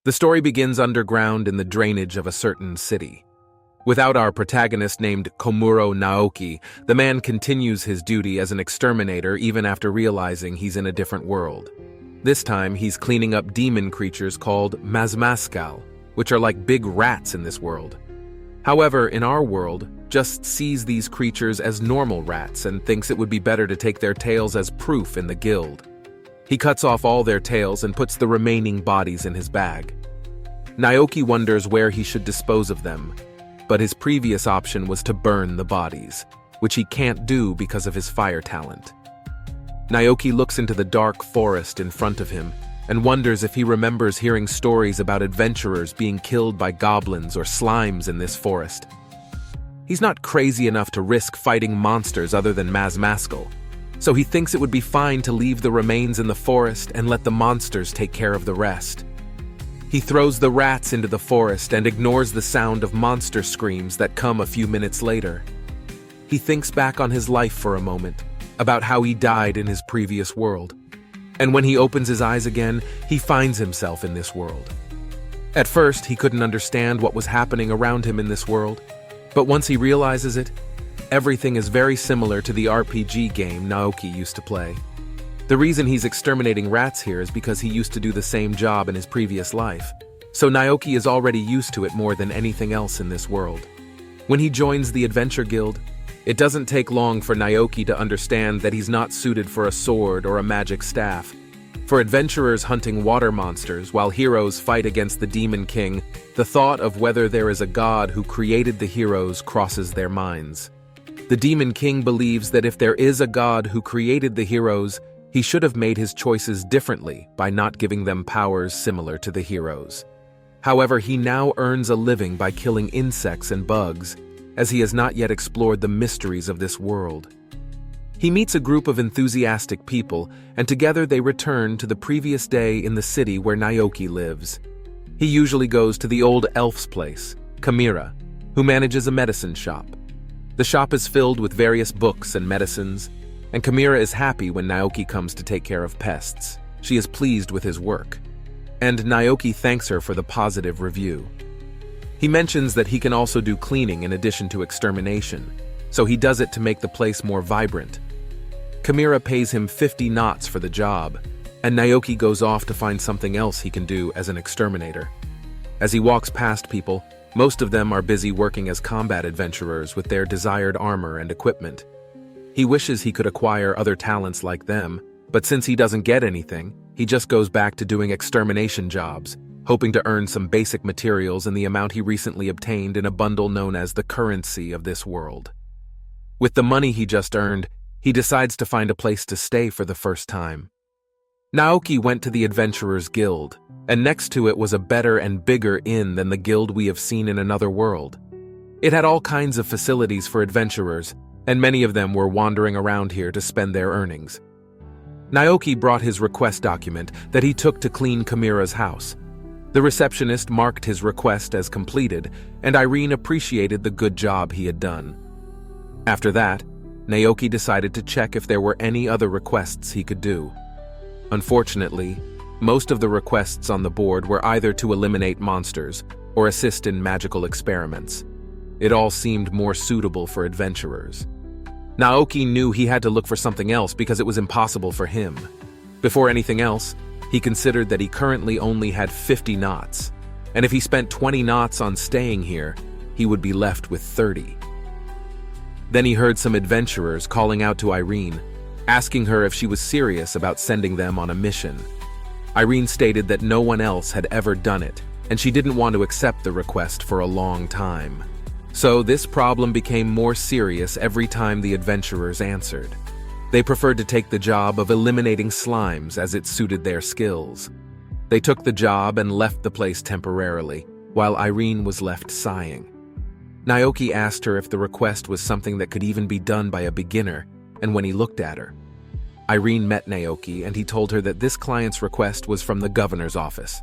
The story begins underground in the drainage of a certain city. Without our protagonist named Komuro Naoki, the man continues his duty as an exterminator even after realizing he's in a different world. This time, he's cleaning up demon creatures called Mazmaskal, which are like big rats in this world. However, in our world, just sees these creatures as normal rats and thinks it would be better to take their tails as proof in the guild. He cuts off all their tails and puts the remaining bodies in his bag. Naoki wonders where he should dispose of them, but his previous option was to burn the bodies, which he can't do because of his fire talent. Naoki looks into the dark forest in front of him and wonders if he remembers hearing stories about adventurers being killed by goblins or slimes in this forest. He's not crazy enough to risk fighting monsters other than Mazmaskal, so he thinks it would be fine to leave the remains in the forest and let the monsters take care of the rest. He throws the rats into the forest and ignores the sound of monster screams that come a few minutes later. He thinks back on his life for a moment, about how he died in his previous world. And when he opens his eyes again, he finds himself in this world. At first, he couldn't understand what was happening around him in this world, but once he realizes it, everything is very similar to the RPG game Naoki used to play. The reason he's exterminating rats here is because he used to do the same job in his previous life, so Naoki is already used to it more than anything else in this world. When he joins the Adventure Guild, it doesn't take long for Naoki to understand that he's not suited for a sword or a magic staff. For adventurers hunting water monsters while heroes fight against the Demon King, the thought of whether there is a god who created the heroes crosses their minds. The Demon King believes that if there is a god who created the heroes, he should have made his choices differently by not giving them powers similar to the heroes. However, he now earns a living by killing insects and bugs, as he has not yet explored the mysteries of this world. He meets a group of enthusiastic people, and together they return to the previous day in the city where Naoki lives. He usually goes to the old elf's place, Kamira, who manages a medicine shop. The shop is filled with various books and medicines, and Kamira is happy when Naoki comes to take care of pests. She is pleased with his work, and Naoki thanks her for the positive review. He mentions that he can also do cleaning in addition to extermination, so he does it to make the place more vibrant. Kamira pays him 50 knots for the job, and Naoki goes off to find something else he can do as an exterminator. As he walks past people, most of them are busy working as combat adventurers with their desired armor and equipment. He wishes he could acquire other talents like them, but since he doesn't get anything, he just goes back to doing extermination jobs, hoping to earn some basic materials in the amount he recently obtained in a bundle known as the currency of this world. With the money he just earned, he decides to find a place to stay for the first time. Naoki went to the Adventurers Guild, and next to it was a better and bigger inn than the guild we have seen in another world. It had all kinds of facilities for adventurers, and many of them were wandering around here to spend their earnings. Naoki brought his request document that he took to clean Kamira's house. The receptionist marked his request as completed, and Irene appreciated the good job he had done. After that, Naoki decided to check if there were any other requests he could do. Unfortunately, most of the requests on the board were either to eliminate monsters or assist in magical experiments. It all seemed more suitable for adventurers. Naoki knew he had to look for something else because it was impossible for him. Before anything else, he considered that he currently only had 50 knots, and if he spent 20 knots on staying here, he would be left with 30. Then he heard some adventurers calling out to Irene, asking her if she was serious about sending them on a mission. Irene stated that no one else had ever done it, and she didn't want to accept the request for a long time. So this problem became more serious every time the adventurers answered. They preferred to take the job of eliminating slimes as it suited their skills. They took the job and left the place temporarily, while Irene was left sighing. Naoki asked her if the request was something that could even be done by a beginner, and when he looked at her, Irene met Naoki and he told her that this client's request was from the governor's office.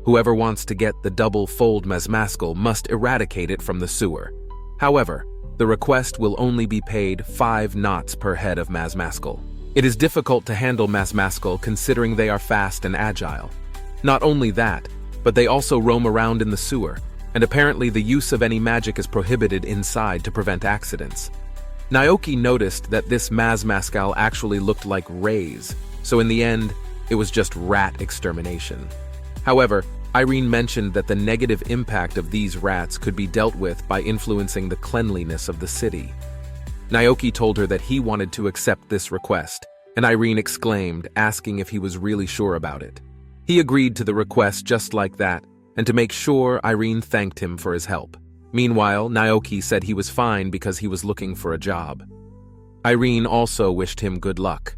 Whoever wants to get the double-fold Mazmaskal must eradicate it from the sewer. However, the request will only be paid 5 knots per head of Mazmaskal. It is difficult to handle Mazmaskal considering they are fast and agile. Not only that, but they also roam around in the sewer, and apparently the use of any magic is prohibited inside to prevent accidents. Naoki noticed that this Mazmascal actually looked like rays, so in the end, it was just rat extermination. However, Irene mentioned that the negative impact of these rats could be dealt with by influencing the cleanliness of the city. Naoki told her that he wanted to accept this request, and Irene exclaimed, asking if he was really sure about it. He agreed to the request just like that, and to make sure, Irene thanked him for his help. Meanwhile, Naoki said he was fine because he was looking for a job. Irene also wished him good luck.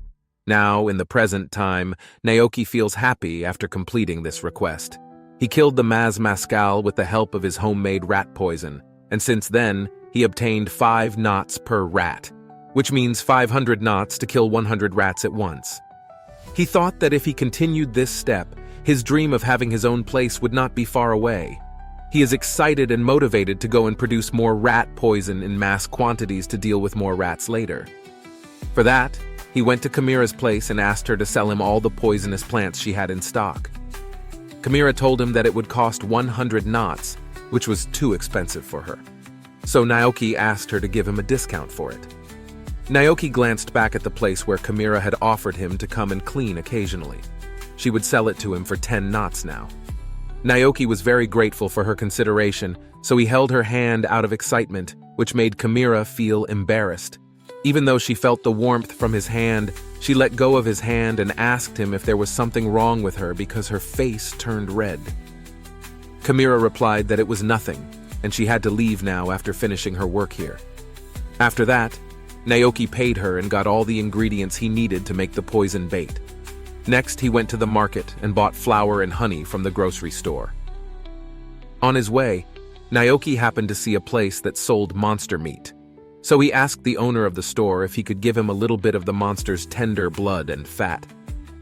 Now, in the present time, Naoki feels happy after completing this request. He killed the Mazmascal with the help of his homemade rat poison, and since then, he obtained 5 knots per rat, which means 500 knots to kill 100 rats at once. He thought that if he continued this step, his dream of having his own place would not be far away. He is excited and motivated to go and produce more rat poison in mass quantities to deal with more rats later. For that, he went to Kamira's place and asked her to sell him all the poisonous plants she had in stock. Kamira told him that it would cost 100 knots, which was too expensive for her. So Naoki asked her to give him a discount for it. Naoki glanced back at the place where Kamira had offered him to come and clean occasionally. She would sell it to him for 10 knots now. Naoki was very grateful for her consideration, so he held her hand out of excitement, which made Kamira feel embarrassed. Even though she felt the warmth from his hand, she let go of his hand and asked him if there was something wrong with her because her face turned red. Kamira replied that it was nothing, and she had to leave now after finishing her work here. After that, Naoki paid her and got all the ingredients he needed to make the poison bait. Next, he went to the market and bought flour and honey from the grocery store. On his way, Naoki happened to see a place that sold monster meat. So he asked the owner of the store if he could give him a little bit of the monster's tender blood and fat.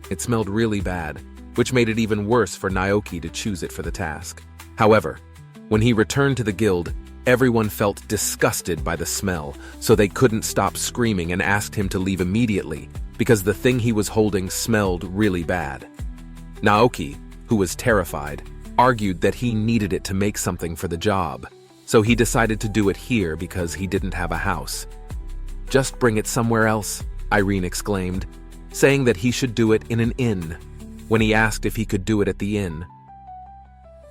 It smelled really bad, which made it even worse for Naoki to choose it for the task. However, when he returned to the guild, everyone felt disgusted by the smell, so they couldn't stop screaming and asked him to leave immediately because the thing he was holding smelled really bad. Naoki, who was terrified, argued that he needed it to make something for the job, so he decided to do it here because he didn't have a house. "Just bring it somewhere else," Irene exclaimed, saying that he should do it in an inn, when he asked if he could do it at the inn.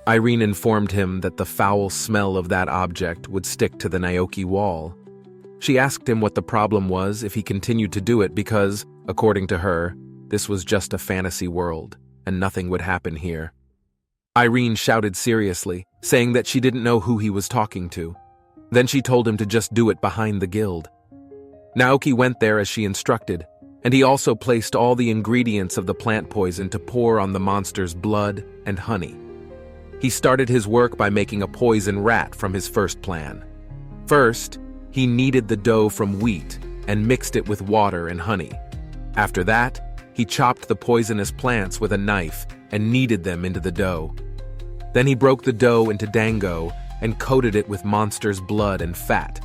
Irene informed him that the foul smell of that object would stick to the Naoki wall. She asked him what the problem was if he continued to do it because, according to her, this was just a fantasy world, and nothing would happen here. Irene shouted seriously, saying that she didn't know who he was talking to. Then she told him to just do it behind the guild. Naoki went there as she instructed, and he also placed all the ingredients of the plant poison to pour on the monster's blood and honey. He started his work by making a poison rat from his first plan. First, he kneaded the dough from wheat and mixed it with water and honey. After that, he chopped the poisonous plants with a knife and kneaded them into the dough. Then he broke the dough into dango and coated it with monster's blood and fat.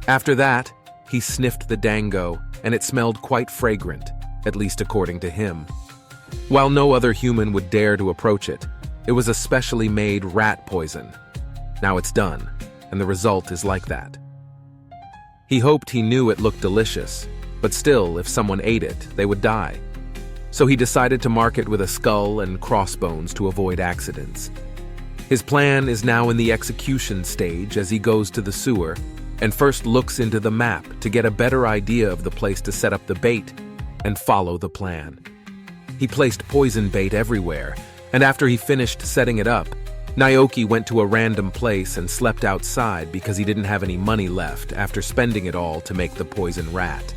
After that, he sniffed the dango, and it smelled quite fragrant, at least according to him. While no other human would dare to approach it, it was a specially made rat poison. Now it's done, and the result is like that. He hoped he knew it looked delicious, but still, if someone ate it, they would die. So he decided to mark it with a skull and crossbones to avoid accidents. His plan is now in the execution stage as he goes to the sewer and first looks into the map to get a better idea of the place to set up the bait and follow the plan. He placed poison bait everywhere, and after he finished setting it up, Naoki went to a random place and slept outside because he didn't have any money left after spending it all to make the poison rat.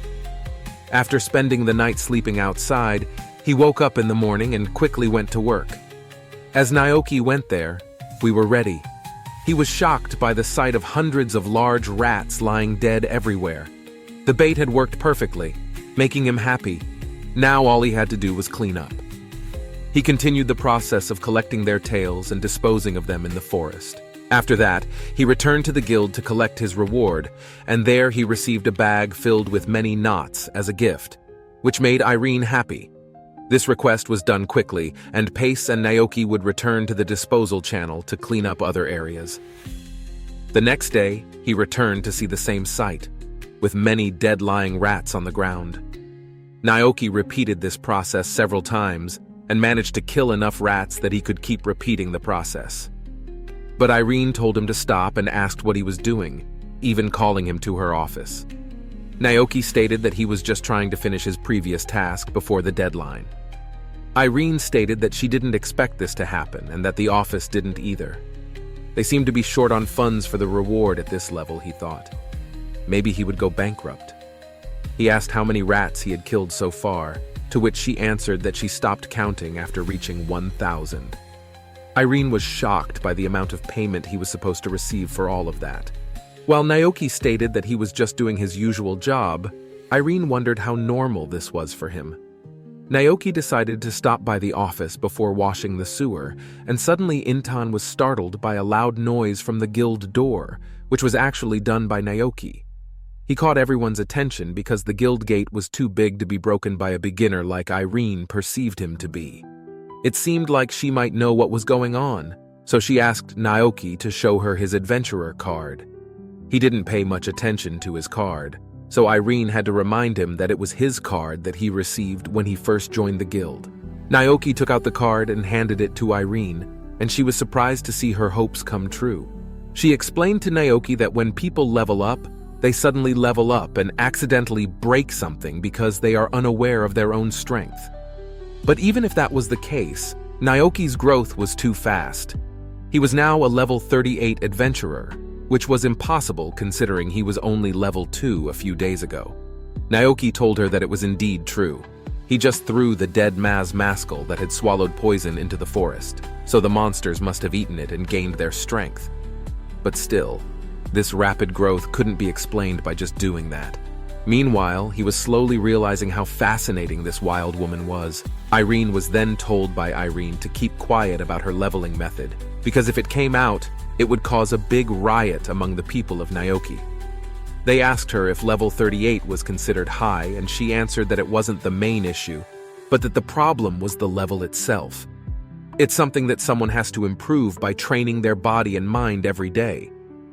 After spending the night sleeping outside, he woke up in the morning and quickly went to work. As Naoki went there, we were ready. He was shocked by the sight of hundreds of large rats lying dead everywhere. The bait had worked perfectly, making him happy. Now all he had to do was clean up. He continued the process of collecting their tails and disposing of them in the forest. After that, he returned to the guild to collect his reward, and there he received a bag filled with many knots as a gift, which made Irene happy. This request was done quickly, and Pace and Naoki would return to the disposal channel to clean up other areas. The next day, he returned to see the same sight, with many dead lying rats on the ground. Naoki repeated this process several times and managed to kill enough rats that he could keep repeating the process. But Irene told him to stop and asked what he was doing, even calling him to her office. Naoki stated that he was just trying to finish his previous task before the deadline. Irene stated that she didn't expect this to happen and that the office didn't either. They seemed to be short on funds for the reward at this level, he thought. Maybe he would go bankrupt. He asked how many rats he had killed so far, to which she answered that she stopped counting after reaching 1,000. Irene was shocked by the amount of payment he was supposed to receive for all of that. While Naoki stated that he was just doing his usual job, Irene wondered how normal this was for him. Naoki decided to stop by the office before washing the sewer, and suddenly Intan was startled by a loud noise from the guild door, which was actually done by Naoki. He caught everyone's attention because the guild gate was too big to be broken by a beginner like Irene perceived him to be. It seemed like she might know what was going on, so she asked Naoki to show her his adventurer card. He didn't pay much attention to his card, so Irene had to remind him that it was his card that he received when he first joined the guild. Naoki took out the card and handed it to Irene, and she was surprised to see her hopes come true. She explained to Naoki that when people level up, they suddenly level up and accidentally break something because they are unaware of their own strength. But even if that was the case, Naoki's growth was too fast. He was now a level 38 adventurer, which was impossible considering he was only level 2 a few days ago. Naoki told her that it was indeed true. He just threw the dead Maz Maskell that had swallowed poison into the forest, so the monsters must have eaten it and gained their strength. But still, this rapid growth couldn't be explained by just doing that. Meanwhile, he was slowly realizing how fascinating this wild woman was. Irene was then told by Irene to keep quiet about her leveling method, because if it came out, it would cause a big riot among the people of Naoki. They asked her if level 38 was considered high, and she answered that it wasn't the main issue, but that the problem was the level itself. It's something that someone has to improve by training their body and mind every day.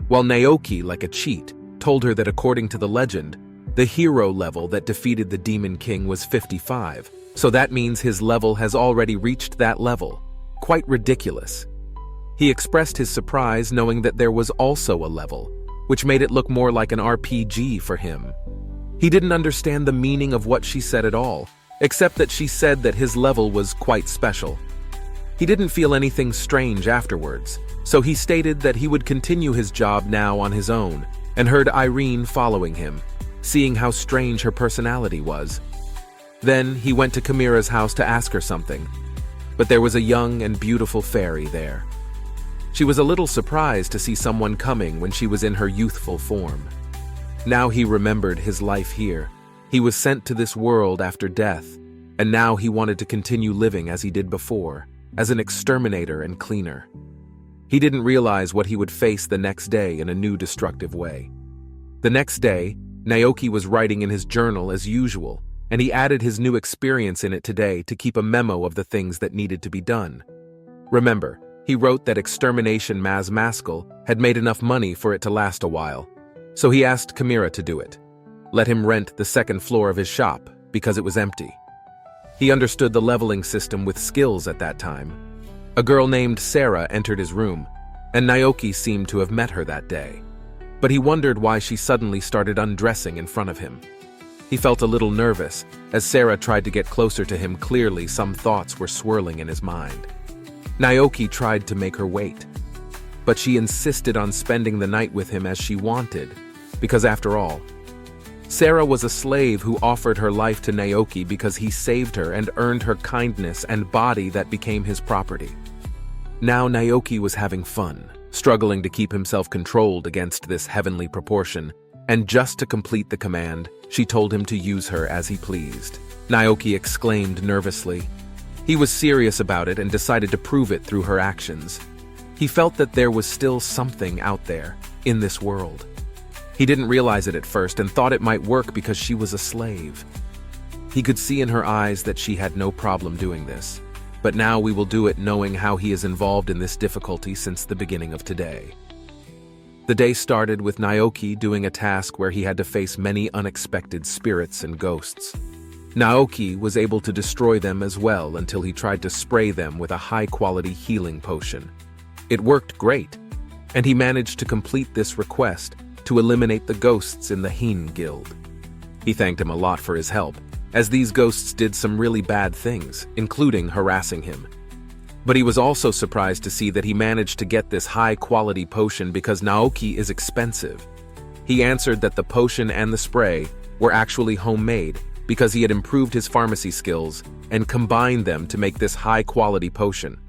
While Naoki, like a cheat, told her that according to the legend, the hero level that defeated the Demon King was 55, so that means his level has already reached that level. Quite ridiculous. He expressed his surprise knowing that there was also a level, which made it look more like an RPG for him. He didn't understand the meaning of what she said at all, except that she said that his level was quite special. He didn't feel anything strange afterwards, so he stated that he would continue his job now on his own, and heard Irene following him, seeing how strange her personality was. Then he went to Chimera's house to ask her something, but there was a young and beautiful fairy there. She was a little surprised to see someone coming when she was in her youthful form. Now he remembered his life here. He was sent to this world after death, and now he wanted to continue living as he did before, as an exterminator and cleaner. He didn't realize what he would face the next day in a new destructive way. The next day, Naoki was writing in his journal as usual, and he added his new experience in it today to keep a memo of the things that needed to be done. Remember, he wrote that Extermination Maz Maskell had made enough money for it to last a while, so he asked Chimera to do it. Let him rent the second floor of his shop, because it was empty. He understood the leveling system with skills at that time. A girl named Sarah entered his room, and Naoki seemed to have met her that day. But he wondered why she suddenly started undressing in front of him. He felt a little nervous, as Sarah tried to get closer to him. Clearly, some thoughts were swirling in his mind. Naoki tried to make her wait, but she insisted on spending the night with him as she wanted, because after all, Sarah was a slave who offered her life to Naoki because he saved her and earned her kindness and body that became his property. Now Naoki was having fun, struggling to keep himself controlled against this heavenly proportion, and just to complete the command, she told him to use her as he pleased. Naoki exclaimed nervously. He was serious about it and decided to prove it through her actions. He felt that there was still something out there, in this world. He didn't realize it at first and thought it might work because she was a slave. He could see in her eyes that she had no problem doing this. But now we will do it knowing how he is involved in this difficulty since the beginning of today. The day started with Naoki doing a task where he had to face many unexpected spirits and ghosts. Naoki was able to destroy them as well until he tried to spray them with a high-quality healing potion. It worked great, and he managed to complete this request to eliminate the ghosts in the Hin Guild. He thanked him a lot for his help, as these ghosts did some really bad things, including harassing him. But he was also surprised to see that he managed to get this high-quality potion because Naoki is expensive. He answered that the potion and the spray were actually homemade because he had improved his pharmacy skills and combined them to make this high-quality potion.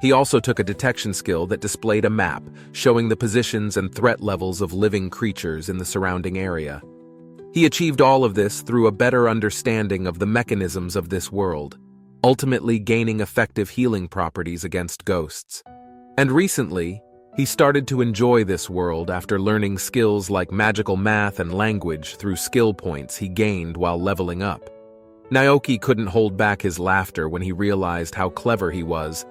He also took a detection skill that displayed a map showing the positions and threat levels of living creatures in the surrounding area. He achieved all of this through a better understanding of the mechanisms of this world, ultimately gaining effective healing properties against ghosts. And recently, he started to enjoy this world after learning skills like magical math and language through skill points he gained while leveling up. Naoki couldn't hold back his laughter when he realized how clever he was,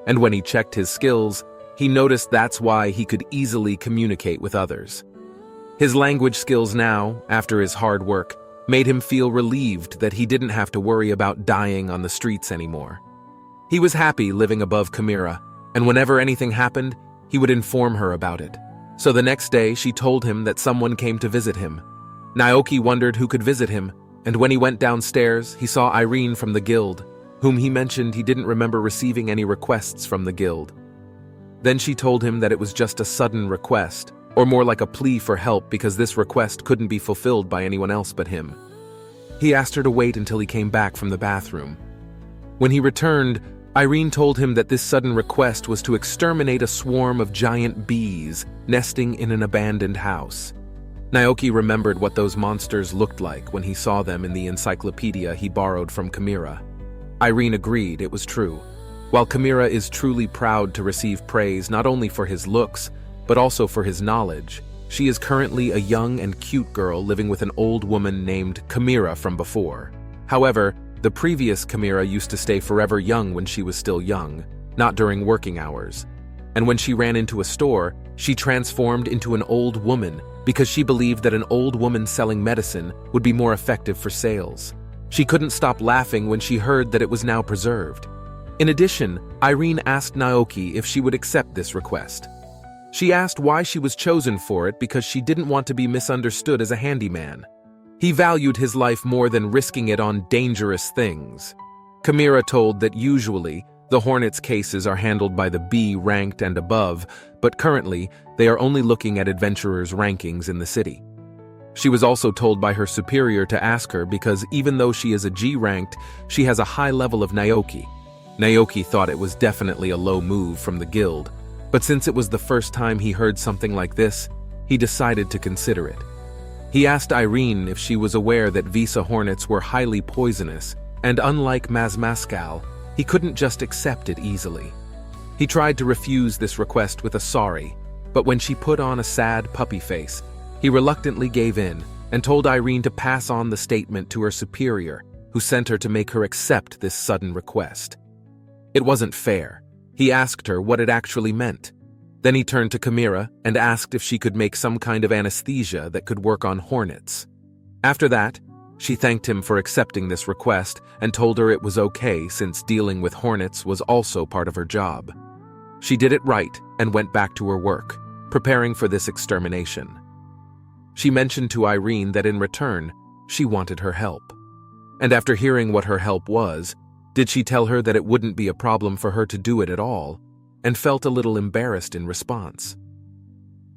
and when he checked his skills, he noticed that's why he could easily communicate with others. His language skills now, after his hard work, made him feel relieved that he didn't have to worry about dying on the streets anymore. He was happy living above Chimera, and whenever anything happened, he would inform her about it. So the next day, she told him that someone came to visit him. Naoki wondered who could visit him, and when he went downstairs, he saw Irene from the guild, whom he mentioned he didn't remember receiving any requests from the guild. Then she told him that it was just a sudden request, or more like a plea for help because this request couldn't be fulfilled by anyone else but him. He asked her to wait until he came back from the bathroom. When he returned, Irene told him that this sudden request was to exterminate a swarm of giant bees nesting in an abandoned house. Naoki remembered what those monsters looked like when he saw them in the encyclopedia he borrowed from Chimera. Irene agreed it was true. While Chimera is truly proud to receive praise not only for his looks, but also for his knowledge, she is currently a young and cute girl living with an old woman named Chimera from before. However, the previous Chimera used to stay forever young when she was still young, not during working hours. And when she ran into a store, she transformed into an old woman because she believed that an old woman selling medicine would be more effective for sales. She couldn't stop laughing when she heard that it was now preserved. In addition, Irene asked Naoki if she would accept this request. She asked why she was chosen for it because she didn't want to be misunderstood as a handyman. He valued his life more than risking it on dangerous things. Chimera told that usually, the Hornets' cases are handled by the B ranked and above, but currently, they are only looking at adventurers' rankings in the city. She was also told by her superior to ask her because even though she is a G ranked, she has a high level of Naoki. Naoki thought it was definitely a low move from the guild, but since it was the first time he heard something like this, he decided to consider it. He asked Irene if she was aware that Visa Hornets were highly poisonous, and unlike Mazmascal, he couldn't just accept it easily. He tried to refuse this request with a sorry, but when she put on a sad puppy face, he reluctantly gave in and told Irene to pass on the statement to her superior, who sent her to make her accept this sudden request. It wasn't fair. He asked her what it actually meant. Then he turned to Chimera and asked if she could make some kind of anesthesia that could work on hornets. After that, she thanked him for accepting this request and told her it was okay since dealing with hornets was also part of her job. She did it right and went back to her work, preparing for this extermination. She mentioned to Irene that in return, she wanted her help. And after hearing what her help was, did she tell her that it wouldn't be a problem for her to do it at all, and felt a little embarrassed in response.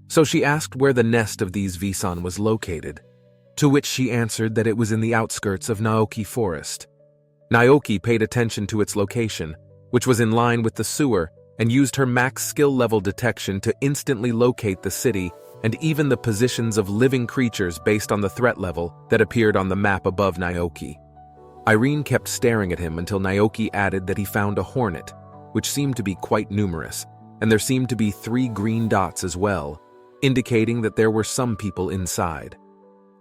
So she asked where the nest of these Visan was located, to which she answered that it was in the outskirts of Naoki Forest. Naoki paid attention to its location, which was in line with the sewer, and used her max skill level detection to instantly locate the city and even the positions of living creatures based on the threat level that appeared on the map above Naoki. Irene kept staring at him until Naoki added that he found a hornet, which seemed to be quite numerous, and there seemed to be 3 green dots as well, indicating that there were some people inside.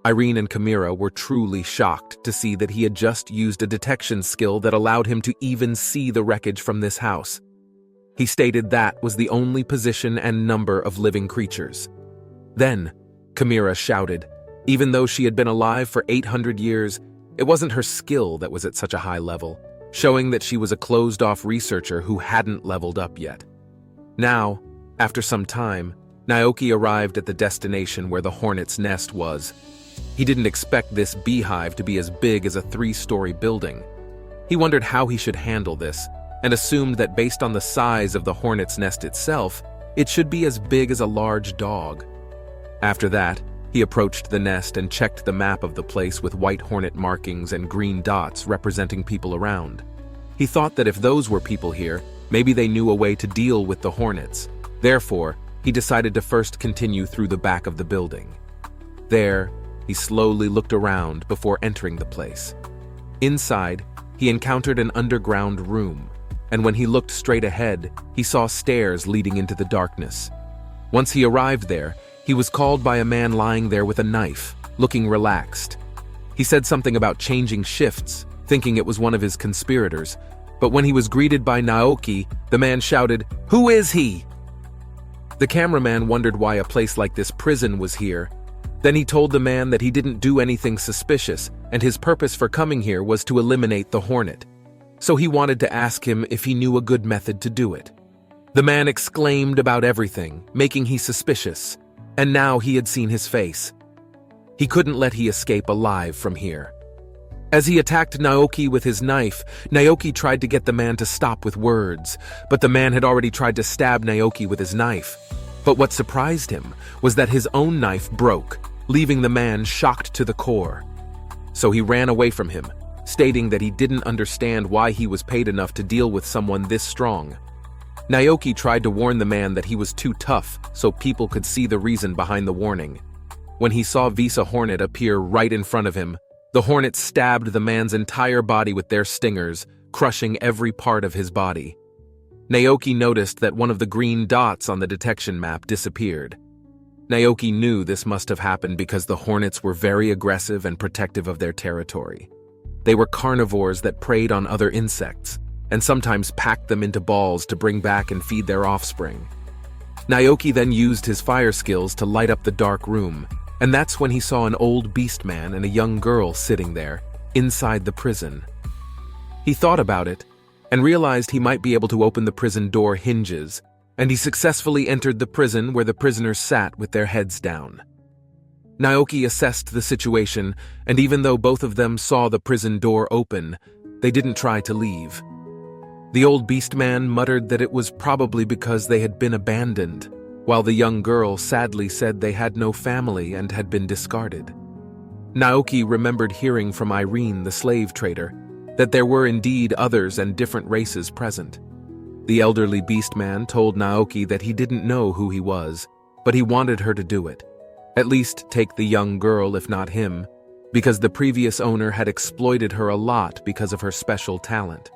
Irene and Chimera were truly shocked to see that he had just used a detection skill that allowed him to even see the wreckage from this house. He stated that was the only position and number of living creatures. Then, Chimera shouted, even though she had been alive for 800 years, it wasn't her skill that was at such a high level, showing that she was a closed-off researcher who hadn't leveled up yet. Now, after some time, Naoki arrived at the destination where the hornet's nest was. He didn't expect this beehive to be as big as a 3-story building. He wondered how he should handle this, and assumed that based on the size of the hornet's nest itself, it should be as big as a large dog. After that, he approached the nest and checked the map of the place with white hornet markings and green dots representing people around. He thought that if those were people here, maybe they knew a way to deal with the hornets. Therefore, he decided to first continue through the back of the building. There, he slowly looked around before entering the place. Inside, he encountered an underground room, and when he looked straight ahead, he saw stairs leading into the darkness. Once he arrived there, he was called by a man lying there with a knife, looking relaxed. He said something about changing shifts, thinking it was one of his conspirators, but when he was greeted by Naoki, the man shouted, "Who is he?" The cameraman wondered why a place like this prison was here. Then he told the man that he didn't do anything suspicious, and his purpose for coming here was to eliminate the hornet. So he wanted to ask him if he knew a good method to do it. The man exclaimed about everything, making he suspicious, and now he had seen his face. He couldn't let he escape alive from here. As he attacked Naoki with his knife, Naoki tried to get the man to stop with words, but the man had already tried to stab Naoki with his knife. But what surprised him was that his own knife broke, leaving the man shocked to the core. So he ran away from him, stating that he didn't understand why he was paid enough to deal with someone this strong. Naoki tried to warn the man that he was too tough so people could see the reason behind the warning. When he saw Visa Hornet appear right in front of him, the hornets stabbed the man's entire body with their stingers, crushing every part of his body. Naoki noticed that one of the green dots on the detection map disappeared. Naoki knew this must have happened because the hornets were very aggressive and protective of their territory. They were carnivores that preyed on other insects, and sometimes packed them into balls to bring back and feed their offspring. Naoki then used his fire skills to light up the dark room, and that's when he saw an old beast man and a young girl sitting there, inside the prison. He thought about it, and realized he might be able to open the prison door hinges, and he successfully entered the prison where the prisoners sat with their heads down. Naoki assessed the situation, and even though both of them saw the prison door open, they didn't try to leave. The old beast man muttered that it was probably because they had been abandoned, while the young girl sadly said they had no family and had been discarded. Naoki remembered hearing from Irene, the slave trader, that there were indeed others and different races present. The elderly beast man told Naoki that he didn't know who he was, but he wanted her to do it. At least take the young girl, if not him, because the previous owner had exploited her a lot because of her special talent.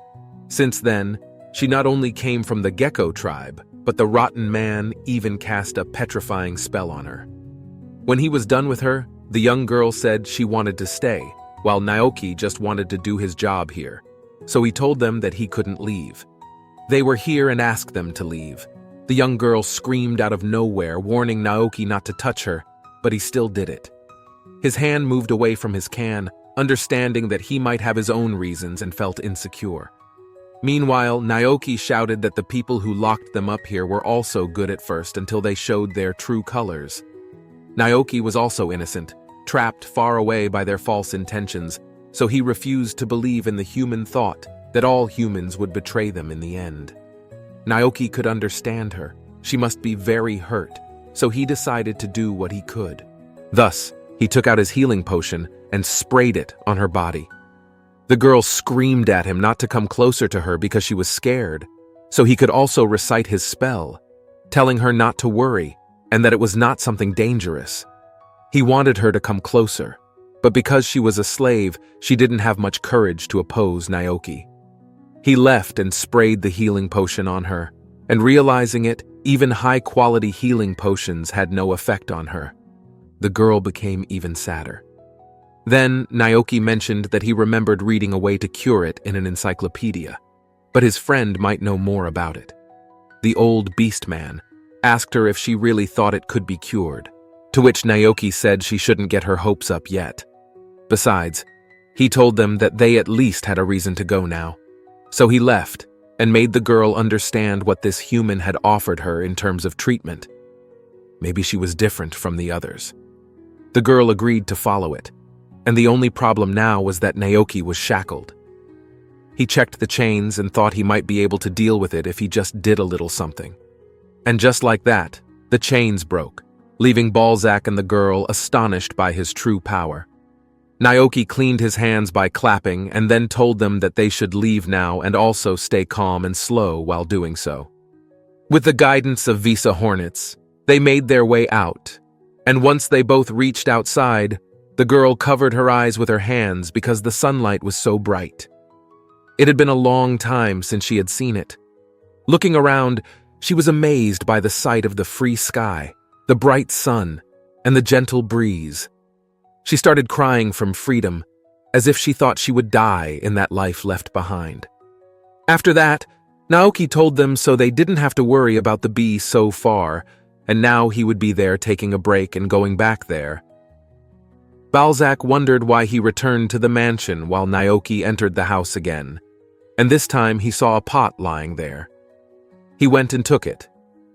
Since then, she not only came from the Gecko tribe, but the rotten man even cast a petrifying spell on her. When he was done with her, the young girl said she wanted to stay, while Naoki just wanted to do his job here, so he told them that he couldn't leave. They were here and asked them to leave. The young girl screamed out of nowhere, warning Naoki not to touch her, but he still did it. His hand moved away from his can, understanding that he might have his own reasons and felt insecure. Meanwhile, Naoki shouted that the people who locked them up here were also good at first until they showed their true colors. Naoki was also innocent, trapped far away by their false intentions, so he refused to believe in the human thought that all humans would betray them in the end. Naoki could understand her. She must be very hurt, so he decided to do what he could. Thus, he took out his healing potion and sprayed it on her body. The girl screamed at him not to come closer to her because she was scared, so he could also recite his spell, telling her not to worry and that it was not something dangerous. He wanted her to come closer, but because she was a slave, she didn't have much courage to oppose Naoki. He left and sprayed the healing potion on her, and realizing it, even high-quality healing potions had no effect on her. The girl became even sadder. Then, Naoki mentioned that he remembered reading a way to cure it in an encyclopedia, but his friend might know more about it. The old beast man asked her if she really thought it could be cured, to which Naoki said she shouldn't get her hopes up yet. Besides, he told them that they at least had a reason to go now. So he left and made the girl understand what this human had offered her in terms of treatment. Maybe she was different from the others. The girl agreed to follow it, and the only problem now was that Naoki was shackled. He checked the chains and thought he might be able to deal with it if he just did a little something. And just like that, the chains broke, leaving Balzac and the girl astonished by his true power. Naoki cleaned his hands by clapping and then told them that they should leave now and also stay calm and slow while doing so. With the guidance of Visa Hornets, they made their way out, and once they both reached outside, the girl covered her eyes with her hands because the sunlight was so bright. It had been a long time since she had seen it. Looking around, she was amazed by the sight of the free sky, the bright sun, and the gentle breeze. She started crying from freedom, as if she thought she would die in that life left behind. After that, Naoki told them so they didn't have to worry about the bee so far, and now he would be there taking a break and going back there. Balzac wondered why he returned to the mansion while Naoki entered the house again, and this time he saw a pot lying there. He went and took it,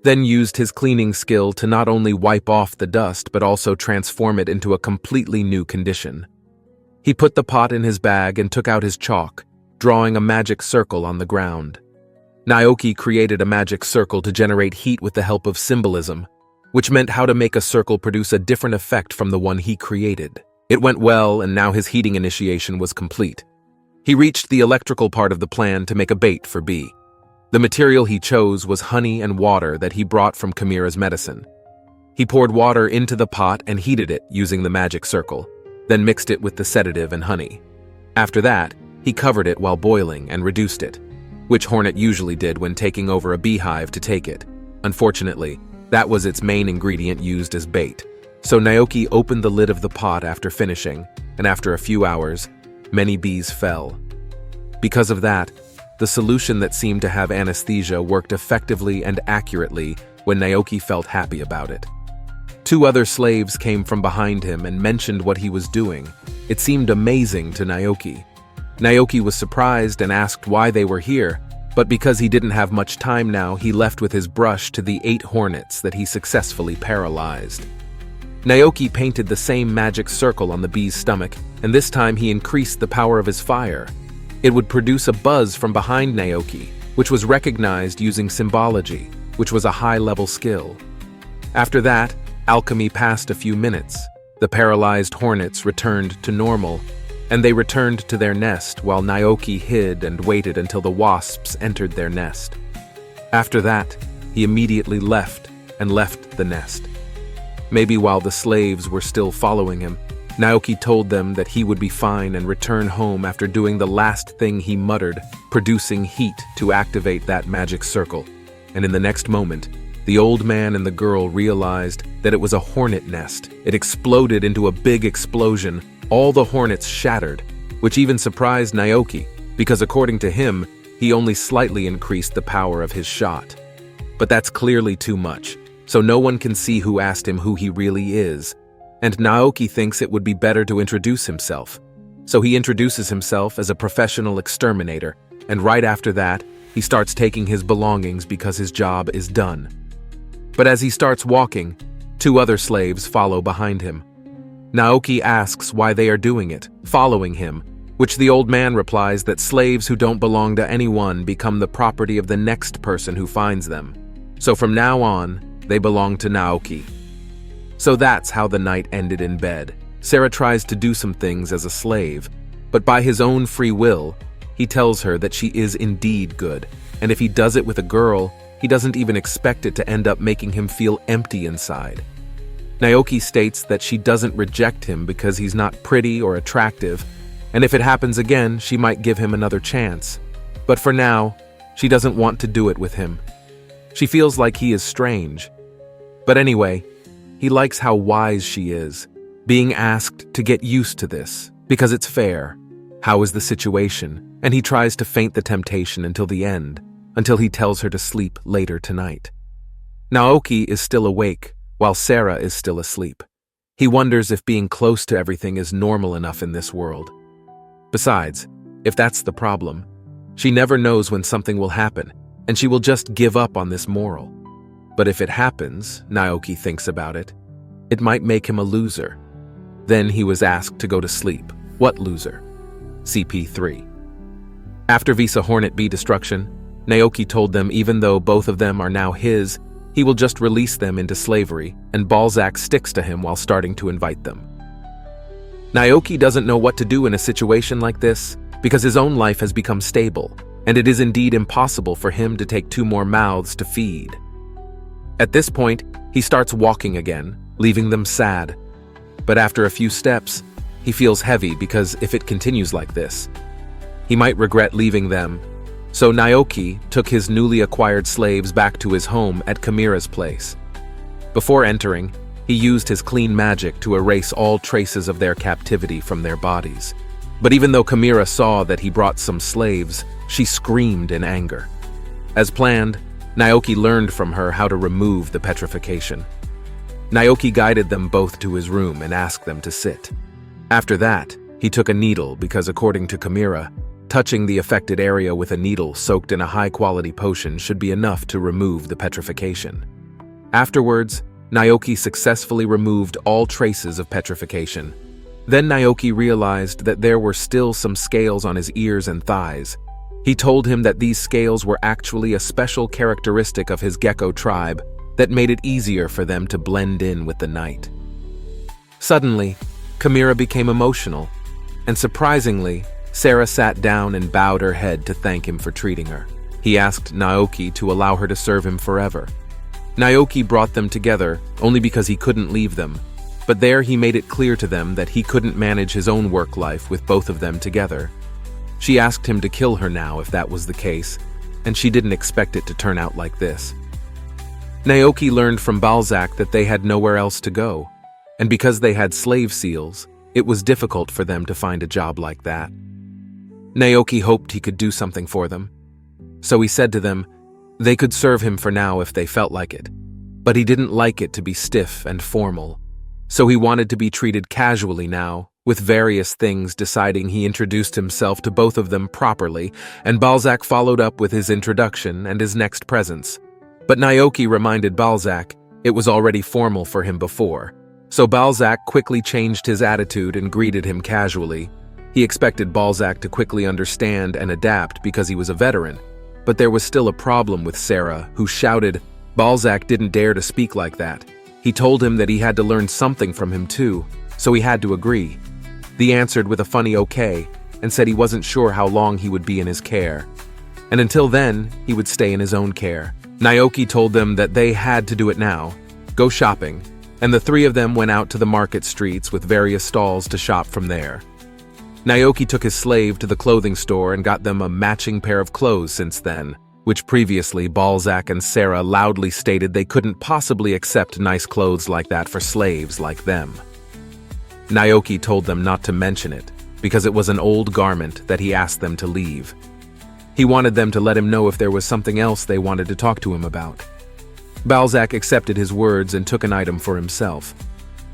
then used his cleaning skill to not only wipe off the dust but also transform it into a completely new condition. He put the pot in his bag and took out his chalk, drawing a magic circle on the ground. Naoki created a magic circle to generate heat with the help of symbolism, which meant how to make a circle produce a different effect from the one he created. It went well, and now his heating initiation was complete. He reached the electrical part of the plan to make a bait for B. The material he chose was honey and water that he brought from Chimera's medicine. He poured water into the pot and heated it using the magic circle, then mixed it with the sedative and honey. After that, he covered it while boiling and reduced it, which Hornet usually did when taking over a beehive to take it. Unfortunately, that was its main ingredient used as bait. So Naoki opened the lid of the pot after finishing, and after a few hours, many bees fell. Because of that, the solution that seemed to have anesthesia worked effectively and accurately when Naoki felt happy about it. 2 other slaves came from behind him and mentioned what he was doing. It seemed amazing to Naoki. Naoki was surprised and asked why they were here, but because he didn't have much time now, he left with his brush to the 8 hornets that he successfully paralyzed. Naoki painted the same magic circle on the bee's stomach, and this time he increased the power of his fire. It would produce a buzz from behind Naoki, which was recognized using symbology, which was a high-level skill. After that, alchemy passed a few minutes. The paralyzed hornets returned to normal, and they returned to their nest while Naoki hid and waited until the wasps entered their nest. After that, he immediately left the nest. Maybe while the slaves were still following him, Naoki told them that he would be fine and return home after doing the last thing he muttered, producing heat to activate that magic circle. And in the next moment, the old man and the girl realized that it was a hornet nest. It exploded into a big explosion. All the hornets shattered, which even surprised Naoki, because according to him, he only slightly increased the power of his shot. But that's clearly too much, so no one can see who asked him who he really is. And Naoki thinks it would be better to introduce himself. So he introduces himself as a professional exterminator, and right after that, he starts taking his belongings because his job is done. But as he starts walking, 2 other slaves follow behind him. Naoki asks why they are doing it, following him, which the old man replies that slaves who don't belong to anyone become the property of the next person who finds them. So from now on, they belong to Naoki. So that's how the night ended in bed. Sarah tries to do some things as a slave, but by his own free will, he tells her that she is indeed good, and if he does it with a girl, he doesn't even expect it to end up making him feel empty inside. Naoki states that she doesn't reject him because he's not pretty or attractive, and if it happens again, she might give him another chance. But for now, she doesn't want to do it with him. She feels like he is strange. But anyway, he likes how wise she is. being asked to get used to this, because it's fair. How is the situation? And he tries to feint the temptation until the end, until he tells her to sleep later tonight. Naoki is still awake, while Sarah is still asleep. He wonders if being close to everything is normal enough in this world. Besides, if that's the problem, she never knows when something will happen, and she will just give up on this moral. But if it happens, Naoki thinks about it, it might make him a loser. Then he was asked to go to sleep. What loser? CP3. After Visa Hornet B destruction, Naoki told them even though both of them are now his, he will just release them into slavery, and Balzac sticks to him while starting to invite them. Naoki doesn't know what to do in a situation like this, because his own life has become stable, and it is indeed impossible for him to take 2 more mouths to feed. At this point, he starts walking again, leaving them sad. But after a few steps, he feels heavy because if it continues like this, he might regret leaving them. So Naoki took his newly acquired slaves back to his home at Kamira's place. Before entering, he used his clean magic to erase all traces of their captivity from their bodies. But even though Kamira saw that he brought some slaves, she screamed in anger. As planned, Naoki learned from her how to remove the petrification. Naoki guided them both to his room and asked them to sit. After that, he took a needle because according to Kamira, touching the affected area with a needle soaked in a high-quality potion should be enough to remove the petrification. Afterwards, Naoki successfully removed all traces of petrification. Then Naoki realized that there were still some scales on his ears and thighs. He told him that these scales were actually a special characteristic of his gecko tribe that made it easier for them to blend in with the night. Suddenly, Kamira became emotional, and surprisingly, Sarah sat down and bowed her head to thank him for treating her. He asked Naoki to allow her to serve him forever. Naoki brought them together only because he couldn't leave them, but there he made it clear to them that he couldn't manage his own work life with both of them together. She asked him to kill her now if that was the case, and she didn't expect it to turn out like this. Naoki learned from Balzac that they had nowhere else to go, and because they had slave seals, it was difficult for them to find a job like that. Naoki hoped he could do something for them, so he said to them they could serve him for now if they felt like it, but he didn't like it to be stiff and formal, so he wanted to be treated casually now, with various things deciding he introduced himself to both of them properly, and Balzac followed up with his introduction and his next presence. But Naoki reminded Balzac it was already formal for him before, so Balzac quickly changed his attitude and greeted him casually. He expected Balzac to quickly understand and adapt because he was a veteran, but there was still a problem with Sarah, who shouted Balzac didn't dare to speak like that. He told him that he had to learn something from him too, so he had to agree. He answered with a funny okay and said he wasn't sure how long he would be in his care, and until then, he would stay in his own care. Naoki told them that they had to do it now, go shopping, and the 3 of them went out to the market streets with various stalls to shop from there. Naoki took his slave to the clothing store and got them a matching pair of clothes since then, which previously Balzac and Sarah loudly stated they couldn't possibly accept nice clothes like that for slaves like them. Naoki told them not to mention it, because it was an old garment that he asked them to leave. He wanted them to let him know if there was something else they wanted to talk to him about. Balzac accepted his words and took an item for himself.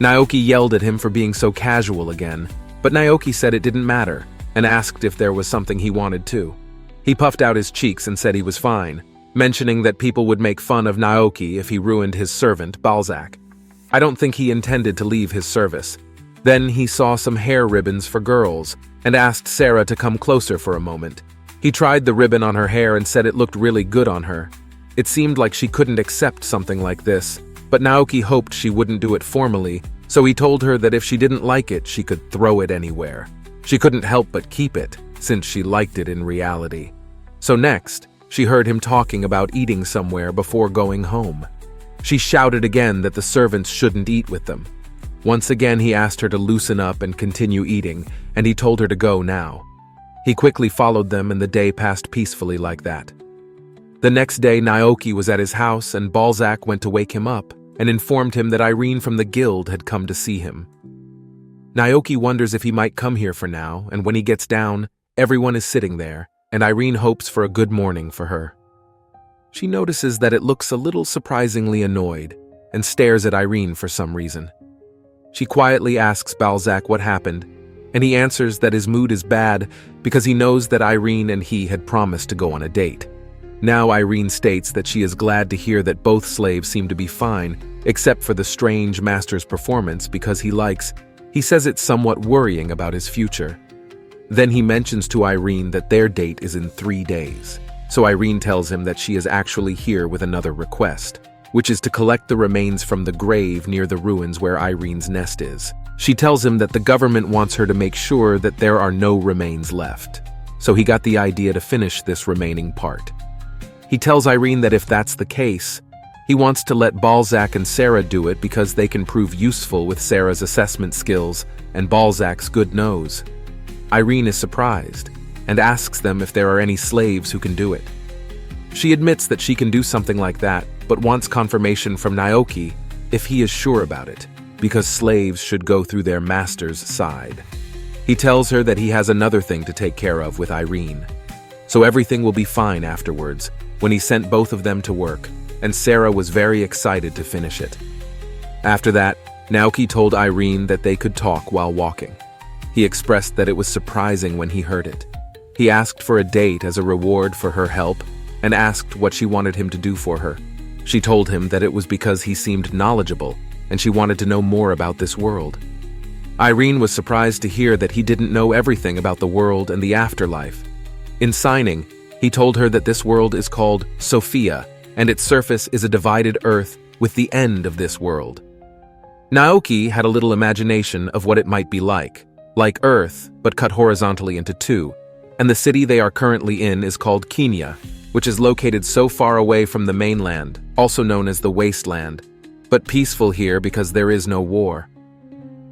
Naoki yelled at him for being so casual again, but Naoki said it didn't matter, and asked if there was something he wanted too. He puffed out his cheeks and said he was fine, mentioning that people would make fun of Naoki if he ruined his servant, Balzac. I don't think he intended to leave his service. Then he saw some hair ribbons for girls, and asked Sarah to come closer for a moment. He tried the ribbon on her hair and said it looked really good on her. It seemed like she couldn't accept something like this, but Naoki hoped she wouldn't do it formally, so he told her that if she didn't like it, she could throw it anywhere. She couldn't help but keep it, since she liked it in reality. So next, she heard him talking about eating somewhere before going home. She shouted again that the servants shouldn't eat with them. Once again, he asked her to loosen up and continue eating, and he told her to go now. He quickly followed them and the day passed peacefully like that. The next day, Naoki was at his house and Balzac went to wake him up and informed him that Irene from the guild had come to see him. Naoki wonders if he might come here for now, and when he gets down, everyone is sitting there, and Irene hopes for a good morning for her. She notices that it looks a little surprisingly annoyed, and stares at Irene for some reason. She quietly asks Balzac what happened, and he answers that his mood is bad because he knows that Irene and he had promised to go on a date. Now Irene states that she is glad to hear that both slaves seem to be fine, except for the strange master's performance because he says it's somewhat worrying about his future. Then he mentions to Irene that their date is in 3 days. So Irene tells him that she is actually here with another request, which is to collect the remains from the grave near the ruins where Irene's nest is. She tells him that the government wants her to make sure that there are no remains left. So he got the idea to finish this remaining part. He tells Irene that if that's the case, he wants to let Balzac and Sarah do it because they can prove useful with Sarah's assessment skills and Balzac's good nose. Irene is surprised and asks them if there are any slaves who can do it. She admits that she can do something like that, but wants confirmation from Naoki if he is sure about it, because slaves should go through their master's side. He tells her that he has another thing to take care of with Irene. So everything will be fine afterwards, when he sent both of them to work, and Sarah was very excited to finish it. After that, Naoki told Irene that they could talk while walking. He expressed that it was surprising when he heard it. He asked for a date as a reward for her help, and asked what she wanted him to do for her. She told him that it was because he seemed knowledgeable, and she wanted to know more about this world. Irene was surprised to hear that he didn't know everything about the world and the afterlife. In signing, he told her that this world is called Sophia, and its surface is a divided earth with the end of this world. Naoki had a little imagination of what it might be like Earth, but cut horizontally into two, and the city they are currently in is called Kenya, which is located so far away from the mainland, also known as the wasteland, but peaceful here because there is no war.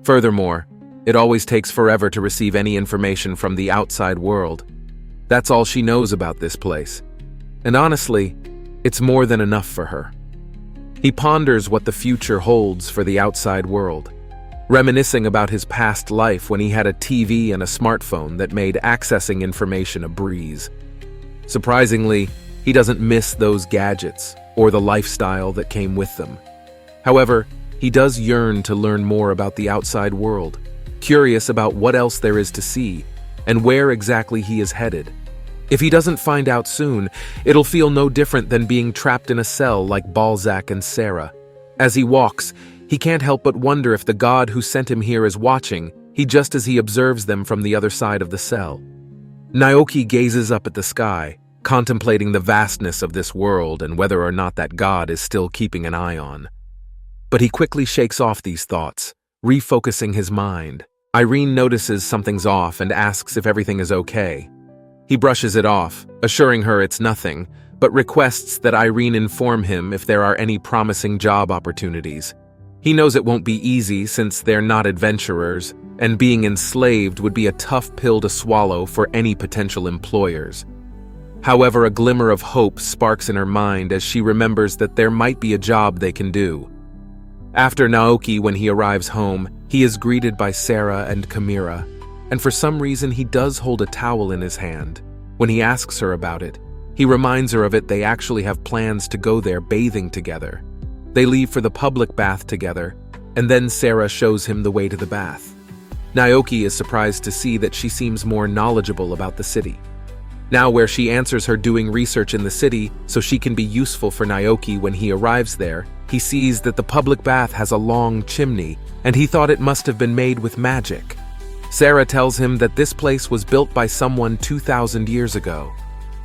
Furthermore, it always takes forever to receive any information from the outside world. That's all she knows about this place. And honestly, it's more than enough for her. He ponders what the future holds for the outside world, reminiscing about his past life when he had a TV and a smartphone that made accessing information a breeze. Surprisingly, he doesn't miss those gadgets or the lifestyle that came with them. However, he does yearn to learn more about the outside world, curious about what else there is to see and where exactly he is headed. If he doesn't find out soon, it'll feel no different than being trapped in a cell like Balzac and Sarah. As he walks, he can't help but wonder if the God who sent him here is watching, just as he observes them from the other side of the cell. Naoki gazes up at the sky, contemplating the vastness of this world and whether or not that God is still keeping an eye on. But he quickly shakes off these thoughts, refocusing his mind. Irene notices something's off and asks if everything is okay. He brushes it off, assuring her it's nothing, but requests that Irene inform him if there are any promising job opportunities. He knows it won't be easy since they're not adventurers, and being enslaved would be a tough pill to swallow for any potential employers. However, a glimmer of hope sparks in her mind as she remembers that there might be a job they can do. After Naoki, when he arrives home, he is greeted by Sarah and Kamira, and for some reason he does hold a towel in his hand. When he asks her about it, he reminds her of it. They actually have plans to go there bathing together. They leave for the public bath together, and then Sarah shows him the way to the bath. Naoki is surprised to see that she seems more knowledgeable about the city. Now where she answers her doing research in the city so she can be useful for Naoki when he arrives there, he sees that the public bath has a long chimney, and he thought it must have been made with magic. Sarah tells him that this place was built by someone 2,000 years ago,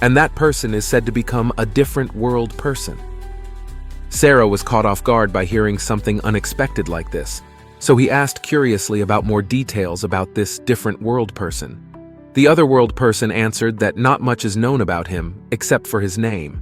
and that person is said to become a different world person. Sarah was caught off guard by hearing something unexpected like this, so he asked curiously about more details about this different world person. The other world person answered that not much is known about him, except for his name.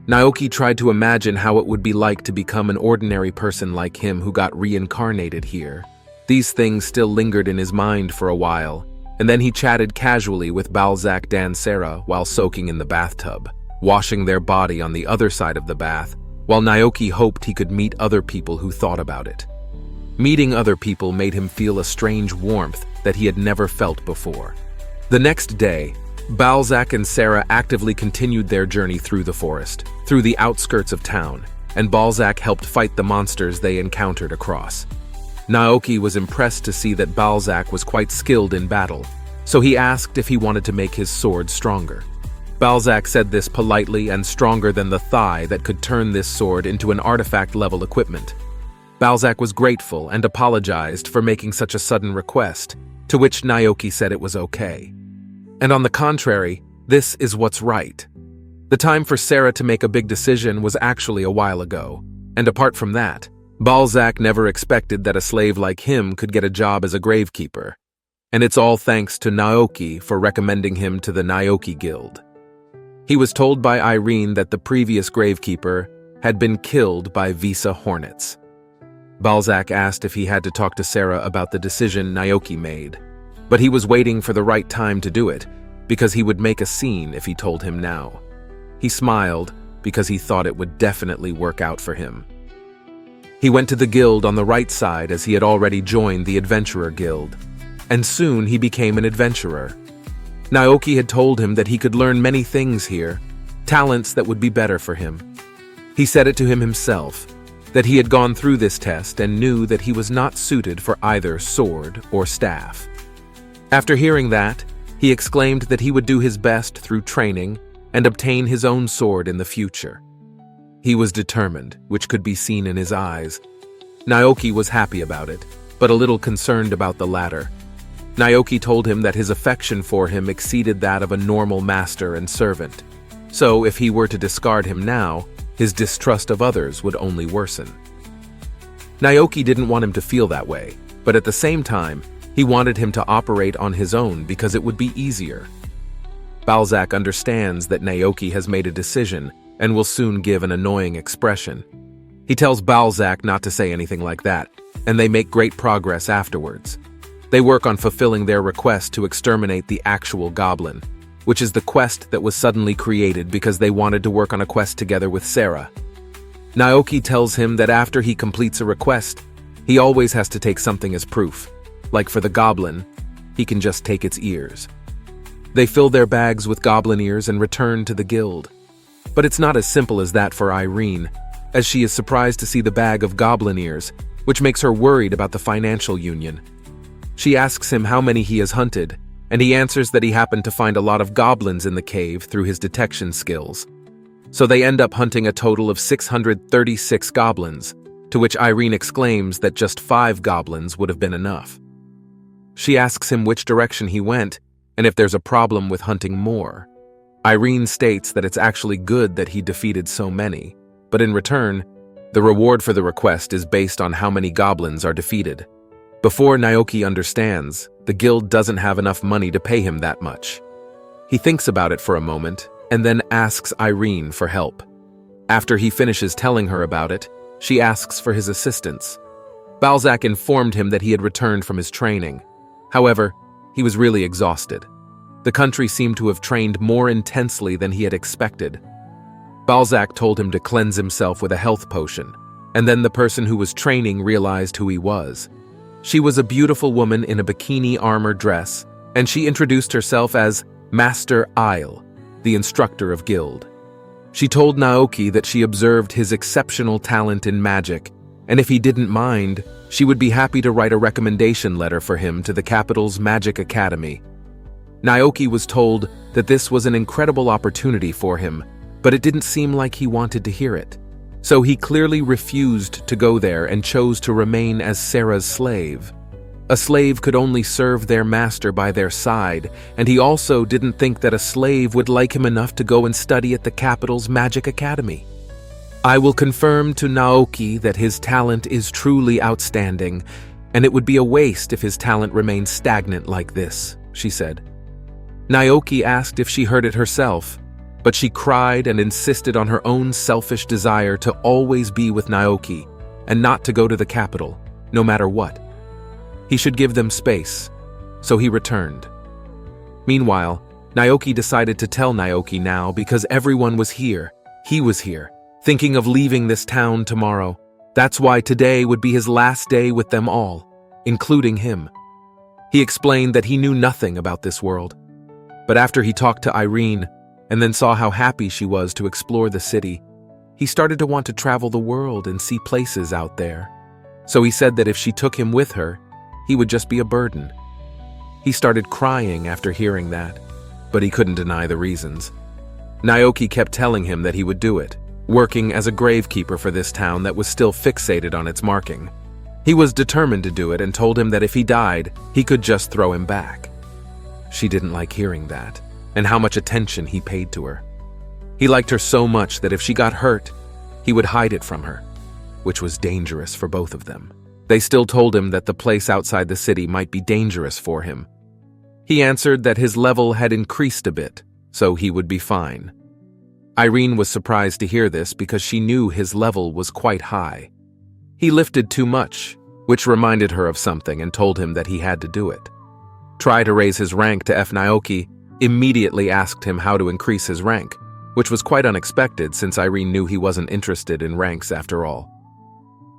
Naoki tried to imagine how it would be like to become an ordinary person like him who got reincarnated here. These things still lingered in his mind for a while, and then he chatted casually with Balzac and Sarah while soaking in the bathtub, washing their body on the other side of the bath, while Naoki hoped he could meet other people who thought about it. Meeting other people made him feel a strange warmth that he had never felt before. The next day, Balzac and Sarah actively continued their journey through the forest, through the outskirts of town, and Balzac helped fight the monsters they encountered across. Naoki was impressed to see that Balzac was quite skilled in battle, so he asked if he wanted to make his sword stronger. Balzac said this politely and stronger than the thigh that could turn this sword into an artifact-level equipment. Balzac was grateful and apologized for making such a sudden request, to which Naoki said it was okay. And on the contrary, this is what's right. The time for Sarah to make a big decision was actually a while ago, and apart from that, Balzac never expected that a slave like him could get a job as a gravekeeper. And it's all thanks to Naoki for recommending him to the Naoki Guild. He was told by Irene that the previous gravekeeper had been killed by Visa hornets. Balzac asked if he had to talk to Sarah about the decision Naoki made, but he was waiting for the right time to do it, because he would make a scene if he told him now. He smiled because he thought it would definitely work out for him. He went to the guild on the right side as he had already joined the Adventurer Guild, and soon he became an adventurer. Naoki had told him that he could learn many things here, talents that would be better for him. He said it to him himself, that he had gone through this test and knew that he was not suited for either sword or staff. After hearing that, he exclaimed that he would do his best through training and obtain his own sword in the future. He was determined, which could be seen in his eyes. Naoki was happy about it, but a little concerned about the latter. Naoki told him that his affection for him exceeded that of a normal master and servant, so if he were to discard him now, his distrust of others would only worsen. Naoki didn't want him to feel that way, but at the same time, he wanted him to operate on his own because it would be easier. Balzac understands that Naoki has made a decision and will soon give an annoying expression. He tells Balzac not to say anything like that, and they make great progress afterwards. They work on fulfilling their request to exterminate the actual goblin, which is the quest that was suddenly created because they wanted to work on a quest together with Sarah. Naoki tells him that after he completes a request, he always has to take something as proof. Like for the goblin, he can just take its ears. They fill their bags with goblin ears and return to the guild. But it's not as simple as that for Irene, as she is surprised to see the bag of goblin ears, which makes her worried about the financial union. She asks him how many he has hunted, and he answers that he happened to find a lot of goblins in the cave through his detection skills. So they end up hunting a total of 636 goblins, to which Irene exclaims that just 5 goblins would have been enough. She asks him which direction he went, and if there's a problem with hunting more. Irene states that it's actually good that he defeated so many, but in return, the reward for the request is based on how many goblins are defeated. Before Naoki understands, the guild doesn't have enough money to pay him that much. He thinks about it for a moment, and then asks Irene for help. After he finishes telling her about it, she asks for his assistance. Balzac informed him that he had returned from his training. However, he was really exhausted. The country seemed to have trained more intensely than he had expected. Balzac told him to cleanse himself with a health potion, and then the person who was training realized who he was. She was a beautiful woman in a bikini armor dress, and she introduced herself as Master Isle, the instructor of guild. She told Naoki that she observed his exceptional talent in magic, and if he didn't mind, she would be happy to write a recommendation letter for him to the capital's Magic Academy. Naoki was told that this was an incredible opportunity for him, but it didn't seem like he wanted to hear it. So he clearly refused to go there and chose to remain as Sarah's slave. A slave could only serve their master by their side, and he also didn't think that a slave would like him enough to go and study at the capital's Magic Academy. I will confirm to Naoki that his talent is truly outstanding, and it would be a waste if his talent remained stagnant like this, she said. Naoki asked if she heard it herself, but she cried and insisted on her own selfish desire to always be with Naoki and not to go to the capital, no matter what. He should give them space, so he returned. Meanwhile, Naoki decided to tell Naoki now because everyone was here. He was here, thinking of leaving this town tomorrow. That's why today would be his last day with them all, including him. He explained that he knew nothing about this world. But after he talked to Irene, and then saw how happy she was to explore the city, he started to want to travel the world and see places out there. So he said that if she took him with her, he would just be a burden. He started crying after hearing that, but he couldn't deny the reasons. Naoki kept telling him that he would do it, working as a gravekeeper for this town that was still fixated on its marking. He was determined to do it and told him that if he died, he could just throw him back. She didn't like hearing that, and how much attention he paid to her. He liked her so much that if she got hurt, he would hide it from her, which was dangerous for both of them. They still told him that the place outside the city might be dangerous for him. He answered that his level had increased a bit, so he would be fine. Irene was surprised to hear this because she knew his level was quite high. He lifted too much, which reminded her of something and told him that he had to do it. Try to raise his rank to F. Naoki immediately asked him how to increase his rank, which was quite unexpected since Irene knew he wasn't interested in ranks after all.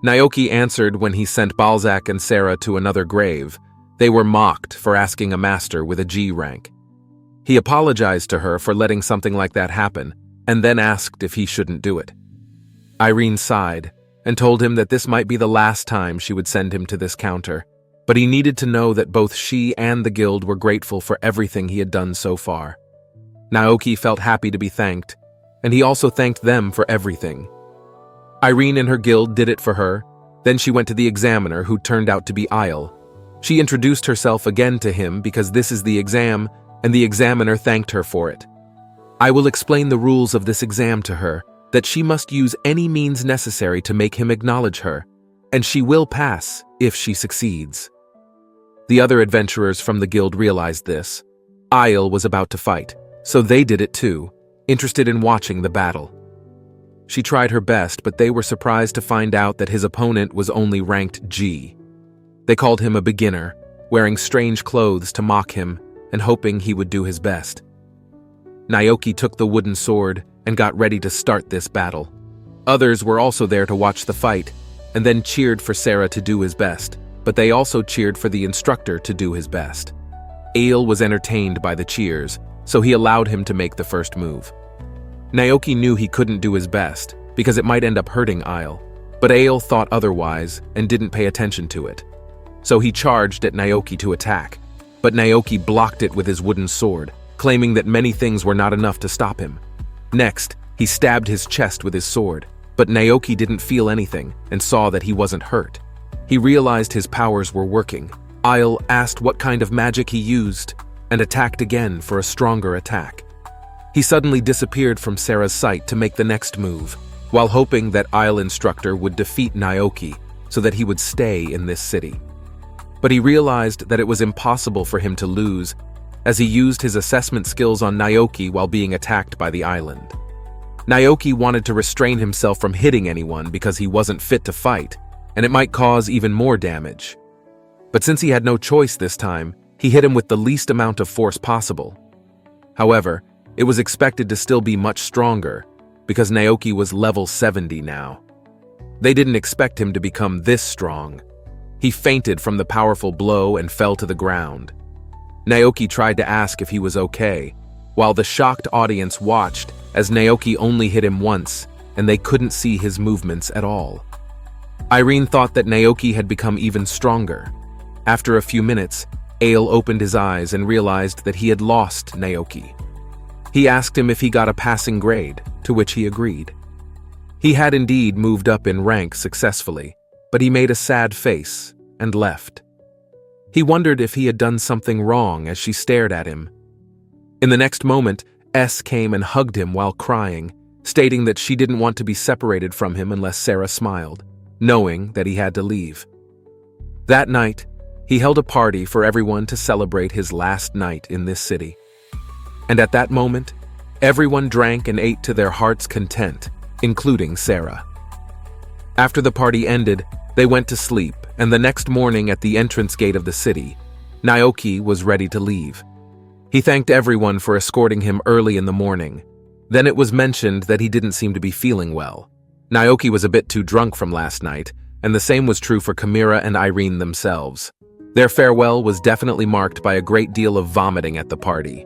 Naoki answered when he sent Balzac and Sarah to another grave. They were mocked for asking a master with a G rank. He apologized to her for letting something like that happen, and then asked if he shouldn't do it. Irene sighed and told him that this might be the last time she would send him to this counter, but he needed to know that both she and the guild were grateful for everything he had done so far. Naoki felt happy to be thanked, and he also thanked them for everything. Irene and her guild did it for her. Then she went to the examiner, who turned out to be Isle. She introduced herself again to him because this is the exam, and the examiner thanked her for it. I will explain the rules of this exam to her, that she must use any means necessary to make him acknowledge her, and she will pass if she succeeds. The other adventurers from the guild realized this. Isle was about to fight, so they did it too, interested in watching the battle. She tried her best, but they were surprised to find out that his opponent was only ranked G. They called him a beginner, wearing strange clothes to mock him and hoping he would do his best. Naoki took the wooden sword and got ready to start this battle. Others were also there to watch the fight, and then cheered for Sarah to do his best, but they also cheered for the instructor to do his best. Aile was entertained by the cheers, so he allowed him to make the first move. Naoki knew he couldn't do his best, because it might end up hurting Isle, but Aile thought otherwise and didn't pay attention to it. So he charged at Naoki to attack, but Naoki blocked it with his wooden sword, claiming that many things were not enough to stop him. Next, he stabbed his chest with his sword, but Naoki didn't feel anything and saw that he wasn't hurt. He realized his powers were working. Isle asked what kind of magic he used, and attacked again for a stronger attack. He suddenly disappeared from Sarah's sight to make the next move, while hoping that Isle instructor would defeat Naoki so that he would stay in this city. But he realized that it was impossible for him to lose, as he used his assessment skills on Naoki while being attacked by the island. Naoki wanted to restrain himself from hitting anyone because he wasn't fit to fight, and it might cause even more damage. But since he had no choice this time, he hit him with the least amount of force possible. However, it was expected to still be much stronger, because Naoki was level 70 now. They didn't expect him to become this strong. He fainted from the powerful blow and fell to the ground. Naoki tried to ask if he was okay, while the shocked audience watched as Naoki only hit him once, and they couldn't see his movements at all. Irene thought that Naoki had become even stronger. After a few minutes, Aile opened his eyes and realized that he had lost Naoki. He asked him if he got a passing grade, to which he agreed. He had indeed moved up in rank successfully, but he made a sad face and left. He wondered if he had done something wrong as she stared at him. In the next moment, S came and hugged him while crying, stating that she didn't want to be separated from him unless Sarah smiled, knowing that he had to leave. That night, he held a party for everyone to celebrate his last night in this city. And at that moment, everyone drank and ate to their heart's content, including Sarah. After the party ended, they went to sleep, and the next morning at the entrance gate of the city, Naoki was ready to leave. He thanked everyone for escorting him early in the morning. Then it was mentioned that he didn't seem to be feeling well. Naoki was a bit too drunk from last night, and the same was true for Kamira and Irene themselves. Their farewell was definitely marked by a great deal of vomiting at the party.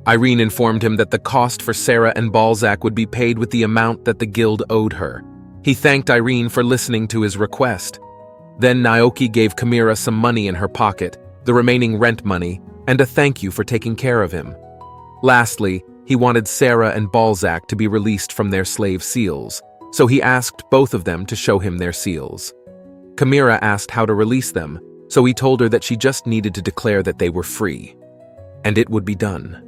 Irene informed him that the cost for Sarah and Balzac would be paid with the amount that the guild owed her. He thanked Irene for listening to his request. Then Naoki gave Kamira some money in her pocket, the remaining rent money, and a thank you for taking care of him. Lastly, he wanted Sarah and Balzac to be released from their slave seals, so he asked both of them to show him their seals. Kamira asked how to release them, so he told her that she just needed to declare that they were free, and it would be done.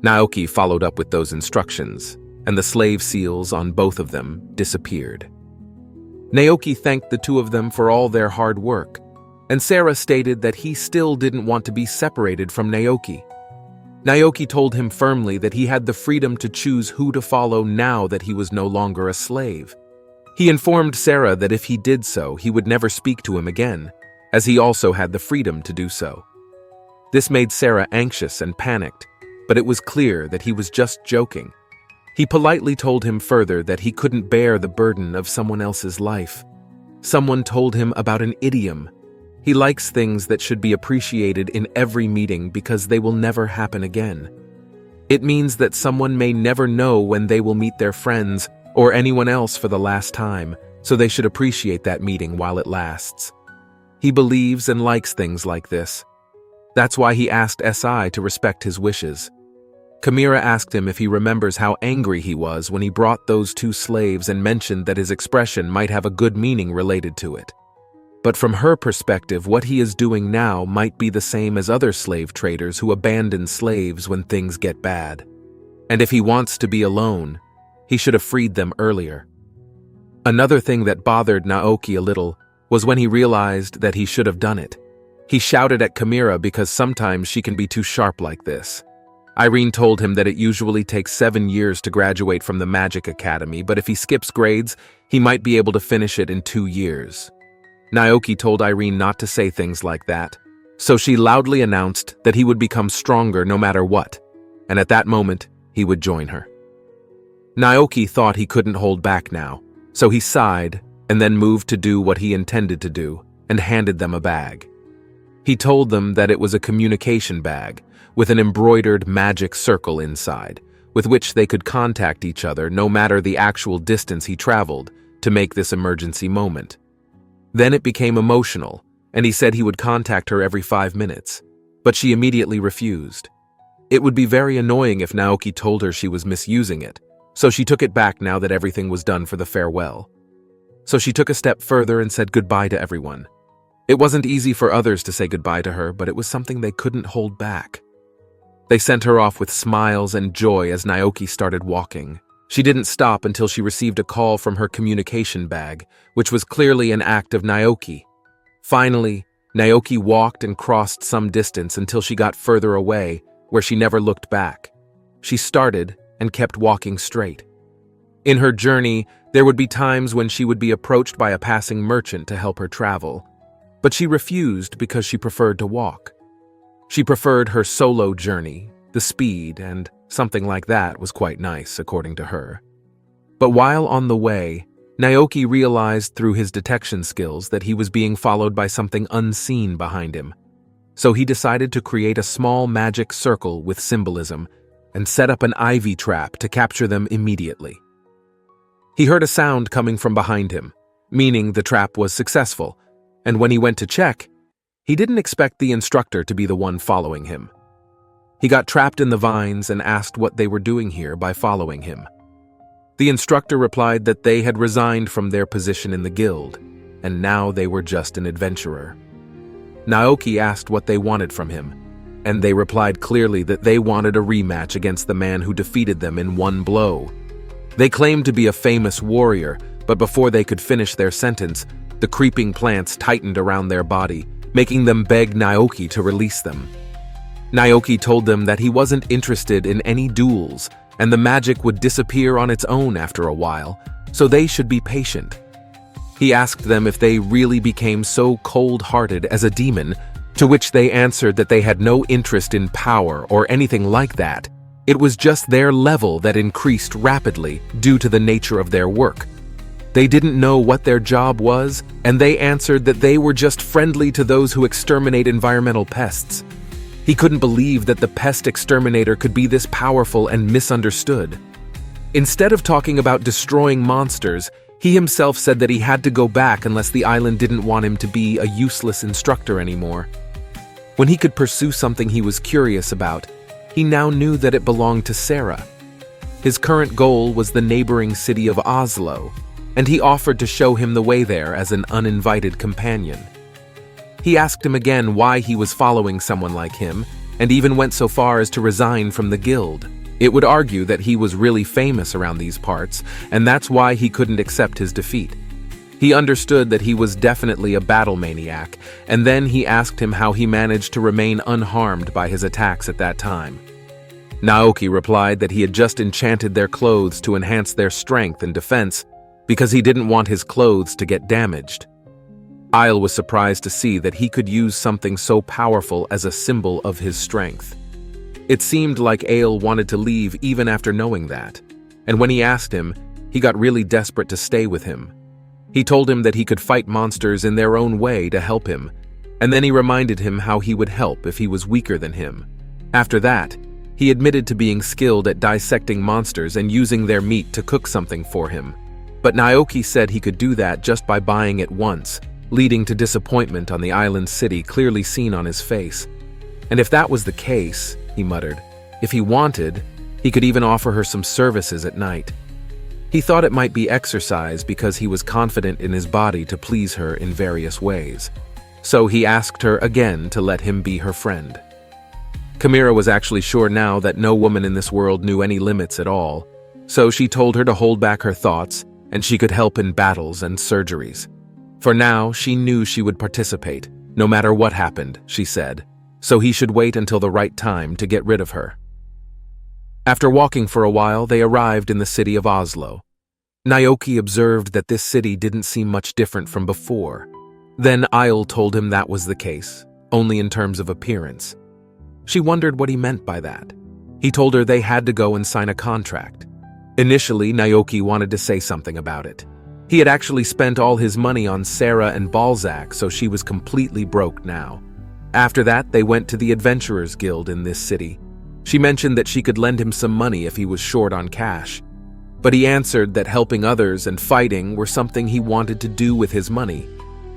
Naoki followed up with those instructions, and the slave seals on both of them disappeared. Naoki thanked the two of them for all their hard work, and Sarah stated that he still didn't want to be separated from Naoki. Naoki told him firmly that he had the freedom to choose who to follow now that he was no longer a slave. He informed Sarah that if he did so, he would never speak to him again, as he also had the freedom to do so. This made Sarah anxious and panicked, but it was clear that he was just joking. He politely told him further that he couldn't bear the burden of someone else's life. Someone told him about an idiom. He likes things that should be appreciated in every meeting because they will never happen again. It means that someone may never know when they will meet their friends or anyone else for the last time, so they should appreciate that meeting while it lasts. He believes and likes things like this. That's why he asked SI to respect his wishes. Kamira asked him if he remembers how angry he was when he brought those two slaves and mentioned that his expression might have a good meaning related to it. But from her perspective, what he is doing now might be the same as other slave traders who abandon slaves when things get bad. And if he wants to be alone, he should have freed them earlier. Another thing that bothered Naoki a little was when he realized that he should have done it. He shouted at Kamira because sometimes she can be too sharp like this. Irene told him that it usually takes 7 years to graduate from the Magic Academy, but if he skips grades, he might be able to finish it in 2 years. Naoki told Irene not to say things like that, so she loudly announced that he would become stronger no matter what, and at that moment, he would join her. Naoki thought he couldn't hold back now, so he sighed and then moved to do what he intended to do and handed them a bag. He told them that it was a communication bag with an embroidered magic circle inside, with which they could contact each other no matter the actual distance he traveled to make this emergency moment. Then it became emotional, and he said he would contact her every 5 minutes, but she immediately refused. It would be very annoying if Naoki told her she was misusing it, so she took it back now that everything was done for the farewell. So she took a step further and said goodbye to everyone. It wasn't easy for others to say goodbye to her, but it was something they couldn't hold back. They sent her off with smiles and joy as Naoki started walking. She didn't stop until she received a call from her communication bag, which was clearly an act of Naoki. Finally, Naoki walked and crossed some distance until she got further away, where she never looked back. She started and kept walking straight. In her journey, there would be times when she would be approached by a passing merchant to help her travel, but she refused because she preferred to walk. She preferred her solo journey, the speed, and something like that was quite nice, according to her. But while on the way, Naoki realized through his detection skills that he was being followed by something unseen behind him. So he decided to create a small magic circle with symbolism and set up an ivy trap to capture them immediately. He heard a sound coming from behind him, meaning the trap was successful, and when he went to check, he didn't expect the instructor to be the one following him. He got trapped in the vines and asked what they were doing here by following him. The instructor replied that they had resigned from their position in the guild, and now they were just an adventurer. Naoki asked what they wanted from him, and they replied clearly that they wanted a rematch against the man who defeated them in one blow. They claimed to be a famous warrior, but before they could finish their sentence, the creeping plants tightened around their body, making them beg Naoki to release them. Naoki told them that he wasn't interested in any duels, and the magic would disappear on its own after a while, so they should be patient. He asked them if they really became so cold-hearted as a demon, to which they answered that they had no interest in power or anything like that. It was just their level that increased rapidly due to the nature of their work. They didn't know what their job was, and they answered that they were just friendly to those who exterminate environmental pests. He couldn't believe that the pest exterminator could be this powerful and misunderstood. Instead of talking about destroying monsters, he himself said that he had to go back unless the island didn't want him to be a useless instructor anymore. When he could pursue something he was curious about, he now knew that it belonged to Sarah. His current goal was the neighboring city of Oslo, and he offered to show him the way there as an uninvited companion. He asked him again why he was following someone like him, and even went so far as to resign from the guild. It would argue that he was really famous around these parts, and that's why he couldn't accept his defeat. He understood that he was definitely a battle maniac, and then he asked him how he managed to remain unharmed by his attacks at that time. Naoki replied that he had just enchanted their clothes to enhance their strength and defense, because he didn't want his clothes to get damaged. Isle was surprised to see that he could use something so powerful as a symbol of his strength. It seemed like Ale wanted to leave even after knowing that, and when he asked him, he got really desperate to stay with him. He told him that he could fight monsters in their own way to help him, and then he reminded him how he would help if he was weaker than him. After that, he admitted to being skilled at dissecting monsters and using their meat to cook something for him. But Naoki said he could do that just by buying it once, leading to disappointment on the island city clearly seen on his face. And if that was the case, he muttered, if he wanted, he could even offer her some services at night. He thought it might be exercise because he was confident in his body to please her in various ways. So he asked her again to let him be her friend. Kamira was actually sure now that no woman in this world knew any limits at all, so she told her to hold back her thoughts and she could help in battles and surgeries. For now, she knew she would participate, no matter what happened, she said, so he should wait until the right time to get rid of her. After walking for a while, they arrived in the city of Oslo. Naoki observed that this city didn't seem much different from before. Then Isle told him that was the case, only in terms of appearance. She wondered what he meant by that. He told her they had to go and sign a contract. Initially, Naoki wanted to say something about it. He had actually spent all his money on Sarah and Balzac, so she was completely broke now. After that, they went to the Adventurers Guild in this city. She mentioned that she could lend him some money if he was short on cash. But he answered that helping others and fighting were something he wanted to do with his money.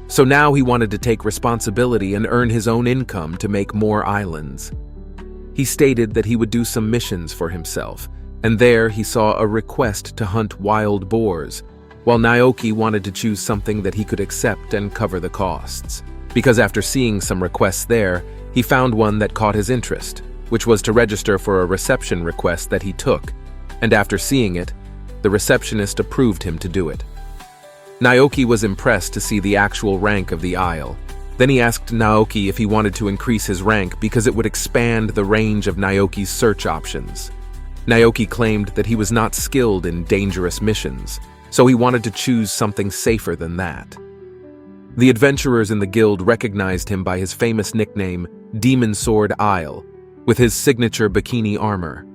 So now he wanted to take responsibility and earn his own income to make more islands. He stated that he would do some missions for himself, and there he saw a request to hunt wild boars, while Naoki wanted to choose something that he could accept and cover the costs. Because after seeing some requests there, he found one that caught his interest, which was to register for a reception request that he took, and after seeing it, the receptionist approved him to do it. Naoki was impressed to see the actual rank of the Isle. Then he asked Naoki if he wanted to increase his rank because it would expand the range of Naoki's search options. Naoki claimed that he was not skilled in dangerous missions, so he wanted to choose something safer than that. The adventurers in the guild recognized him by his famous nickname, Demon Sword Isle, with his signature bikini armor.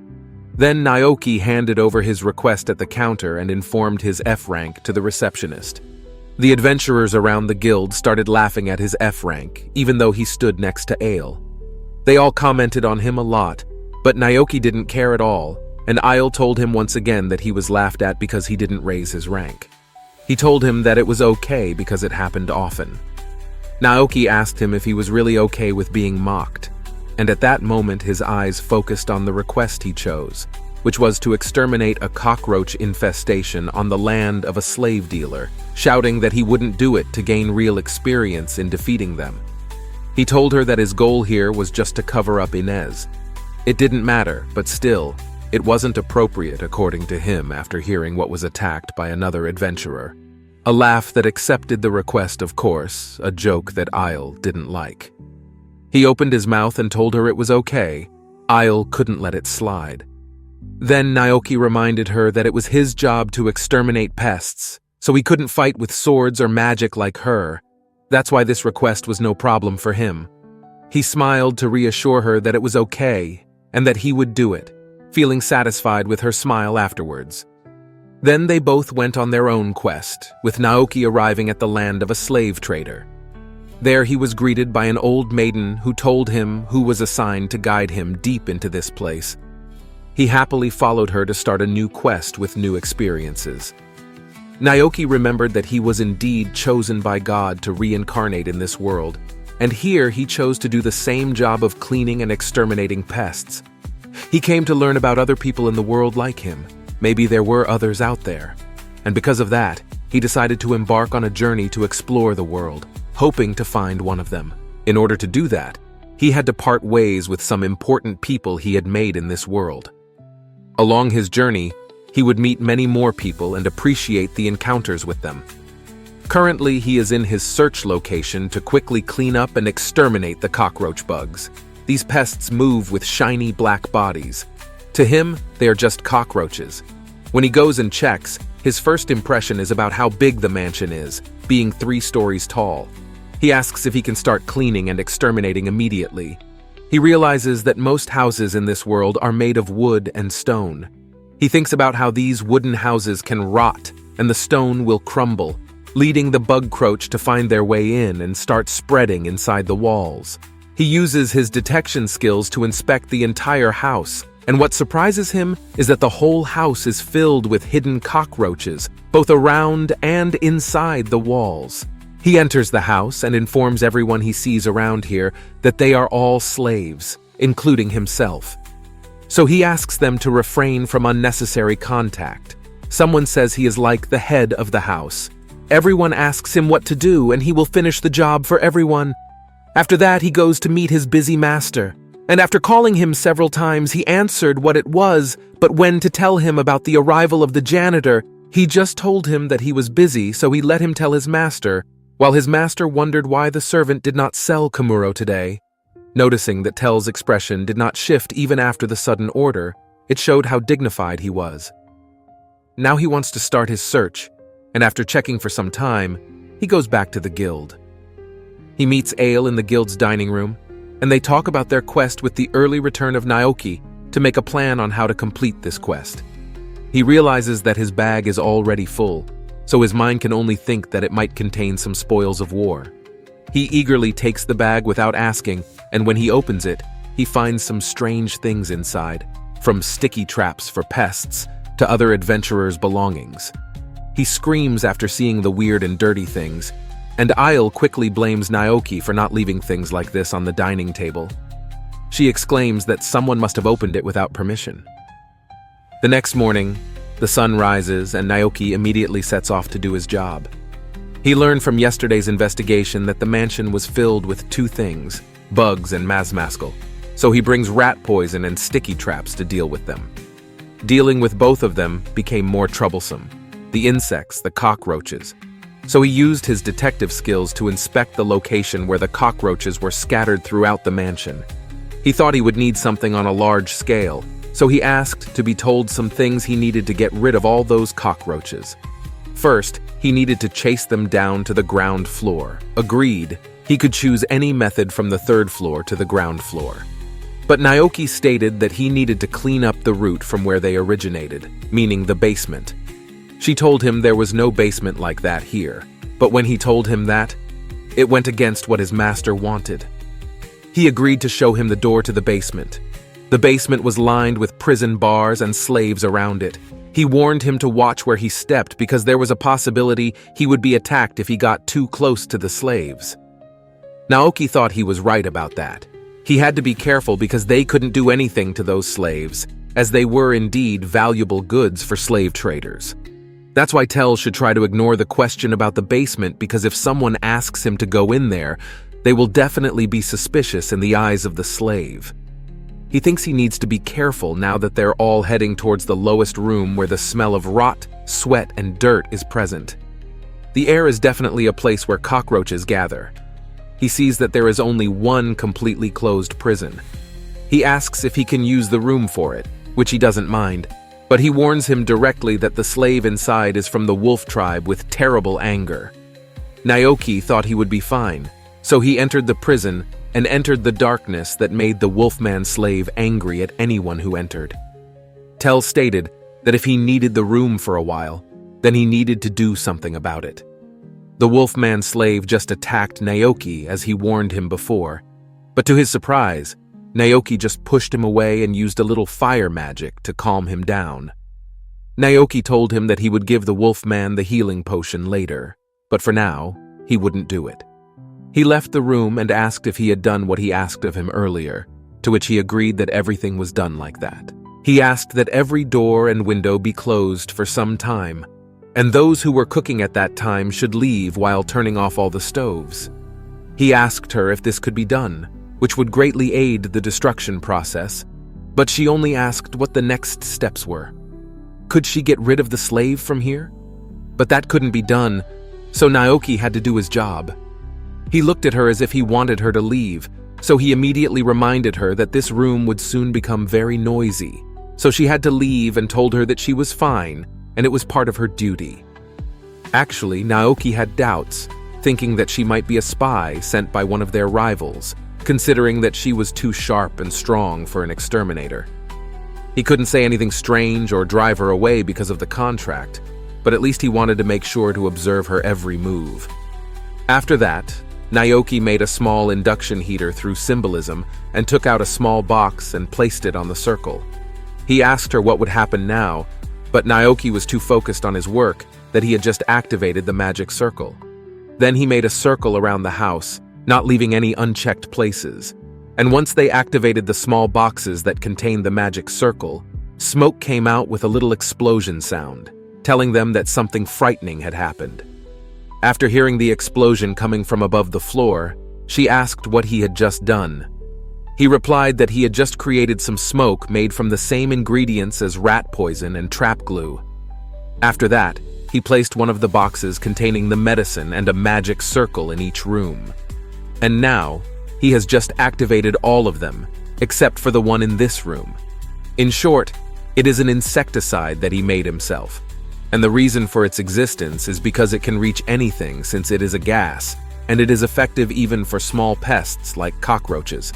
Then Naoki handed over his request at the counter and informed his F rank to the receptionist. The adventurers around the guild started laughing at his F rank, even though he stood next to Ale. They all commented on him a lot, but Naoki didn't care at all, and Isle told him once again that he was laughed at because he didn't raise his rank. He told him that it was okay because it happened often. Naoki asked him if he was really okay with being mocked, and at that moment his eyes focused on the request he chose, which was to exterminate a cockroach infestation on the land of a slave dealer, shouting that he wouldn't do it to gain real experience in defeating them. He told her that his goal here was just to cover up Inez. It didn't matter, but still, it wasn't appropriate according to him after hearing what was attacked by another adventurer. A laugh that accepted the request, of course, a joke that Isle didn't like. He opened his mouth and told her it was okay. Isle couldn't let it slide. Then Naoki reminded her that it was his job to exterminate pests, so he couldn't fight with swords or magic like her. That's why this request was no problem for him. He smiled to reassure her that it was okay and that he would do it, feeling satisfied with her smile afterwards. Then they both went on their own quest, with Naoki arriving at the land of a slave trader. There he was greeted by an old maiden who told him who was assigned to guide him deep into this place. He happily followed her to start a new quest with new experiences. Naoki remembered that he was indeed chosen by God to reincarnate in this world, and here he chose to do the same job of cleaning and exterminating pests. He came to learn about other people in the world like him. Maybe there were others out there. And because of that, he decided to embark on a journey to explore the world, hoping to find one of them. In order to do that, he had to part ways with some important people he had made in this world. Along his journey, he would meet many more people and appreciate the encounters with them. Currently, he is in his search location to quickly clean up and exterminate the cockroach bugs. These pests move with shiny black bodies. To him, they are just cockroaches. When he goes and checks, his first impression is about how big the mansion is, being 3 stories tall. He asks if he can start cleaning and exterminating immediately. He realizes that most houses in this world are made of wood and stone. He thinks about how these wooden houses can rot and the stone will crumble, leading the bug croach to find their way in and start spreading inside the walls. He uses his detection skills to inspect the entire house, and what surprises him is that the whole house is filled with hidden cockroaches, both around and inside the walls. He enters the house and informs everyone he sees around here that they are all slaves, including himself. So he asks them to refrain from unnecessary contact. Someone says he is like the head of the house. Everyone asks him what to do, and he will finish the job for everyone. After that, he goes to meet his busy master. And after calling him several times, he answered what it was, but when to tell him about the arrival of the janitor, he just told him that he was busy, so he let him tell his master, while his master wondered why the servant did not sell Komuro today. Noticing that Tell's expression did not shift even after the sudden order, it showed how dignified he was. Now he wants to start his search, and after checking for some time, he goes back to the guild. He meets Ale in the guild's dining room, and they talk about their quest with the early return of Naoki to make a plan on how to complete this quest. He realizes that his bag is already full, so his mind can only think that it might contain some spoils of war. He eagerly takes the bag without asking, and when he opens it, he finds some strange things inside, from sticky traps for pests to other adventurers' belongings. He screams after seeing the weird and dirty things, and Isle quickly blames Naoki for not leaving things like this on the dining table. She exclaims that someone must have opened it without permission. The next morning, the sun rises and Naoki immediately sets off to do his job. He learned from yesterday's investigation that the mansion was filled with 2 things, bugs and masmaskal, so he brings rat poison and sticky traps to deal with them. Dealing with both of them became more troublesome. The insects, the cockroaches. So he used his detective skills to inspect the location where the cockroaches were scattered throughout the mansion. He thought he would need something on a large scale, so he asked to be told some things he needed to get rid of all those cockroaches. First, he needed to chase them down to the ground floor. Agreed, he could choose any method from the 3rd floor to the ground floor. But Naoki stated that he needed to clean up the route from where they originated, meaning the basement. She told him there was no basement like that here, but when he told him that, it went against what his master wanted. He agreed to show him the door to the basement. The basement was lined with prison bars and slaves around it. He warned him to watch where he stepped because there was a possibility he would be attacked if he got too close to the slaves. Naoki thought he was right about that. He had to be careful because they couldn't do anything to those slaves, as they were indeed valuable goods for slave traders. That's why Tell should try to ignore the question about the basement, because if someone asks him to go in there, they will definitely be suspicious in the eyes of the slave. He thinks he needs to be careful now that they're all heading towards the lowest room where the smell of rot, sweat, and dirt is present. The air is definitely a place where cockroaches gather. He sees that there is only one completely closed prison. He asks if he can use the room for it, which he doesn't mind, but he warns him directly that the slave inside is from the wolf tribe with terrible anger. Naoki thought he would be fine, so he entered the prison and entered the darkness that made the wolfman slave angry at anyone who entered. Tell stated that if he needed the room for a while, then he needed to do something about it. The Wolfman slave just attacked Naoki as he warned him before, but to his surprise, Naoki just pushed him away and used a little fire magic to calm him down. Naoki told him that he would give the Wolfman the healing potion later, but for now, he wouldn't do it. He left the room and asked if he had done what he asked of him earlier, to which he agreed that everything was done like that. He asked that every door and window be closed for some time, and those who were cooking at that time should leave while turning off all the stoves. He asked her if this could be done, which would greatly aid the destruction process, but she only asked what the next steps were. Could she get rid of the slave from here? But that couldn't be done, so Naoki had to do his job. He looked at her as if he wanted her to leave, so he immediately reminded her that this room would soon become very noisy, so she had to leave and told her that she was fine and it was part of her duty. Actually, Naoki had doubts, thinking that she might be a spy sent by one of their rivals, considering that she was too sharp and strong for an exterminator. He couldn't say anything strange or drive her away because of the contract, but at least he wanted to make sure to observe her every move. After that, Naoki made a small induction heater through symbolism and took out a small box and placed it on the circle. He asked her what would happen now, but Naoki was too focused on his work that he had just activated the magic circle. Then he made a circle around the house, not leaving any unchecked places. And once they activated the small boxes that contained the magic circle, smoke came out with a little explosion sound, telling them that something frightening had happened. After hearing the explosion coming from above the floor, she asked what he had just done. He replied that he had just created some smoke made from the same ingredients as rat poison and trap glue. After that, he placed one of the boxes containing the medicine and a magic circle in each room. And now, he has just activated all of them, except for the one in this room. In short, it is an insecticide that he made himself. And the reason for its existence is because it can reach anything since it is a gas, and it is effective even for small pests like cockroaches.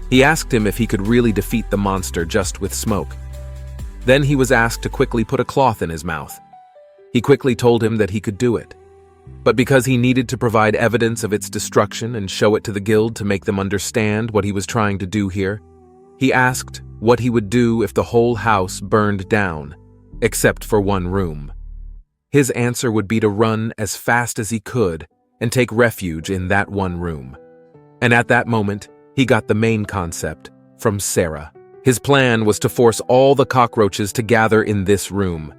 He asked him if he could really defeat the monster just with smoke. Then he was asked to quickly put a cloth in his mouth. He quickly told him that he could do it. But because he needed to provide evidence of its destruction and show it to the guild to make them understand what he was trying to do here, he asked what he would do if the whole house burned down, except for one room. His answer would be to run as fast as he could and take refuge in that one room. And at that moment, he got the main concept from Sarah. His plan was to force all the cockroaches to gather in this room.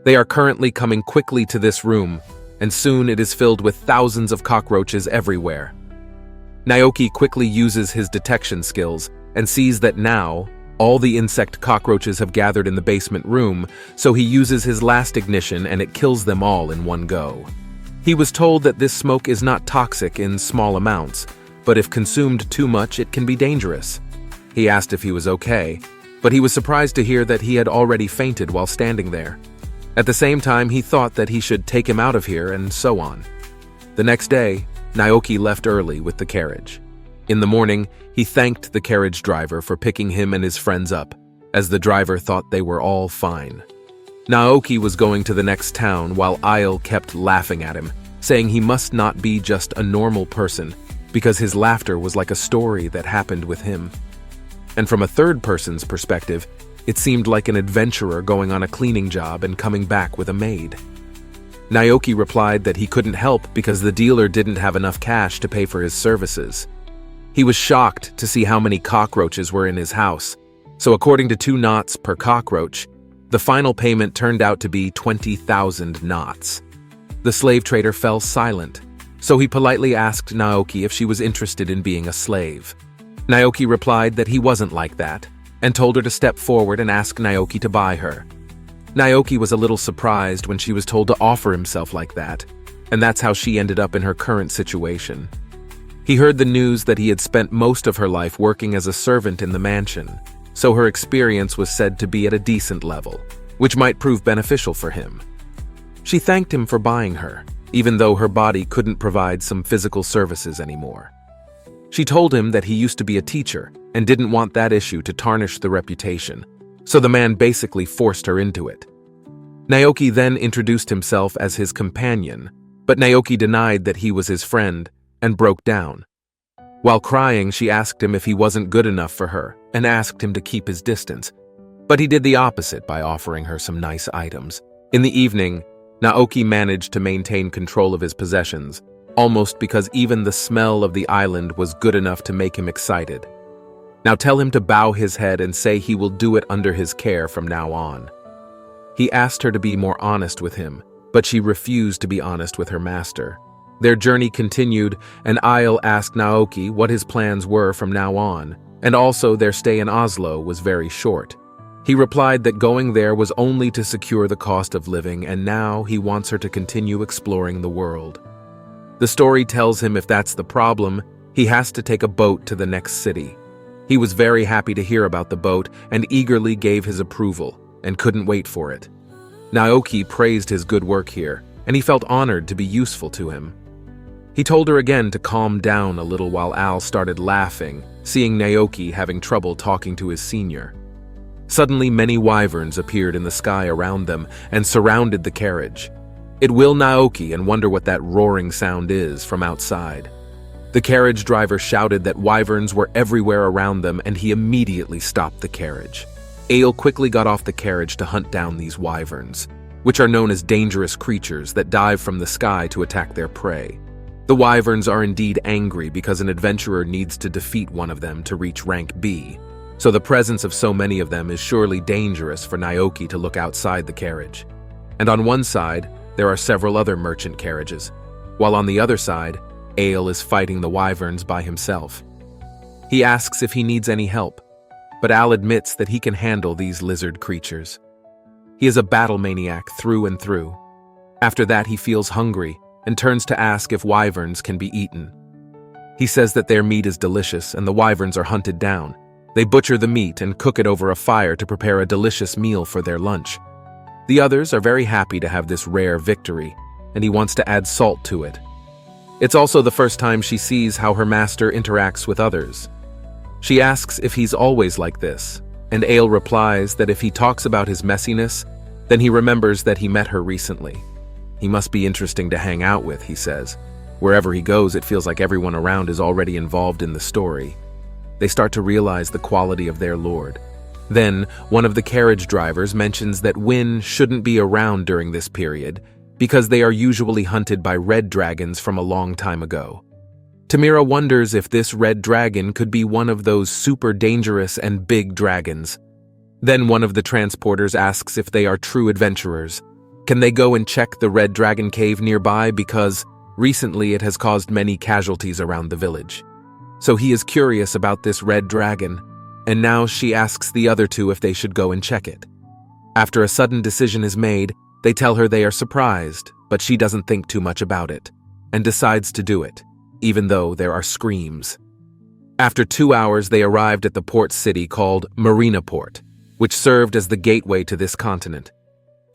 They are currently coming quickly to this room, and soon it is filled with thousands of cockroaches everywhere. Naoki quickly uses his detection skills and sees that now all the insect cockroaches have gathered in the basement room, so he uses his last ignition and it kills them all in one go. He was told that this smoke is not toxic in small amounts, but if consumed too much, it can be dangerous. He asked if he was okay, but he was surprised to hear that he had already fainted while standing there. At the same time, he thought that he should take him out of here and so on. The next day, Naoki left early with the carriage. In the morning, he thanked the carriage driver for picking him and his friends up, as the driver thought they were all fine. Naoki was going to the next town while Isle kept laughing at him, saying he must not be just a normal person, because his laughter was like a story that happened with him. And from a third person's perspective, it seemed like an adventurer going on a cleaning job and coming back with a maid. Naoki replied that he couldn't help because the dealer didn't have enough cash to pay for his services. He was shocked to see how many cockroaches were in his house, so according to 2 knots per cockroach, the final payment turned out to be 20,000 knots. The slave trader fell silent, so he politely asked Naoki if she was interested in being a slave. Naoki replied that he wasn't like that, and told her to step forward and ask Naoki to buy her. Naoki was a little surprised when she was told to offer himself like that, and that's how she ended up in her current situation. He heard the news that he had spent most of her life working as a servant in the mansion, so her experience was said to be at a decent level, which might prove beneficial for him. She thanked him for buying her, even though her body couldn't provide some physical services anymore. She told him that he used to be a teacher and didn't want that issue to tarnish the reputation, so the man basically forced her into it. Naoki then introduced himself as his companion, but Naoki denied that he was his friend and broke down. While crying, she asked him if he wasn't good enough for her and asked him to keep his distance. But he did the opposite by offering her some nice items. In the evening, Naoki managed to maintain control of his possessions, almost because even the smell of the island was good enough to make him excited. Now tell him to bow his head and say he will do it under his care from now on. He asked her to be more honest with him, but she refused to be honest with her master. Their journey continued, and Isle asked Naoki what his plans were from now on, and also their stay in Oslo was very short. He replied that going there was only to secure the cost of living, and now he wants her to continue exploring the world. The story tells him if that's the problem, he has to take a boat to the next city. He was very happy to hear about the boat and eagerly gave his approval, and couldn't wait for it. Naoki praised his good work here, and he felt honored to be useful to him. He told her again to calm down a little while Al started laughing, seeing Naoki having trouble talking to his senior. Suddenly many wyverns appeared in the sky around them and surrounded the carriage. It will Naoki and wonder what that roaring sound is from outside. The carriage driver shouted that wyverns were everywhere around them, and he immediately stopped the carriage. Ale quickly got off the carriage to hunt down these wyverns, which are known as dangerous creatures that dive from the sky to attack their prey. The wyverns are indeed angry because an adventurer needs to defeat one of them to reach rank B, so the presence of so many of them is surely dangerous for Naoki to look outside the carriage. And on one side, there are several other merchant carriages, while on the other side, Ale is fighting the wyverns by himself. He asks if he needs any help, but Al admits that he can handle these lizard creatures. He is a battle maniac through and through. After that, he feels hungry and turns to ask if wyverns can be eaten. He says that their meat is delicious and the wyverns are hunted down. They butcher the meat and cook it over a fire to prepare a delicious meal for their lunch. The others are very happy to have this rare victory, and he wants to add salt to it. It's also the first time she sees how her master interacts with others. She asks if he's always like this, and Ale replies that if he talks about his messiness, then he remembers that he met her recently. He must be interesting to hang out with, he says. Wherever he goes, it feels like everyone around is already involved in the story. They start to realize the quality of their lord. Then, one of the carriage drivers mentions that Win shouldn't be around during this period because they are usually hunted by red dragons from a long time ago. Tamira wonders if this red dragon could be one of those super dangerous and big dragons. Then one of the transporters asks if they are true adventurers. Can they go and check the red dragon cave nearby because recently it has caused many casualties around the village. So he is curious about this red dragon, and now she asks the other two if they should go and check it. After a sudden decision is made, they tell her they are surprised, but she doesn't think too much about it, and decides to do it, even though there are screams. After 2 hours, they arrived at the port city called Marina Port, which served as the gateway to this continent.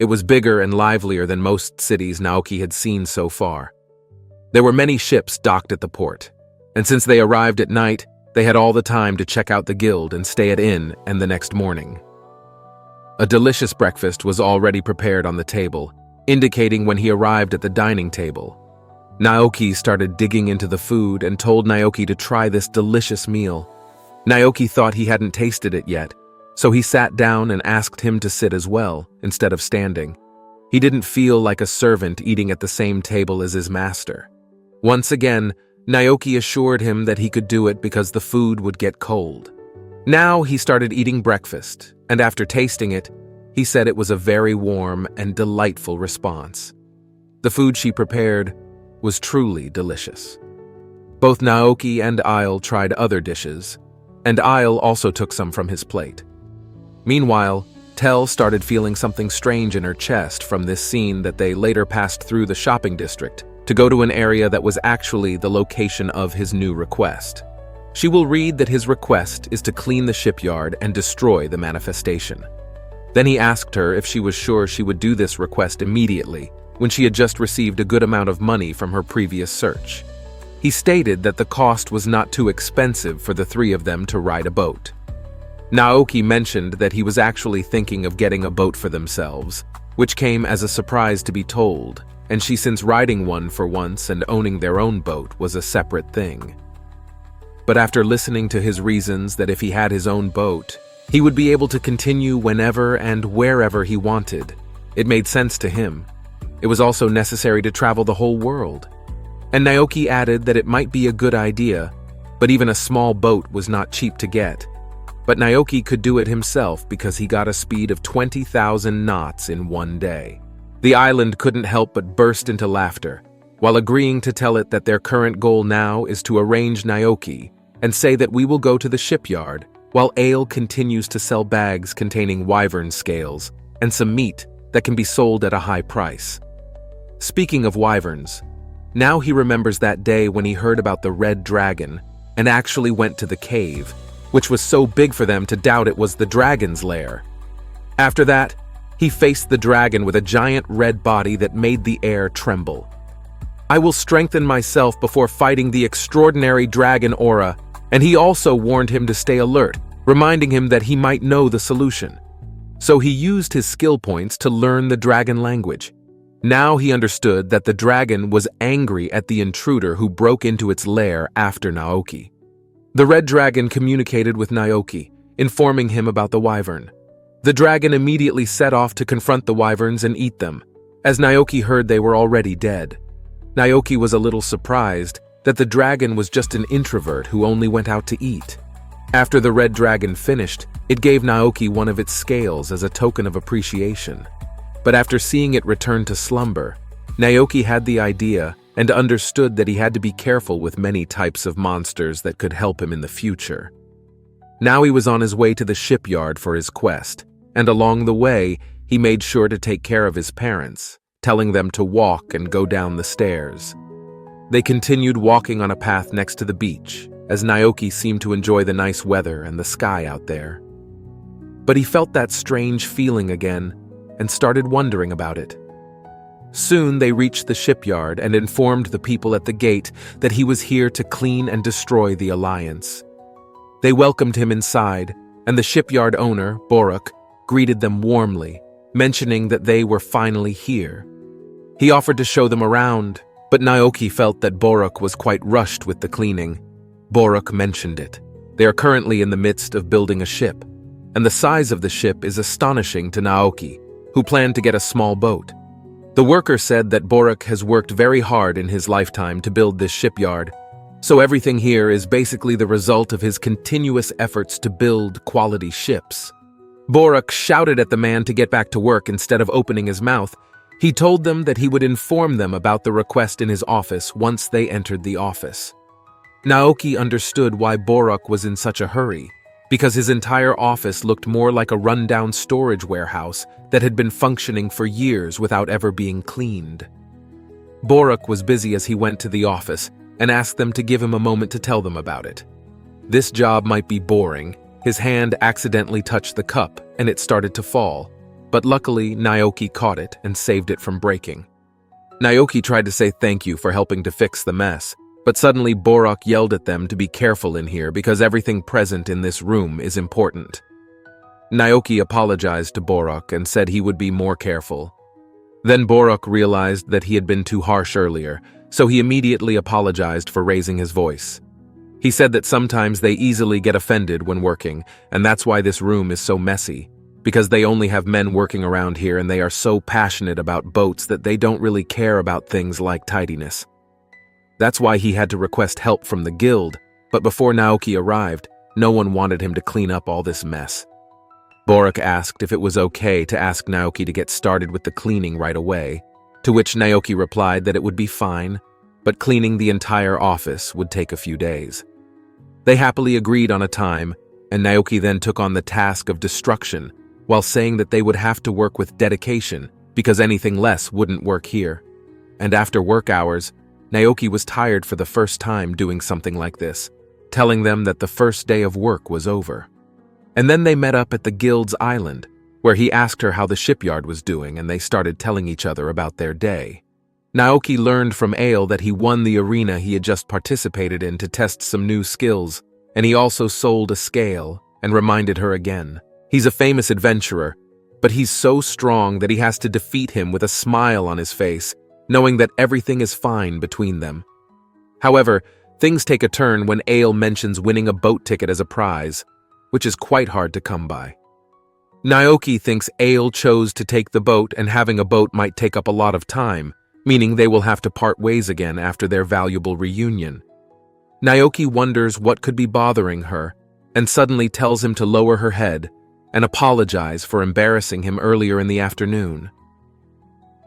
It was bigger and livelier than most cities Naoki had seen so far. There were many ships docked at the port, and since they arrived at night, they had all the time to check out the guild and stay at inn and the next morning. A delicious breakfast was already prepared on the table, indicating when he arrived at the dining table. Naoki started digging into the food and told Naoki to try this delicious meal. Naoki thought he hadn't tasted it yet, so he sat down and asked him to sit as well, instead of standing. He didn't feel like a servant eating at the same table as his master. Once again, Naoki assured him that he could do it because the food would get cold. Now he started eating breakfast, and after tasting it, he said it was a very warm and delightful response. The food she prepared was truly delicious. Both Naoki and Isle tried other dishes, and Isle also took some from his plate. Meanwhile, Tell started feeling something strange in her chest from this scene that they later passed through the shopping district to go to an area that was actually the location of his new request. She will read that his request is to clean the shipyard and destroy the manifestation. Then he asked her if she was sure she would do this request immediately, when she had just received a good amount of money from her previous search. He stated that the cost was not too expensive for the three of them to ride a boat. Naoki mentioned that he was actually thinking of getting a boat for themselves, which came as a surprise to be told, and she since riding one for once and owning their own boat was a separate thing. But after listening to his reasons that if he had his own boat, he would be able to continue whenever and wherever he wanted, it made sense to him. It was also necessary to travel the whole world. And Naoki added that it might be a good idea, but even a small boat was not cheap to get. But Naoki could do it himself because he got a speed of 20,000 knots in one day. The island couldn't help but burst into laughter, while agreeing to tell it that their current goal now is to arrange Naoki and say that we will go to the shipyard while Ale continues to sell bags containing wyvern scales and some meat that can be sold at a high price. Speaking of wyverns, now he remembers that day when he heard about the red dragon and actually went to the cave, which was so big for them to doubt it was the dragon's lair. After that, he faced the dragon with a giant red body that made the air tremble. I will strengthen myself before fighting the extraordinary dragon aura, and he also warned him to stay alert, reminding him that he might know the solution. So he used his skill points to learn the dragon language. Now he understood that the dragon was angry at the intruder who broke into its lair after Naoki. The red dragon communicated with Naoki, informing him about the wyvern. The dragon immediately set off to confront the wyverns and eat them, as Naoki heard they were already dead. Naoki was a little surprised that the dragon was just an introvert who only went out to eat. After the red dragon finished, it gave Naoki one of its scales as a token of appreciation. But after seeing it return to slumber, Naoki had the idea and understood that he had to be careful with many types of monsters that could help him in the future. Now he was on his way to the shipyard for his quest, and along the way, he made sure to take care of his parents, telling them to walk and go down the stairs. They continued walking on a path next to the beach, as Naoki seemed to enjoy the nice weather and the sky out there. But he felt that strange feeling again and started wondering about it. Soon they reached the shipyard and informed the people at the gate that he was here to clean and destroy the Alliance. They welcomed him inside, and the shipyard owner, Boruk, greeted them warmly, mentioning that they were finally here. He offered to show them around, but Naoki felt that Boruk was quite rushed with the cleaning. Boruk mentioned it. They are currently in the midst of building a ship, and the size of the ship is astonishing to Naoki, who planned to get a small boat. The worker said that Boruk has worked very hard in his lifetime to build this shipyard, so everything here is basically the result of his continuous efforts to build quality ships. Boruk shouted at the man to get back to work instead of opening his mouth. He told them that he would inform them about the request in his office once they entered the office. Naoki understood why Boruk was in such a hurry, because his entire office looked more like a rundown storage warehouse that had been functioning for years without ever being cleaned. Boruk was busy as he went to the office and asked them to give him a moment to tell them about it. This job might be boring. His hand accidentally touched the cup and it started to fall, but luckily Naoki caught it and saved it from breaking. Naoki tried to say thank you for helping to fix the mess, but suddenly Boruk yelled at them to be careful in here because everything present in this room is important. Naoki apologized to Boruk and said he would be more careful. Then Boruk realized that he had been too harsh earlier, so he immediately apologized for raising his voice. He said that sometimes they easily get offended when working, and that's why this room is so messy, because they only have men working around here and they are so passionate about boats that they don't really care about things like tidiness. That's why he had to request help from the guild, but before Naoki arrived, no one wanted him to clean up all this mess. Boruk asked if it was okay to ask Naoki to get started with the cleaning right away, to which Naoki replied that it would be fine, but cleaning the entire office would take a few days. They happily agreed on a time, and Naoki then took on the task of destruction, while saying that they would have to work with dedication because anything less wouldn't work here. And after work hours, Naoki was tired for the first time doing something like this, telling them that the first day of work was over. And then they met up at the guild's island, where he asked her how the shipyard was doing and they started telling each other about their day. Naoki learned from Ale that he won the arena he had just participated in to test some new skills, and he also sold a scale, and reminded her again. He's a famous adventurer, but he's so strong that he has to defeat him with a smile on his face, knowing that everything is fine between them. However, things take a turn when Ale mentions winning a boat ticket as a prize, which is quite hard to come by. Naoki thinks Ale chose to take the boat, and having a boat might take up a lot of time, meaning they will have to part ways again after their valuable reunion. Naoki wonders what could be bothering her, and suddenly tells him to lower her head and apologize for embarrassing him earlier in the afternoon.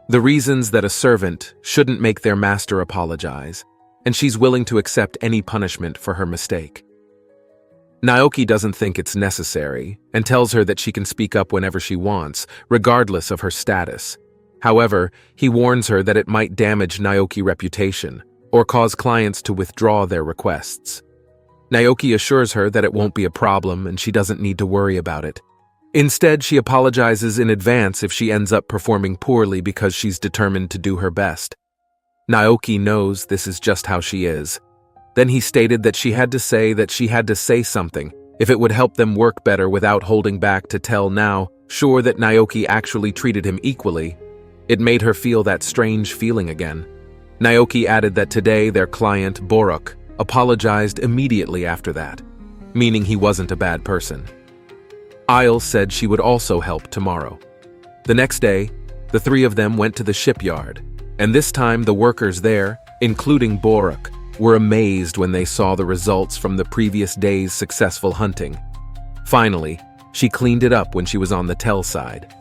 The reasons that a servant shouldn't make their master apologize, and she's willing to accept any punishment for her mistake. Naoki doesn't think it's necessary and tells her that she can speak up whenever she wants, regardless of her status. However, he warns her that it might damage Naoki's reputation or cause clients to withdraw their requests. Naoki assures her that it won't be a problem and she doesn't need to worry about it. Instead, she apologizes in advance if she ends up performing poorly because she's determined to do her best. Naoki knows this is just how she is. Then he stated that she had to say something if it would help them work better without holding back to tell now, sure that Naoki actually treated him equally. It made her feel that strange feeling again. Naoki added that today their client, Boruk, apologized immediately after that, meaning he wasn't a bad person. Isle said she would also help tomorrow. The next day, the three of them went to the shipyard, and this time the workers there, including Boruk, were amazed when they saw the results from the previous day's successful hunting. Finally, she cleaned it up when she was on the tell side.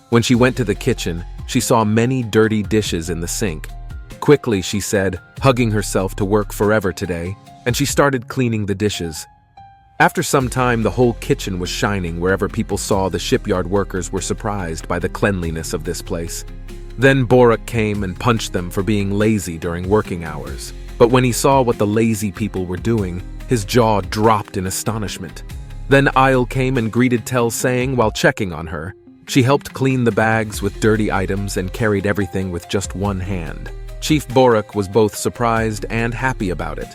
When she went to the kitchen, she saw many dirty dishes in the sink. Quickly, she said, hugging herself to work forever today, and she started cleaning the dishes. After some time, the whole kitchen was shining. Wherever people saw the shipyard workers were surprised by the cleanliness of this place. Then Boruk came and punched them for being lazy during working hours. But when he saw what the lazy people were doing, his jaw dropped in astonishment. Then Isle came and greeted Tell, saying while checking on her, she helped clean the bags with dirty items and carried everything with just one hand. Chief Boruk was both surprised and happy about it,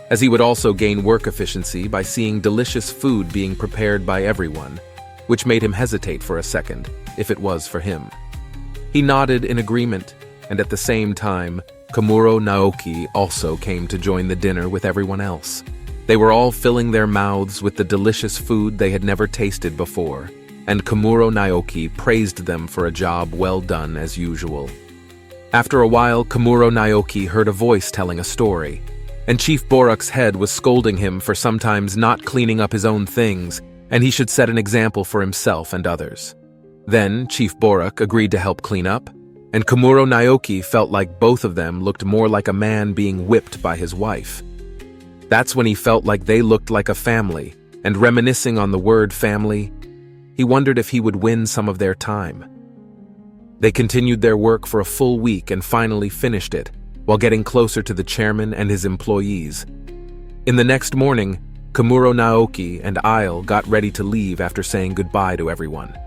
as he would also gain work efficiency by seeing delicious food being prepared by everyone, which made him hesitate for a second, if it was for him. He nodded in agreement, and at the same time, Komuro Naoki also came to join the dinner with everyone else. They were all filling their mouths with the delicious food they had never tasted before, and Komuro Naoki praised them for a job well done as usual. After a while, Komuro Naoki heard a voice telling a story, and Chief Boruk's head was scolding him for sometimes not cleaning up his own things, and he should set an example for himself and others. Then Chief Boruk agreed to help clean up, and Komuro Naoki felt like both of them looked more like a man being whipped by his wife. That's when he felt like they looked like a family, and reminiscing on the word family, he wondered if he would win some of their time. They continued their work for a full week and finally finished it, while getting closer to the chairman and his employees. In the next morning, Komuro Naoki and Isle got ready to leave after saying goodbye to everyone.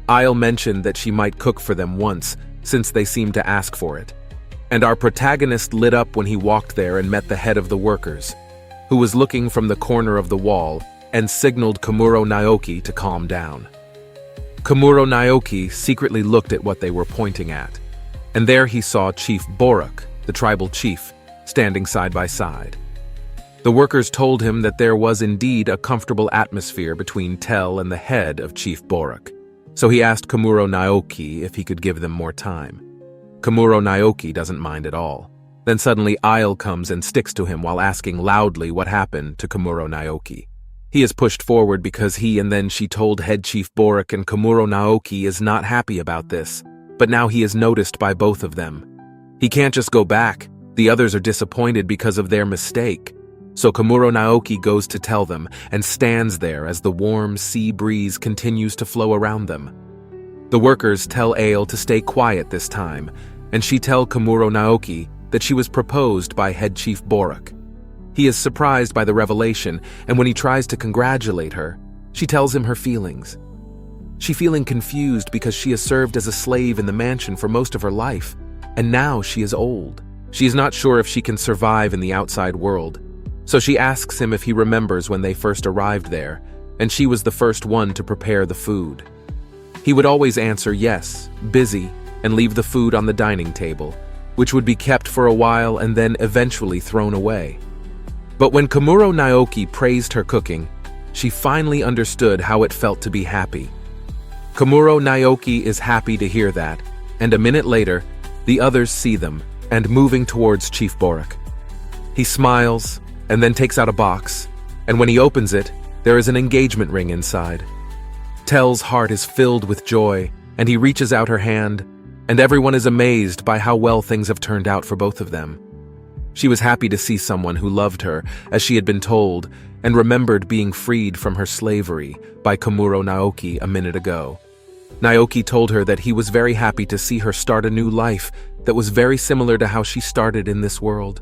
Isle mentioned that she might cook for them once, since they seemed to ask for it. And our protagonist lit up when he walked there and met the head of the workers, who was looking from the corner of the wall and signaled Komuro Naoki to calm down. Komuro Naoki secretly looked at what they were pointing at, and there he saw Chief Boruk, the tribal chief, standing side by side. The workers told him that there was indeed a comfortable atmosphere between Tell and the head of Chief Boruk, so he asked Komuro Naoki if he could give them more time. Komuro Naoki doesn't mind at all. Then suddenly Isle comes and sticks to him while asking loudly what happened to Komuro Naoki. He is pushed forward because she told head Chief Boruk, and Komuro Naoki is not happy about this, but now he is noticed by both of them. He can't just go back. The others are disappointed because of their mistake. So Komuro Naoki goes to tell them and stands there as the warm sea breeze continues to flow around them. The workers tell Ale to stay quiet this time, and she tells Komuro Naoki that she was proposed by head Chief Boruk. He is surprised by the revelation, and when he tries to congratulate her, she tells him her feelings. She's feeling confused because she has served as a slave in the mansion for most of her life, and now she is old. She is not sure if she can survive in the outside world. So she asks him if he remembers when they first arrived there, and she was the first one to prepare the food. He would always answer yes, busy, and leave the food on the dining table, which would be kept for a while and then eventually thrown away. But when Komuro Naoki praised her cooking, she finally understood how it felt to be happy. Komuro Naoki is happy to hear that, and a minute later, the others see them, and moving towards Chief Borak. He smiles, and then takes out a box, and when he opens it, there is an engagement ring inside. Tell's heart is filled with joy, and he reaches out her hand, and everyone is amazed by how well things have turned out for both of them. She was happy to see someone who loved her, as she had been told, and remembered being freed from her slavery by Komuro Naoki a minute ago. Naoki told her that he was very happy to see her start a new life that was very similar to how she started in this world.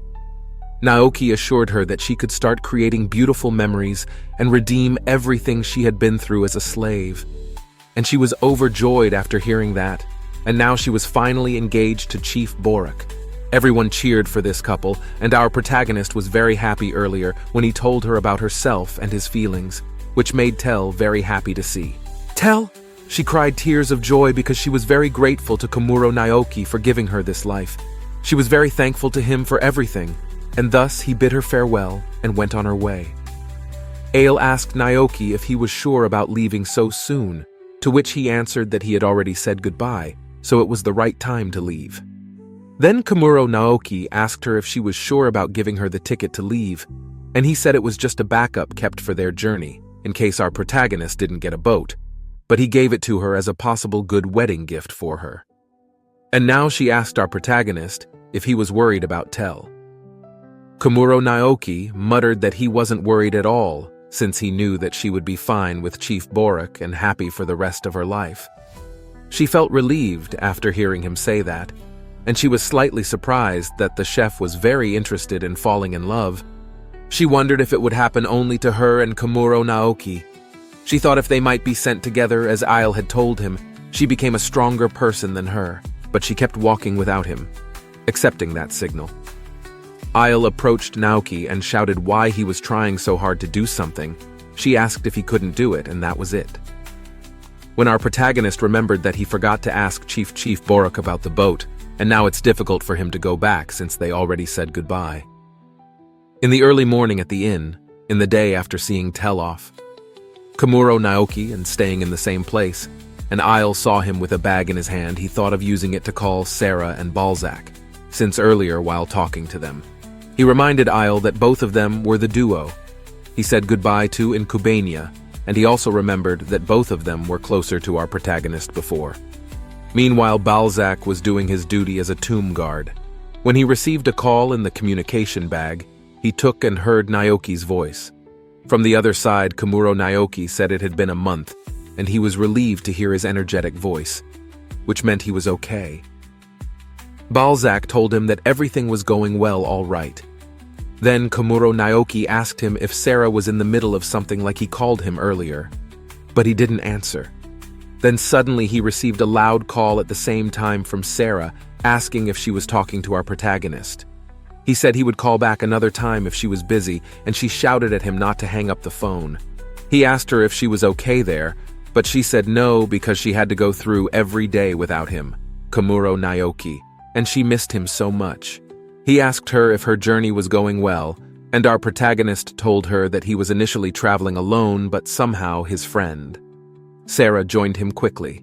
Naoki assured her that she could start creating beautiful memories and redeem everything she had been through as a slave. And she was overjoyed after hearing that, and now she was finally engaged to Chief Borak. Everyone cheered for this couple, and our protagonist was very happy earlier when he told her about herself and his feelings, which made Tell very happy to see. "Tell!" She cried tears of joy because she was very grateful to Komuro Naoki for giving her this life. She was very thankful to him for everything, and thus he bid her farewell and went on her way. Ale asked Naoki if he was sure about leaving so soon, to which he answered that he had already said goodbye, so it was the right time to leave. Then Komuro Naoki asked her if she was sure about giving her the ticket to leave, and he said it was just a backup kept for their journey, in case our protagonist didn't get a boat, but he gave it to her as a possible good wedding gift for her. And now she asked our protagonist if he was worried about Tell. Komuro Naoki muttered that he wasn't worried at all, since he knew that she would be fine with Chief Borak and happy for the rest of her life. She felt relieved after hearing him say that, and she was slightly surprised that the chef was very interested in falling in love. She wondered if it would happen only to her and Komuro Naoki. She thought if they might be sent together as Isle had told him, she became a stronger person than her, but she kept walking without him, accepting that signal. Isle approached Naoki and shouted why he was trying so hard to do something. She asked if he couldn't do it, and that was it. When our protagonist remembered that he forgot to ask Chief Borak about the boat, and now it's difficult for him to go back since they already said goodbye. In the early morning at the inn, in the day after seeing Tell off, Komuro Naoki and staying in the same place, and Isle saw him with a bag in his hand. He thought of using it to call Sarah and Balzac, since earlier while talking to them. He reminded Isle that both of them were the duo he said goodbye to in Cubania, and he also remembered that both of them were closer to our protagonist before. Meanwhile, Balzac was doing his duty as a tomb guard. When he received a call in the communication bag, he took and heard Naoki's voice. From the other side, Komuro Naoki said it had been a month, and he was relieved to hear his energetic voice, which meant he was okay. Balzac told him that everything was going well all right. Then Komuro Naoki asked him if Sarah was in the middle of something like he called him earlier, but he didn't answer. Then suddenly he received a loud call at the same time from Sarah, asking if she was talking to our protagonist. He said he would call back another time if she was busy, and she shouted at him not to hang up the phone. He asked her if she was okay there, but she said no because she had to go through every day without him, Komuro Naoki, and she missed him so much. He asked her if her journey was going well, and our protagonist told her that he was initially traveling alone, but somehow his friend. Sarah joined him quickly.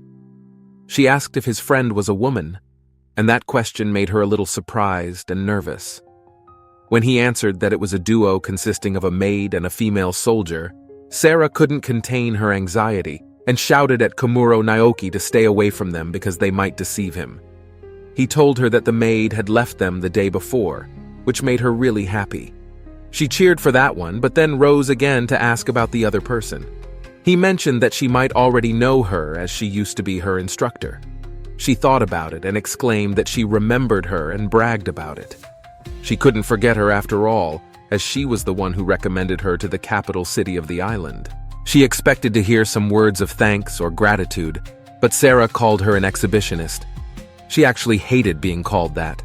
She asked if his friend was a woman, and that question made her a little surprised and nervous. When he answered that it was a duo consisting of a maid and a female soldier, Sarah couldn't contain her anxiety and shouted at Komuro Naoki to stay away from them because they might deceive him. He told her that the maid had left them the day before, which made her really happy. She cheered for that one, but then rose again to ask about the other person. He mentioned that she might already know her as she used to be her instructor. She thought about it and exclaimed that she remembered her and bragged about it. She couldn't forget her after all, as she was the one who recommended her to the capital city of the island. She expected to hear some words of thanks or gratitude, but Sarah called her an exhibitionist. She actually hated being called that.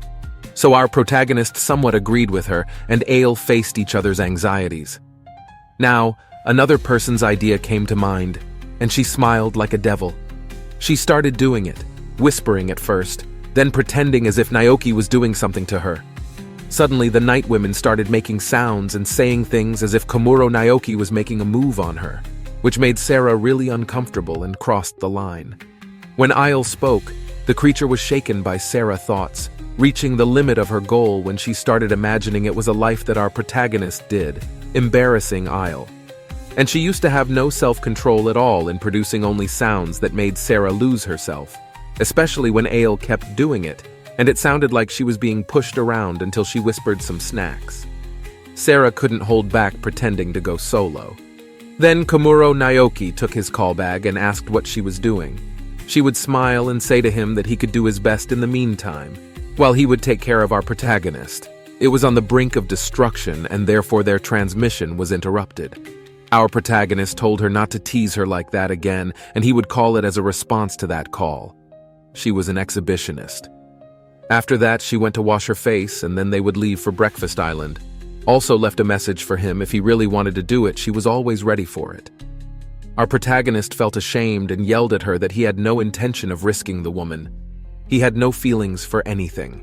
So our protagonist somewhat agreed with her, and Ale faced each other's anxieties. Now, another person's idea came to mind, and she smiled like a devil. She started doing it, whispering at first, then pretending as if Naoki was doing something to her. Suddenly, the night women started making sounds and saying things as if Komuro Naoki was making a move on her, which made Sarah really uncomfortable and crossed the line. When Isle spoke, the creature was shaken by Sarah's thoughts, reaching the limit of her goal when she started imagining it was a life that our protagonist did, embarrassing Isle. And she used to have no self-control at all in producing only sounds that made Sarah lose herself, especially when Aile kept doing it, and it sounded like she was being pushed around until she whispered some snacks. Sarah couldn't hold back pretending to go solo. Then Komuro Naoki took his call bag and asked what she was doing. She would smile and say to him that he could do his best in the meantime, while he would take care of our protagonist. It was on the brink of destruction, and therefore their transmission was interrupted. Our protagonist told her not to tease her like that again, and he would call it as a response to that call. She was an exhibitionist. After that, she went to wash her face, and then they would leave for Breakfast Island. Also left a message for him if he really wanted to do it, she was always ready for it. Our protagonist felt ashamed and yelled at her that he had no intention of risking the woman. He had no feelings for anything.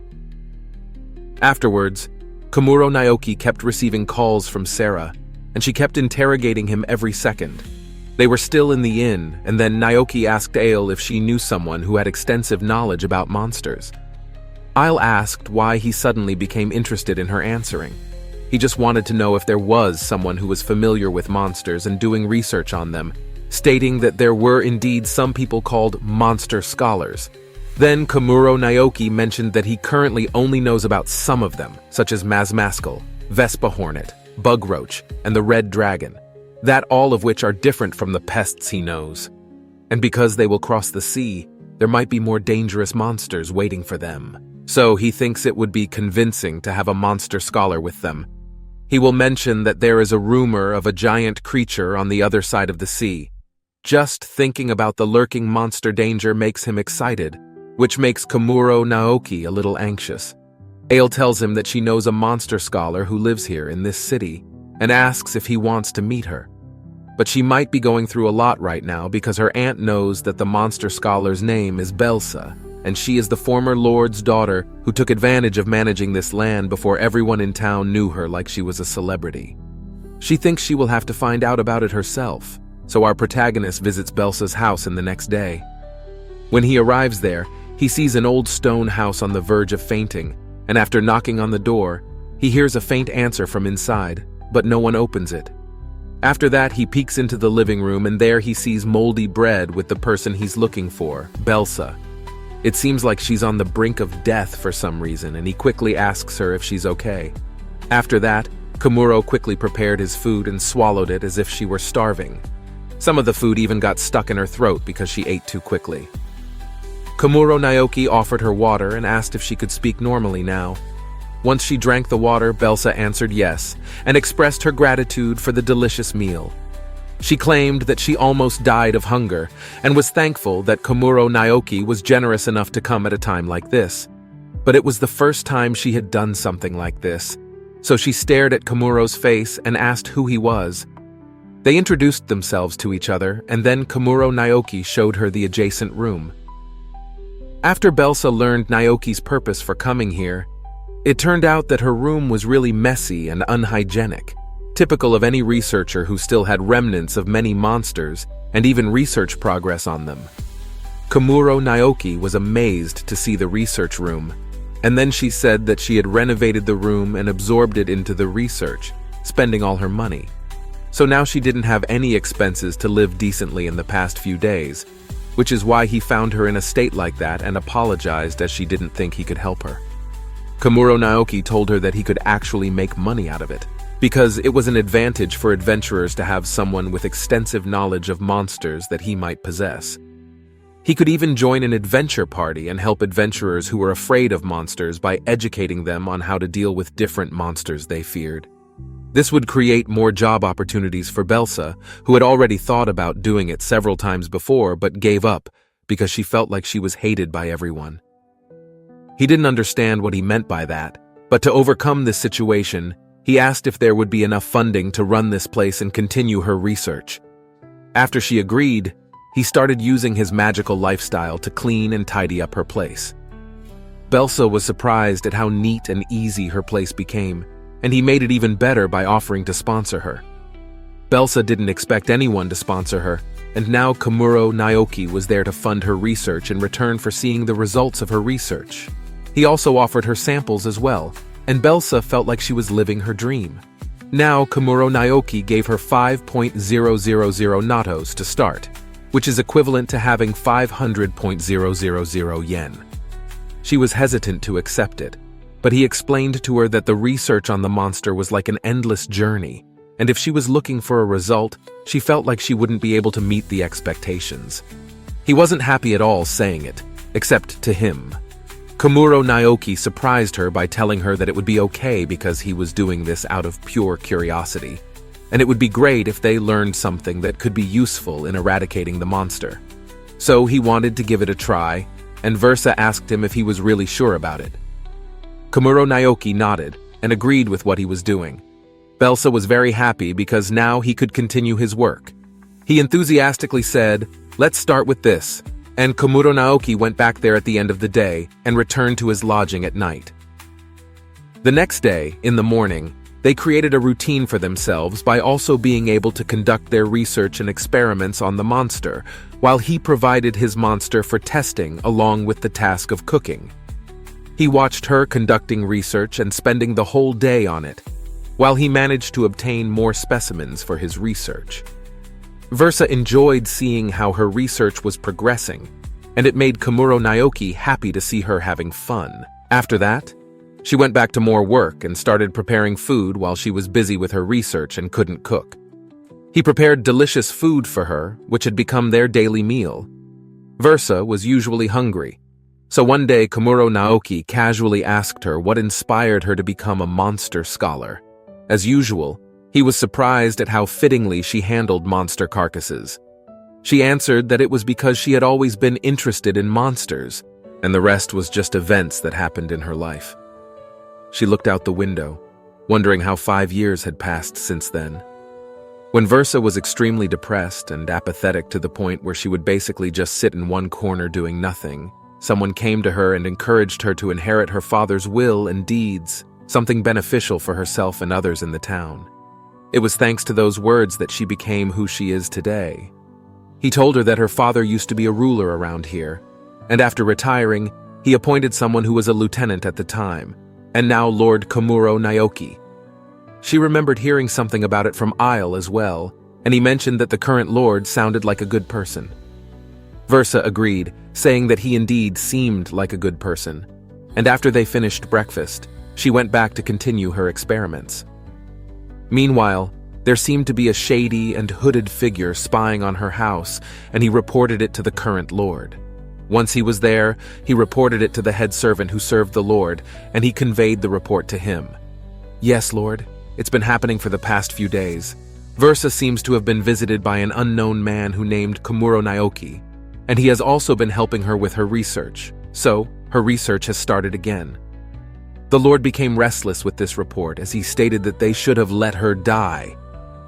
Afterwards, Komuro Naoki kept receiving calls from Sarah, and she kept interrogating him every second. They were still in the inn, and then Naoki asked Aile if she knew someone who had extensive knowledge about monsters. Aile asked why he suddenly became interested in her answering. He just wanted to know if there was someone who was familiar with monsters and doing research on them, stating that there were indeed some people called monster scholars. Then Komuro Naoki mentioned that he currently only knows about some of them, such as Mazmaskal, Vespa Hornet, Bug Roach, and the Red Dragon, that all of which are different from the pests he knows. And because they will cross the sea, there might be more dangerous monsters waiting for them. So he thinks it would be convincing to have a monster scholar with them. He will mention that there is a rumor of a giant creature on the other side of the sea. Just thinking about the lurking monster danger makes him excited, which makes Komuro Naoki a little anxious. Aile tells him that she knows a monster scholar who lives here in this city, and asks if he wants to meet her. But she might be going through a lot right now because her aunt knows that the monster scholar's name is Belsa, and she is the former lord's daughter who took advantage of managing this land before everyone in town knew her like she was a celebrity. She thinks she will have to find out about it herself, so our protagonist visits Belsa's house in the next day. When he arrives there, he sees an old stone house on the verge of fainting, and after knocking on the door, he hears a faint answer from inside, but no one opens it. After that, he peeks into the living room, and there he sees moldy bread with the person he's looking for, Belsa. It seems like she's on the brink of death for some reason, and he quickly asks her if she's okay. After that, Komuro quickly prepared his food and swallowed it as if she were starving. Some of the food even got stuck in her throat because she ate too quickly. Komuro Naoki offered her water and asked if she could speak normally now. Once she drank the water, Belsa answered yes, and expressed her gratitude for the delicious meal. She claimed that she almost died of hunger, and was thankful that Komuro Naoki was generous enough to come at a time like this. But it was the first time she had done something like this, so she stared at Komuro's face and asked who he was. They introduced themselves to each other, and then Komuro Naoki showed her the adjacent room. After Belsa learned Naoki's purpose for coming here, it turned out that her room was really messy and unhygienic, typical of any researcher who still had remnants of many monsters and even research progress on them. Komuro Naoki was amazed to see the research room, and then she said that she had renovated the room and absorbed it into the research, spending all her money. So now she didn't have any expenses to live decently in the past few days, which is why he found her in a state like that and apologized as she didn't think he could help her. Komuro Naoki told her that he could actually make money out of it, because it was an advantage for adventurers to have someone with extensive knowledge of monsters that he might possess. He could even join an adventure party and help adventurers who were afraid of monsters by educating them on how to deal with different monsters they feared. This would create more job opportunities for Belsa, who had already thought about doing it several times before but gave up because she felt like she was hated by everyone. He didn't understand what he meant by that, but to overcome this situation, He asked if there would be enough funding to run this place and continue her research. After she agreed, he started using his magical lifestyle to clean and tidy up her place. Belsa was surprised at how neat and easy her place became, and he made it even better by offering to sponsor her. Belsa didn't expect anyone to sponsor her, and now Komuro Naoki was there to fund her research in return for seeing the results of her research. He also offered her samples as well, and Belsa felt like she was living her dream. Now Komuro Naoki gave her 5.000 natos to start, which is equivalent to having 500.000 yen. She was hesitant to accept it, but he explained to her that the research on the monster was like an endless journey, and if she was looking for a result, she felt like she wouldn't be able to meet the expectations. He wasn't happy at all saying it, except to him. Komuro Naoki surprised her by telling her that it would be okay because he was doing this out of pure curiosity, and it would be great if they learned something that could be useful in eradicating the monster. So he wanted to give it a try, and Versa asked him if he was really sure about it. Komuro Naoki nodded and agreed with what he was doing. Belsa was very happy because now he could continue his work. He enthusiastically said, "Let's start with this," and Komuro Naoki went back there at the end of the day and returned to his lodging at night. The next day, in the morning, they created a routine for themselves by also being able to conduct their research and experiments on the monster, while he provided his monster for testing along with the task of cooking. He watched her conducting research and spending the whole day on it, while he managed to obtain more specimens for his research. Versa enjoyed seeing how her research was progressing, and it made Komuro Naoki happy to see her having fun. After that, she went back to more work and started preparing food while she was busy with her research and couldn't cook. He prepared delicious food for her, which had become their daily meal. Versa was usually hungry, so one day Komuro Naoki casually asked her what inspired her to become a monster scholar. As usual, he was surprised at how fittingly she handled monster carcasses. She answered that it was because she had always been interested in monsters, and the rest was just events that happened in her life. She looked out the window, wondering how 5 years had passed since then. When Versa was extremely depressed and apathetic to the point where she would basically just sit in one corner doing nothing, someone came to her and encouraged her to inherit her father's will and deeds, something beneficial for herself and others in the town. It was thanks to those words that she became who she is today. He told her that her father used to be a ruler around here, and after retiring, he appointed someone who was a lieutenant at the time, and now Lord Komuro Naoki. She remembered hearing something about it from Isle as well, and he mentioned that the current lord sounded like a good person. Versa agreed, saying that he indeed seemed like a good person, and after they finished breakfast, she went back to continue her experiments. Meanwhile, there seemed to be a shady and hooded figure spying on her house, and he reported it to the current lord. Once he was there, he reported it to the head servant who served the lord, and he conveyed the report to him. "Yes, lord, it's been happening for the past few days. Versa seems to have been visited by an unknown man who named Komuro Naoki, and he has also been helping her with her research, so her research has started again." The lord became restless with this report as he stated that they should have let her die.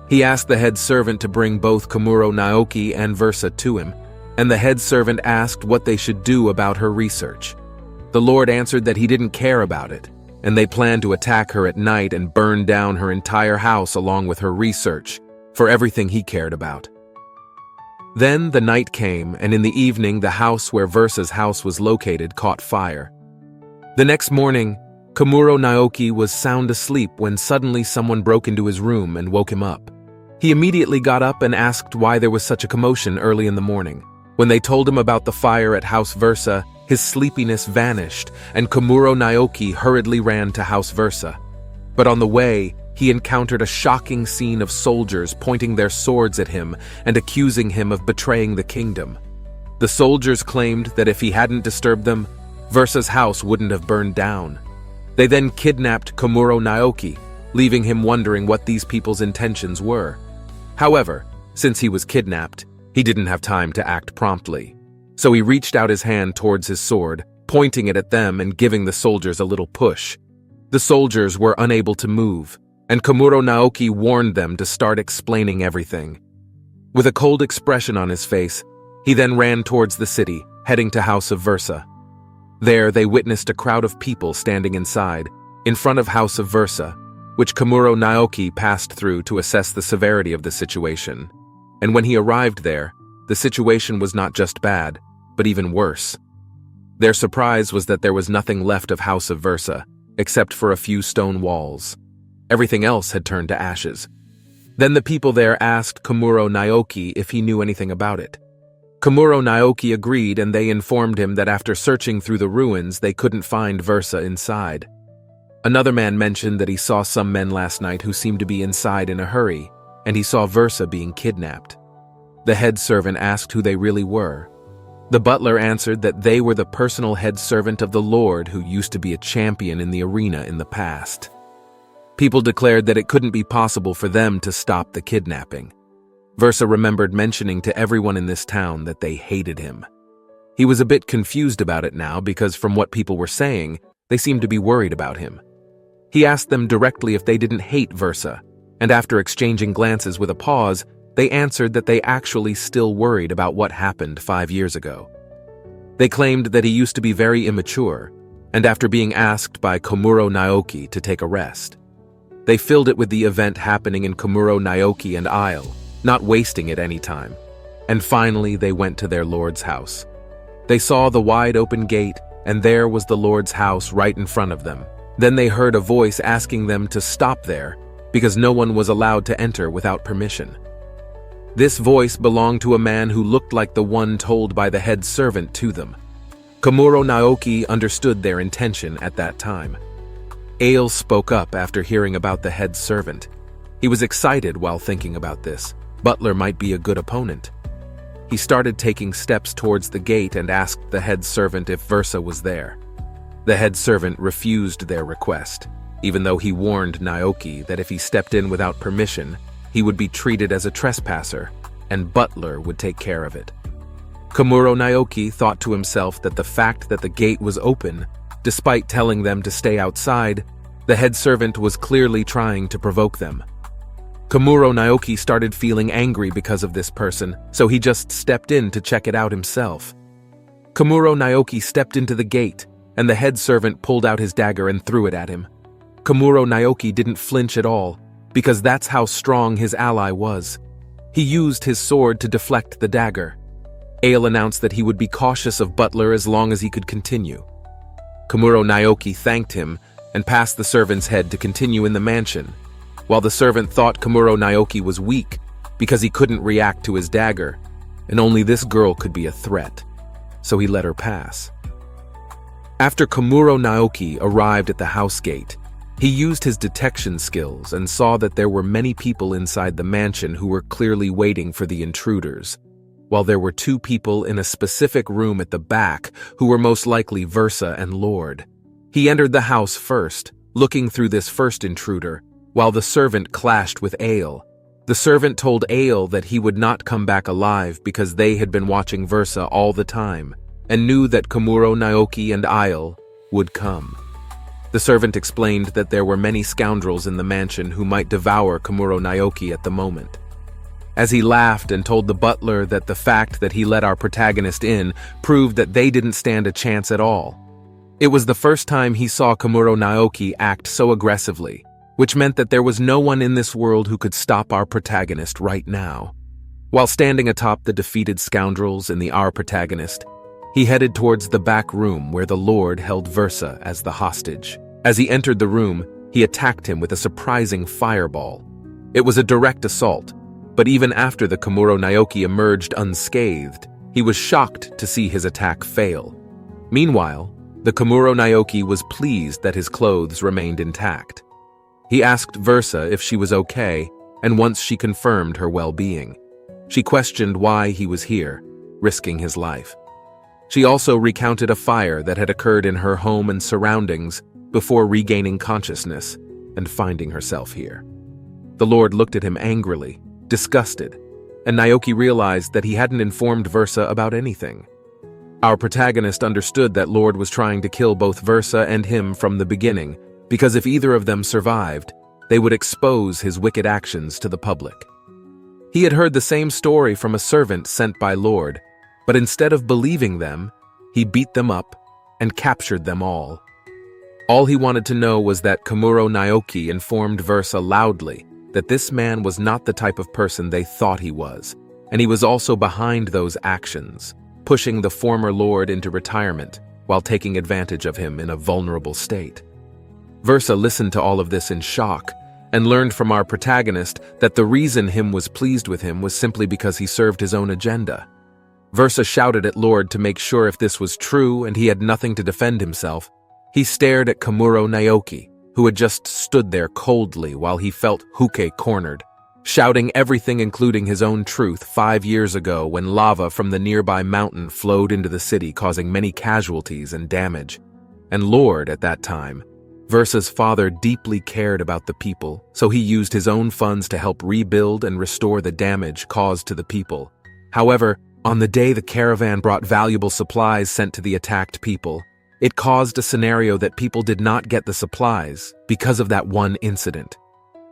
He asked the head servant to bring both Komuro Naoki and Versa to him, and the head servant asked what they should do about her research. The lord answered that he didn't care about it, and they planned to attack her at night and burn down her entire house along with her research, for everything he cared about. Then the night came, and in the evening the house where Versa's house was located caught fire. The next morning, Komuro Naoki was sound asleep when suddenly someone broke into his room and woke him up. He immediately got up and asked why there was such a commotion early in the morning. When they told him about the fire at House Versa, his sleepiness vanished, and Komuro Naoki hurriedly ran to House Versa. But on the way, he encountered a shocking scene of soldiers pointing their swords at him and accusing him of betraying the kingdom. The soldiers claimed that if he hadn't disturbed them, Versa's house wouldn't have burned down. They then kidnapped Komuro Naoki, leaving him wondering what these people's intentions were. However, since he was kidnapped, he didn't have time to act promptly. So he reached out his hand towards his sword, pointing it at them and giving the soldiers a little push. The soldiers were unable to move, and Komuro Naoki warned them to start explaining everything. With a cold expression on his face, he then ran towards the city, heading to House of Versa. There, they witnessed a crowd of people standing inside, in front of House of Versa, which Komuro Naoki passed through to assess the severity of the situation. And when he arrived there, the situation was not just bad, but even worse. Their surprise was that there was nothing left of House of Versa, except for a few stone walls. Everything else had turned to ashes. Then the people there asked Komuro Naoki if he knew anything about it. Komuro Naoki agreed, and they informed him that after searching through the ruins, they couldn't find Versa inside. Another man mentioned that he saw some men last night who seemed to be inside in a hurry, and he saw Versa being kidnapped. The head servant asked who they really were. The butler answered that they were the personal head servant of the Lord who used to be a champion in the arena in the past. People declared that it couldn't be possible for them to stop the kidnapping. Versa remembered mentioning to everyone in this town that they hated him. He was a bit confused about it now because from what people were saying, they seemed to be worried about him. He asked them directly if they didn't hate Versa, and after exchanging glances with a pause, they answered that they actually still worried about what happened 5 years ago. They claimed that he used to be very immature, and after being asked by Komuro Naoki to take a rest, they filled it with the event happening in Komuro Naoki and Isle, not wasting it any time. And finally, they went to their lord's house. They saw the wide open gate, and there was the lord's house right in front of them. Then they heard a voice asking them to stop there, because no one was allowed to enter without permission. This voice belonged to a man who looked like the one told by the head servant to them. Komuro Naoki understood their intention at that time. Ale spoke up after hearing about the head servant. He was excited while thinking about this. Butler might be a good opponent. He started taking steps towards the gate and asked the head servant if Versa was there. The head servant refused their request, even though he warned Naoki that if he stepped in without permission, he would be treated as a trespasser, and Butler would take care of it. Komuro Naoki thought to himself that the fact that the gate was open, despite telling them to stay outside, the head servant was clearly trying to provoke them. Komuro Naoki started feeling angry because of this person, so he just stepped in to check it out himself. Komuro Naoki stepped into the gate, and the head servant pulled out his dagger and threw it at him. Komuro Naoki didn't flinch at all, because that's how strong his ally was. He used his sword to deflect the dagger. Ale announced that he would be cautious of Butler as long as he could continue. Komuro Naoki thanked him and passed the servant's head to continue in the mansion, while the servant thought Komuro Naoki was weak because he couldn't react to his dagger, and only this girl could be a threat, so he let her pass. After Komuro Naoki arrived at the house gate, he used his detection skills and saw that there were many people inside the mansion who were clearly waiting for the intruders, while there were 2 people in a specific room at the back who were most likely Versa and Lord. He entered the house first, looking through this first intruder, while the servant clashed with Ale. The servant told Ale that he would not come back alive because they had been watching Versa all the time, and knew that Komuro Naoki and Isle would come. The servant explained that there were many scoundrels in the mansion who might devour Komuro Naoki at the moment. As he laughed and told the butler that the fact that he let our protagonist in proved that they didn't stand a chance at all. It was the first time he saw Komuro Naoki act so aggressively, which meant that there was no one in this world who could stop our protagonist right now. While standing atop the defeated scoundrels and the our protagonist, he headed towards the back room where the Lord held Versa as the hostage. As he entered the room, he attacked him with a surprising fireball. It was a direct assault, but even after the Komuro Naoki emerged unscathed, he was shocked to see his attack fail. Meanwhile, the Komuro Naoki was pleased that his clothes remained intact. He asked Versa if she was okay, and once she confirmed her well-being, she questioned why he was here, risking his life. She also recounted a fire that had occurred in her home and surroundings before regaining consciousness and finding herself here. The Lord looked at him angrily, disgusted, and Naoki realized that he hadn't informed Versa about anything. Our protagonist understood that Lord was trying to kill both Versa and him from the beginning, because if either of them survived, they would expose his wicked actions to the public. He had heard the same story from a servant sent by Lord, but instead of believing them, he beat them up and captured them all. All he wanted to know was that Komuro Naoki informed Versa loudly that this man was not the type of person they thought he was, and he was also behind those actions, pushing the former lord into retirement while taking advantage of him in a vulnerable state. Versa listened to all of this in shock and learned from our protagonist that the reason him was pleased with him was simply because he served his own agenda. Versa shouted at Lord to make sure if this was true and he had nothing to defend himself. He stared at Komuro Naoki, who had just stood there coldly while he felt Huke cornered, shouting everything including his own truth 5 years ago when lava from the nearby mountain flowed into the city causing many casualties and damage. And Lord, at that time, Versa's father deeply cared about the people, so he used his own funds to help rebuild and restore the damage caused to the people. However, on the day the caravan brought valuable supplies sent to the attacked people, it caused a scenario that people did not get the supplies because of that one incident.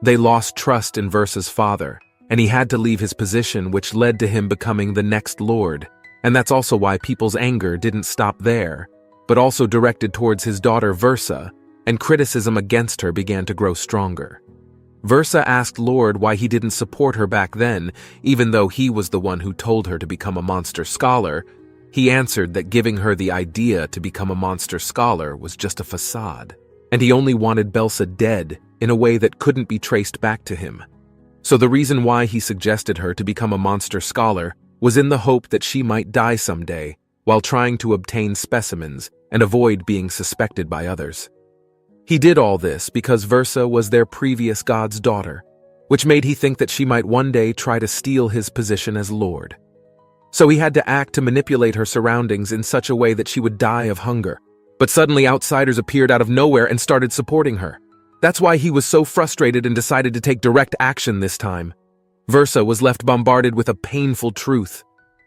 They lost trust in Versa's father, and he had to leave his position, which led to him becoming the next lord. And that's also why people's anger didn't stop there, but also directed towards his daughter Versa, and criticism against her began to grow stronger. Versa asked Lord why he didn't support her back then, even though he was the one who told her to become a monster scholar. He answered that giving her the idea to become a monster scholar was just a facade, and he only wanted Belsa dead in a way that couldn't be traced back to him. So the reason why he suggested her to become a monster scholar was in the hope that she might die someday while trying to obtain specimens and avoid being suspected by others. He did all this because Versa was their previous god's daughter, which made he think that she might one day try to steal his position as lord. So he had to act to manipulate her surroundings in such a way that she would die of hunger. But suddenly outsiders appeared out of nowhere and started supporting her. That's why he was so frustrated and decided to take direct action this time. Versa was left bombarded with a painful truth,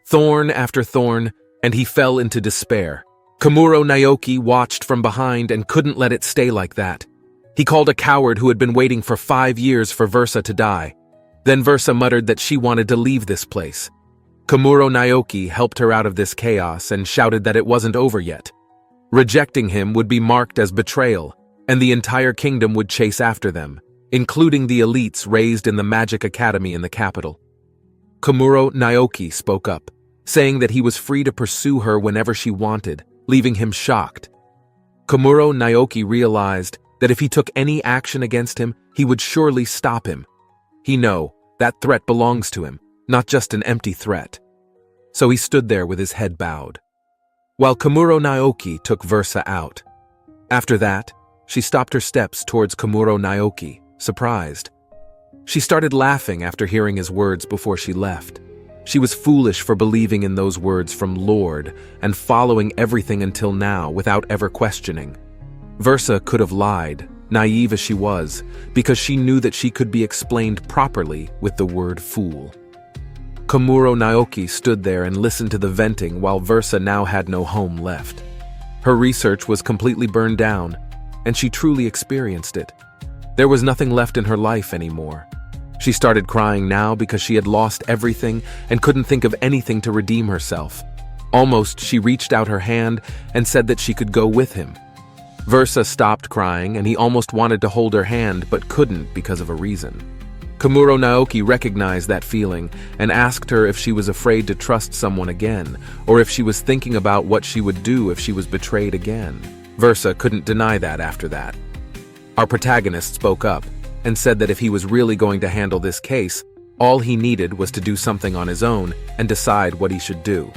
thorn after thorn, and he fell into despair. Komuro Naoki watched from behind and couldn't let it stay like that. He called a coward who had been waiting for 5 years for Versa to die. Then Versa muttered that she wanted to leave this place. Komuro Naoki helped her out of this chaos and shouted that it wasn't over yet. Rejecting him would be marked as betrayal, and the entire kingdom would chase after them, including the elites raised in the Magic Academy in the capital. Komuro Naoki spoke up, saying that he was free to pursue her whenever she wanted, leaving him shocked. Komuro Naoki realized that if he took any action against him, he would surely stop him. He knew that threat belongs to him, not just an empty threat. So he stood there with his head bowed, while Komuro Naoki took Versa out. After that, she stopped her steps towards Komuro Naoki, surprised. She started laughing after hearing his words before she left. She was foolish for believing in those words from Lord and following everything until now without ever questioning. Versa could have lied, naive as she was, because she knew that she could be explained properly with the word fool. Komuro Naoki stood there and listened to the venting while Versa now had no home left. Her research was completely burned down, and she truly experienced it. There was nothing left in her life anymore. She started crying now because she had lost everything and couldn't think of anything to redeem herself. Almost, she reached out her hand and said that she could go with him. Versa stopped crying and he almost wanted to hold her hand but couldn't because of a reason. Komuro Naoki recognized that feeling and asked her if she was afraid to trust someone again, or if she was thinking about what she would do if she was betrayed again. Versa couldn't deny that after that. Our protagonist spoke up and said that if he was really going to handle this case, all he needed was to do something on his own and decide what he should do.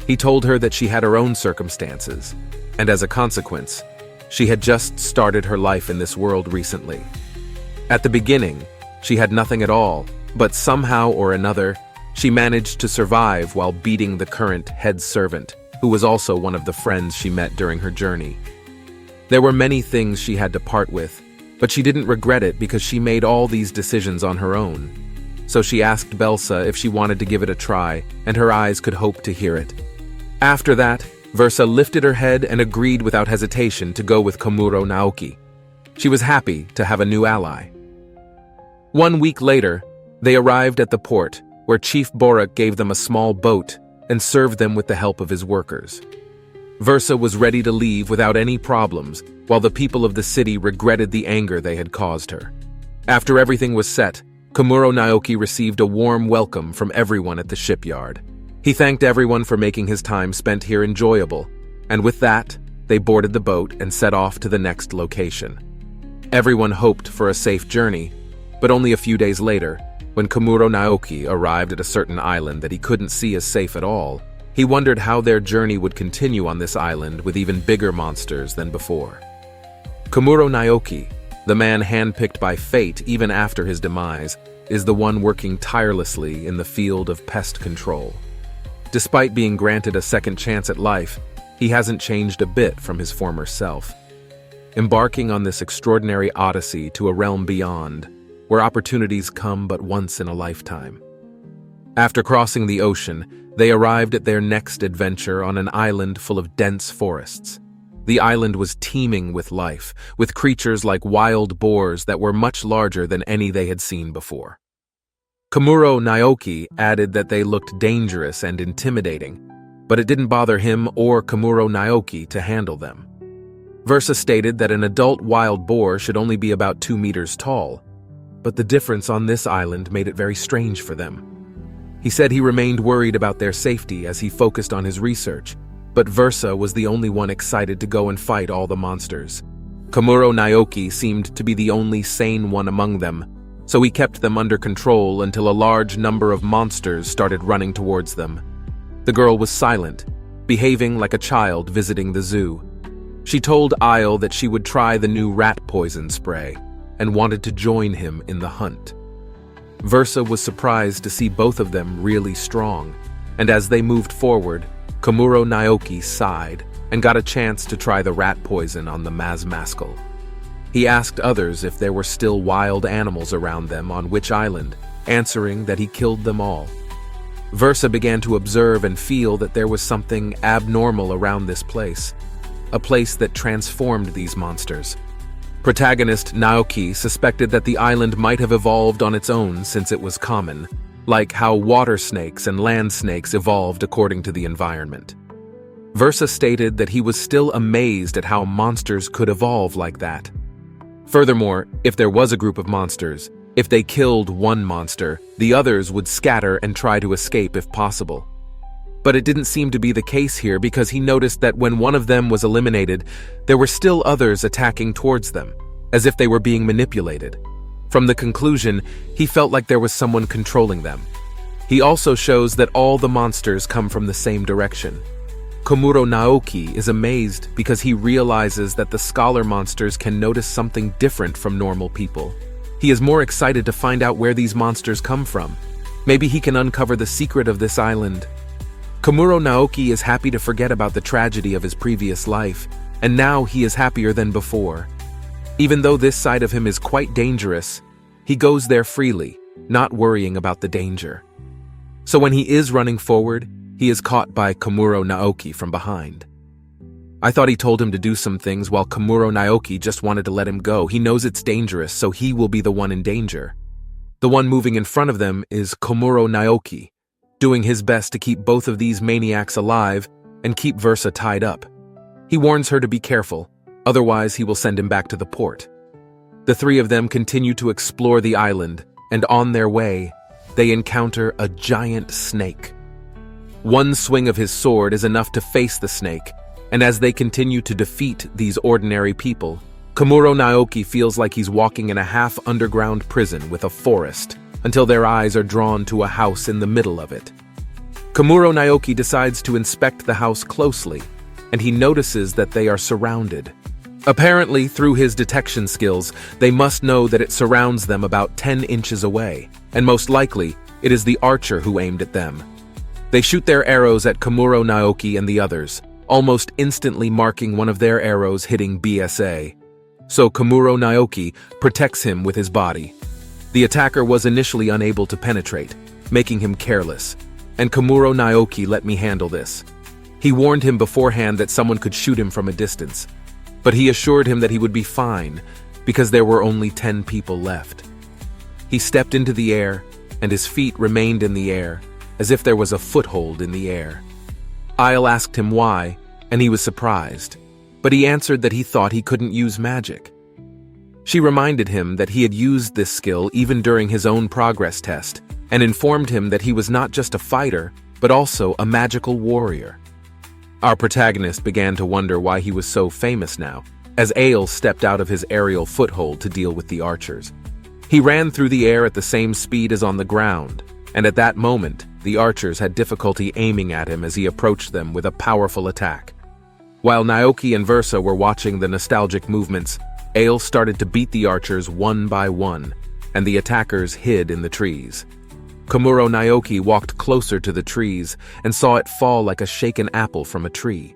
He told her that she had her own circumstances, and as a consequence, she had just started her life in this world recently. At the beginning, she had nothing at all, but somehow or another, she managed to survive while beating the current head servant, who was also one of the friends she met during her journey. There were many things she had to part with, but she didn't regret it because she made all these decisions on her own. So she asked Belsa if she wanted to give it a try, and her eyes could hope to hear it. After that, Versa lifted her head and agreed without hesitation to go with Komuro Naoki. She was happy to have a new ally. 1 week later, they arrived at the port, where Chief Borak gave them a small boat and served them with the help of his workers. Versa was ready to leave without any problems, while the people of the city regretted the anger they had caused her. After everything was set, Komuro Naoki received a warm welcome from everyone at the shipyard. He thanked everyone for making his time spent here enjoyable, and with that, they boarded the boat and set off to the next location. Everyone hoped for a safe journey, but only a few days later, when Komuro Naoki arrived at a certain island that he couldn't see as safe at all, he wondered how their journey would continue on this island with even bigger monsters than before. Komuro Naoki, the man handpicked by fate even after his demise, is the one working tirelessly in the field of pest control. Despite being granted a second chance at life, he hasn't changed a bit from his former self. Embarking on this extraordinary odyssey to a realm beyond, where opportunities come but once in a lifetime. After crossing the ocean, they arrived at their next adventure on an island full of dense forests. The island was teeming with life, with creatures like wild boars that were much larger than any they had seen before. Komuro Naoki added that they looked dangerous and intimidating, but it didn't bother him or Komuro Naoki to handle them. Versa stated that an adult wild boar should only be about 2 meters tall, but the difference on this island made it very strange for them. He said he remained worried about their safety as he focused on his research, but Versa was the only one excited to go and fight all the monsters. Komuro Naoki seemed to be the only sane one among them, so he kept them under control until a large number of monsters started running towards them. The girl was silent, behaving like a child visiting the zoo. She told Isle that she would try the new rat poison spray and wanted to join him in the hunt. Versa was surprised to see both of them really strong, and as they moved forward, Komuro Naoki sighed and got a chance to try the rat poison on the Mazmaskal. He asked others if there were still wild animals around them on which island, answering that he killed them all. Versa began to observe and feel that there was something abnormal around this place, a place that transformed these monsters. Protagonist Naoki suspected that the island might have evolved on its own since it was common, like how water snakes and land snakes evolved according to the environment. Versa stated that he was still amazed at how monsters could evolve like that. Furthermore, if there was a group of monsters, if they killed one monster, the others would scatter and try to escape if possible. But it didn't seem to be the case here because he noticed that when one of them was eliminated, there were still others attacking towards them, as if they were being manipulated. From the conclusion, he felt like there was someone controlling them. He also shows that all the monsters come from the same direction. Komuro Naoki is amazed because he realizes that the scholar monsters can notice something different from normal people. He is more excited to find out where these monsters come from. Maybe he can uncover the secret of this island. Komuro Naoki is happy to forget about the tragedy of his previous life, and now he is happier than before. Even though this side of him is quite dangerous, he goes there freely, not worrying about the danger. So when he is running forward, he is caught by Komuro Naoki from behind. I thought he told him to do some things while Komuro Naoki just wanted to let him go. He knows it's dangerous, so he will be the one in danger. The one moving in front of them is Komuro Naoki, doing his best to keep both of these maniacs alive and keep Versa tied up. He warns her to be careful, otherwise he will send him back to the port. The three of them continue to explore the island, and on their way, they encounter a giant snake. One swing of his sword is enough to face the snake, and as they continue to defeat these ordinary people, Komuro Naoki feels like he's walking in a half-underground prison with a forest, until their eyes are drawn to a house in the middle of it. Komuro Naoki decides to inspect the house closely, and he notices that they are surrounded. Apparently, through his detection skills, they must know that it surrounds them about 10 inches away, and most likely, it is the archer who aimed at them. They shoot their arrows at Komuro Naoki and the others, almost instantly marking one of their arrows hitting BSA. So Komuro Naoki protects him with his body. The attacker was initially unable to penetrate, making him careless, and Komuro Naoki let me handle this. He warned him beforehand that someone could shoot him from a distance, but he assured him that he would be fine because there were only 10 people left. He stepped into the air, and his feet remained in the air, as if there was a foothold in the air. Isle asked him why, and he was surprised, but he answered that he thought he couldn't use magic. She reminded him that he had used this skill even during his own progress test, and informed him that he was not just a fighter, but also a magical warrior. Our protagonist began to wonder why he was so famous now, as Aile stepped out of his aerial foothold to deal with the archers. He ran through the air at the same speed as on the ground, and at that moment, the archers had difficulty aiming at him as he approached them with a powerful attack. While Naoki and Versa were watching the nostalgic movements, Aile started to beat the archers one by one, and the attackers hid in the trees. Komuro Naoki walked closer to the trees and saw it fall like a shaken apple from a tree.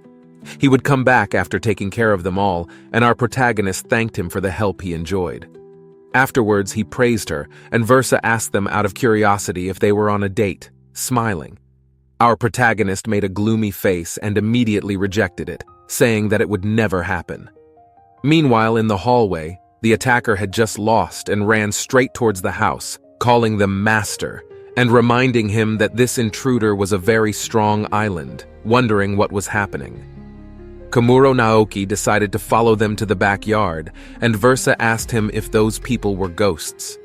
He would come back after taking care of them all, and our protagonist thanked him for the help he enjoyed. Afterwards, he praised her, and Versa asked them out of curiosity if they were on a date, smiling. Our protagonist made a gloomy face and immediately rejected it, saying that it would never happen. Meanwhile, in the hallway, the attacker had just lost and ran straight towards the house, calling them master, and reminding him that this intruder was a very strong island, wondering what was happening. Komuro Naoki decided to follow them to the backyard, and Versa asked him if those people were ghosts.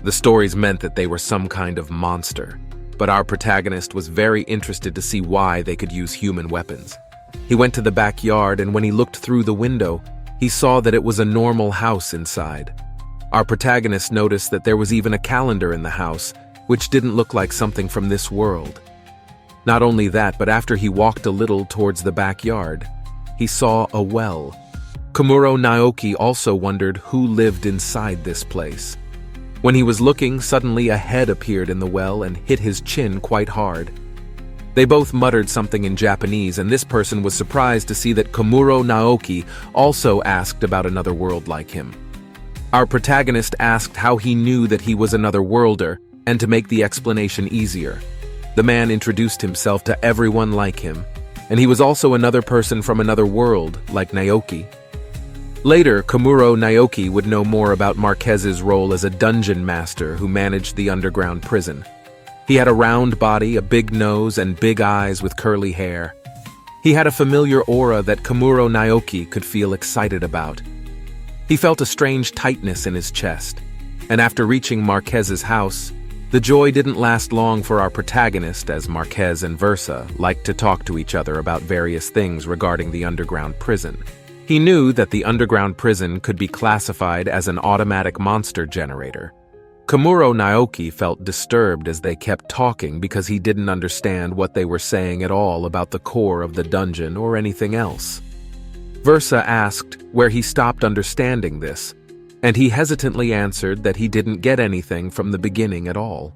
The stories meant that they were some kind of monster, but our protagonist was very interested to see why they could use human weapons. He went to the backyard, and when he looked through the window, he saw that it was a normal house inside. Our protagonist noticed that there was even a calendar in the house, which didn't look like something from this world. Not only that, but after he walked a little towards the backyard, he saw a well. Komuro Naoki also wondered who lived inside this place. When he was looking, suddenly a head appeared in the well and hit his chin quite hard. They both muttered something in Japanese, and this person was surprised to see that Komuro Naoki also asked about another world like him. Our protagonist asked how he knew that he was another worlder, and to make the explanation easier, the man introduced himself to everyone like him, and he was also another person from another world, like Naoki. Later, Komuro Naoki would know more about Marquez's role as a dungeon master who managed the underground prison. He had a round body, a big nose, and big eyes with curly hair. He had a familiar aura that Komuro Naoki could feel excited about. He felt a strange tightness in his chest, and after reaching Marquez's house, the joy didn't last long for our protagonist, as Marquez and Versa liked to talk to each other about various things regarding the underground prison. He knew that the underground prison could be classified as an automatic monster generator. Komuro Naoki felt disturbed as they kept talking because he didn't understand what they were saying at all about the core of the dungeon or anything else. Versa asked where he stopped understanding this, and he hesitantly answered that he didn't get anything from the beginning at all.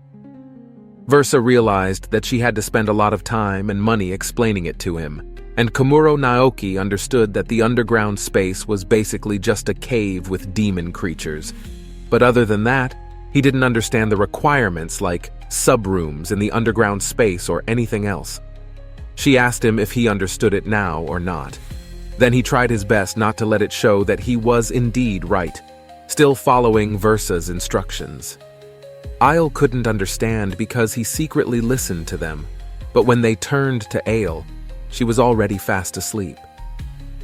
Versa realized that she had to spend a lot of time and money explaining it to him, and Komuro Naoki understood that the underground space was basically just a cave with demon creatures. But other than that, he didn't understand the requirements like sub-rooms in the underground space or anything else. She asked him if he understood it now or not. Then he tried his best not to let it show that he was indeed right, still following Versa's instructions. Isle couldn't understand because he secretly listened to them, but when they turned to Aile, she was already fast asleep.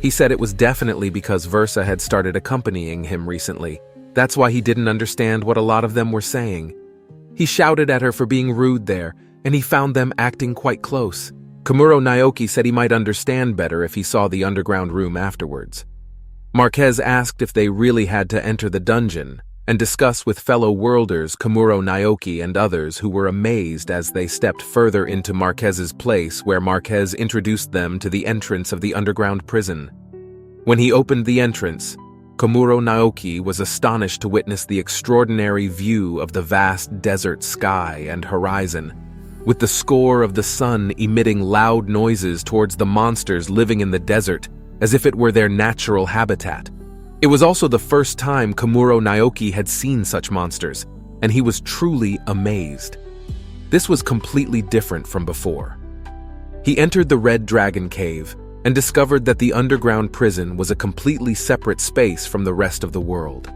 He said it was definitely because Versa had started accompanying him recently. That's why he didn't understand what a lot of them were saying. He shouted at her for being rude there, and he found them acting quite close. Komuro Naoki said he might understand better if he saw the underground room afterwards. Marquez asked if they really had to enter the dungeon, and discuss with fellow worlders Komuro Naoki and others who were amazed as they stepped further into Marquez's place, where Marquez introduced them to the entrance of the underground prison. When he opened the entrance, Komuro Naoki was astonished to witness the extraordinary view of the vast desert sky and horizon, with the score of the sun emitting loud noises towards the monsters living in the desert, as if it were their natural habitat. It was also the first time Komuro Naoki had seen such monsters, and he was truly amazed. This was completely different from before. He entered the Red Dragon Cave and discovered that the underground prison was a completely separate space from the rest of the world.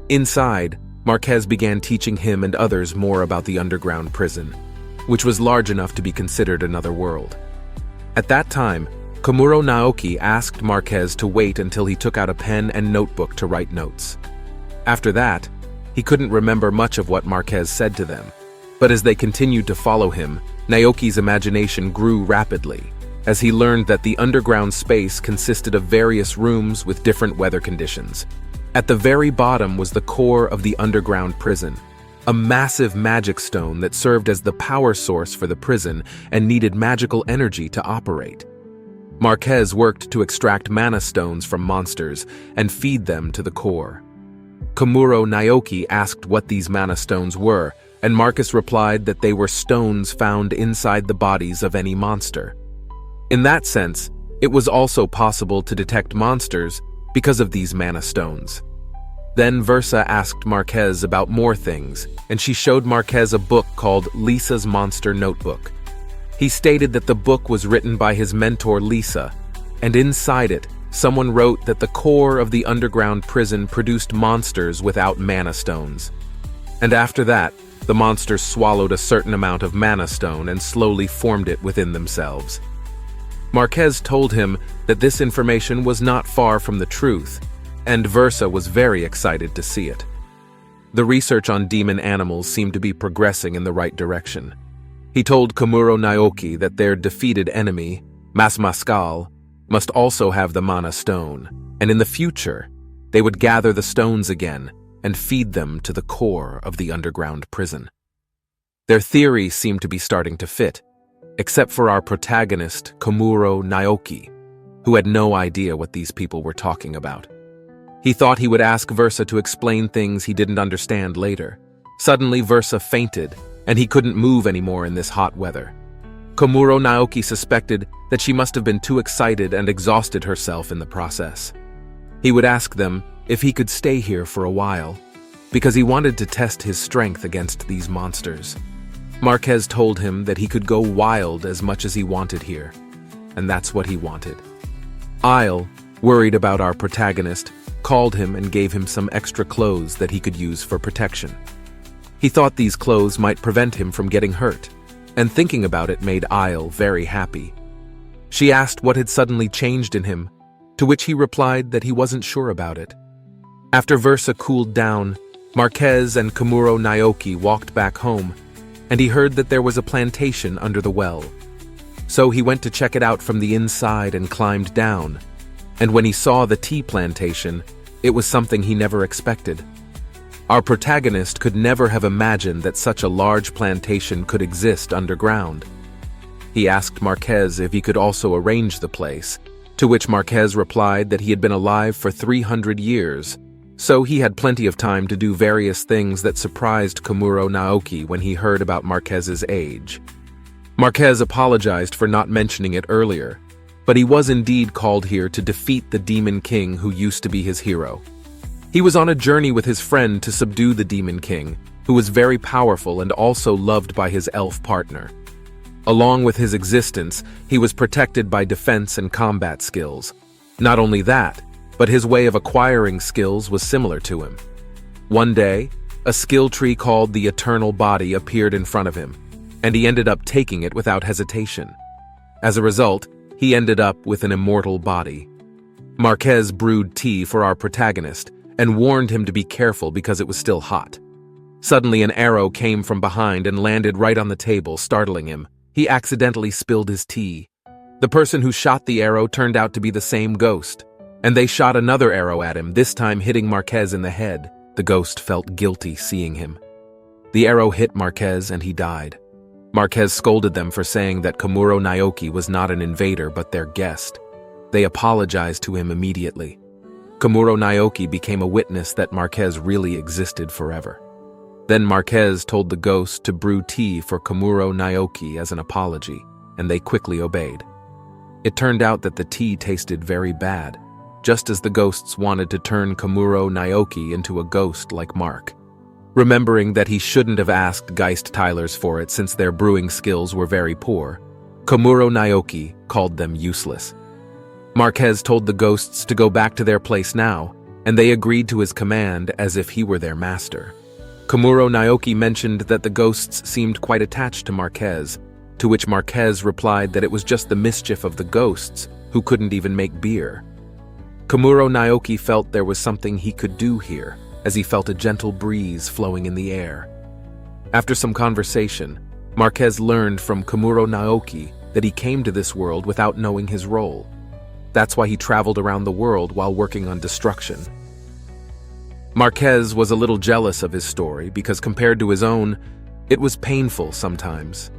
Inside, Marquez began teaching him and others more about the underground prison, which was large enough to be considered another world. At that time, Komuro Naoki asked Marquez to wait until he took out a pen and notebook to write notes. After that, he couldn't remember much of what Marquez said to them, but as they continued to follow him, Naoki's imagination grew rapidly, as he learned that the underground space consisted of various rooms with different weather conditions. At the very bottom was the core of the underground prison, a massive magic stone that served as the power source for the prison and needed magical energy to operate. Marquez worked to extract mana stones from monsters and feed them to the core. Komuro Naoki asked what these mana stones were, and Marcus replied that they were stones found inside the bodies of any monster. In that sense, it was also possible to detect monsters because of these mana stones. Then Versa asked Marquez about more things, and she showed Marquez a book called Lisa's Monster Notebook. He stated that the book was written by his mentor Lisa, and inside it, someone wrote that the core of the underground prison produced monsters without mana stones. And after that, the monsters swallowed a certain amount of mana stone and slowly formed it within themselves. Marquez told him that this information was not far from the truth, and Versa was very excited to see it. The research on demon animals seemed to be progressing in the right direction. He told Komuro Naoki that their defeated enemy, Masmaskal, must also have the mana stone, and in the future, they would gather the stones again and feed them to the core of the underground prison. Their theory seemed to be starting to fit, except for our protagonist, Komuro Naoki, who had no idea what these people were talking about. He thought he would ask Versa to explain things he didn't understand later. Suddenly, Versa fainted, and he couldn't move anymore in this hot weather. Komuro Naoki suspected that she must have been too excited and exhausted herself in the process. He would ask them if he could stay here for a while, because he wanted to test his strength against these monsters. Marquez told him that he could go wild as much as he wanted here, and that's what he wanted. Isle, worried about our protagonist, called him and gave him some extra clothes that he could use for protection. He thought these clothes might prevent him from getting hurt, and thinking about it made Isle very happy. She asked what had suddenly changed in him, to which he replied that he wasn't sure about it. After Versa cooled down, Marquez and Komuro Naoki walked back home, and he heard that there was a plantation under the well. So he went to check it out from the inside and climbed down, and when he saw the tea plantation, it was something he never expected. Our protagonist could never have imagined that such a large plantation could exist underground. He asked Marquez if he could also arrange the place, to which Marquez replied that he had been alive for 300 years, so he had plenty of time to do various things that surprised Komuro Naoki when he heard about Marquez's age. Marquez apologized for not mentioning it earlier, but he was indeed called here to defeat the Demon King who used to be his hero. He was on a journey with his friend to subdue the Demon King, who was very powerful and also loved by his elf partner. Along with his existence, he was protected by defense and combat skills. Not only that, but his way of acquiring skills was similar to him. One day, a skill tree called the Eternal Body appeared in front of him, and he ended up taking it without hesitation. As a result, he ended up with an immortal body. Marquez brewed tea for our protagonist and warned him to be careful because it was still hot. Suddenly, an arrow came from behind and landed right on the table, startling him. He accidentally spilled his tea. The person who shot the arrow turned out to be the same ghost, and they shot another arrow at him, this time hitting Marquez in the head. The ghost felt guilty seeing him. The arrow hit Marquez and he died. Marquez scolded them for saying that Komuro Naoki was not an invader but their guest. They apologized to him immediately. Komuro Naoki became a witness that Marquez really existed forever. Then Marquez told the ghost to brew tea for Komuro Naoki as an apology, and they quickly obeyed. It turned out that the tea tasted very bad, just as the ghosts wanted to turn Komuro Naoki into a ghost like Mark. Remembering that he shouldn't have asked Geist Tylers for it since their brewing skills were very poor, Komuro Naoki called them useless. Marquez told the ghosts to go back to their place now, and they agreed to his command as if he were their master. Komuro Naoki mentioned that the ghosts seemed quite attached to Marquez, to which Marquez replied that it was just the mischief of the ghosts, who couldn't even make beer. Komuro Naoki felt there was something he could do here, as he felt a gentle breeze flowing in the air. After some conversation, Marquez learned from Komuro Naoki that he came to this world without knowing his role. That's why he traveled around the world while working on destruction. Marquez was a little jealous of his story because compared to his own, it was painful sometimes.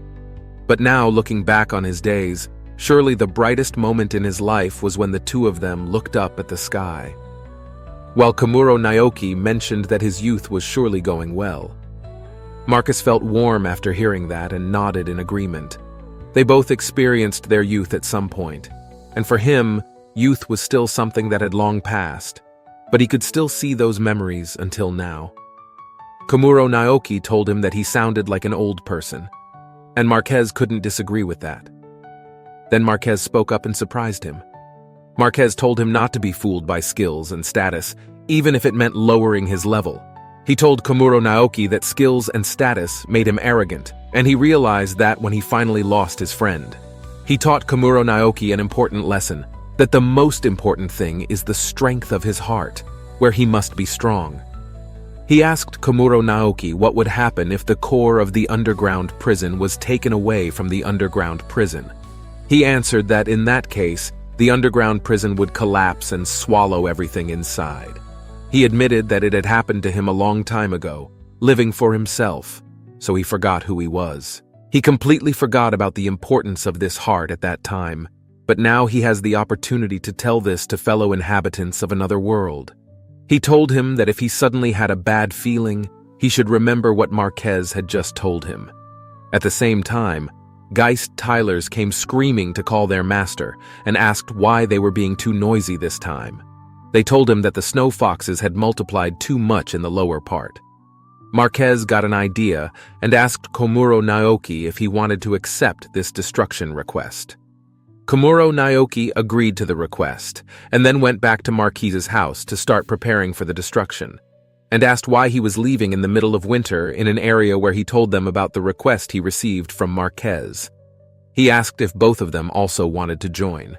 But now, looking back on his days, surely the brightest moment in his life was when the two of them looked up at the sky. While Komuro Naoki mentioned that his youth was surely going well. Marcus felt warm after hearing that and nodded in agreement. They both experienced their youth at some point, and for him, youth was still something that had long passed, but he could still see those memories until now. Komuro Naoki told him that he sounded like an old person, and Marquez couldn't disagree with that. Then Marquez spoke up and surprised him. Marquez told him not to be fooled by skills and status, even if it meant lowering his level. He told Komuro Naoki that skills and status made him arrogant, and he realized that when he finally lost his friend. He taught Komuro Naoki an important lesson, that the most important thing is the strength of his heart, where he must be strong. He asked Komuro Naoki what would happen if the core of the underground prison was taken away from the underground prison. He answered that in that case, the underground prison would collapse and swallow everything inside. He admitted that it had happened to him a long time ago, living for himself, so he forgot who he was. He completely forgot about the importance of this heart at that time, but now he has the opportunity to tell this to fellow inhabitants of another world. He told him that if he suddenly had a bad feeling, he should remember what Marquez had just told him. At the same time, Geist Tylers came screaming to call their master and asked why they were being too noisy this time. They told him that the snow foxes had multiplied too much in the lower part. Marquez got an idea and asked Komuro Naoki if he wanted to accept this destruction request. Komuro Naoki agreed to the request and then went back to Marquise's house to start preparing for the destruction, and asked why he was leaving in the middle of winter in an area where he told them about the request he received from Marquez. He asked if both of them also wanted to join.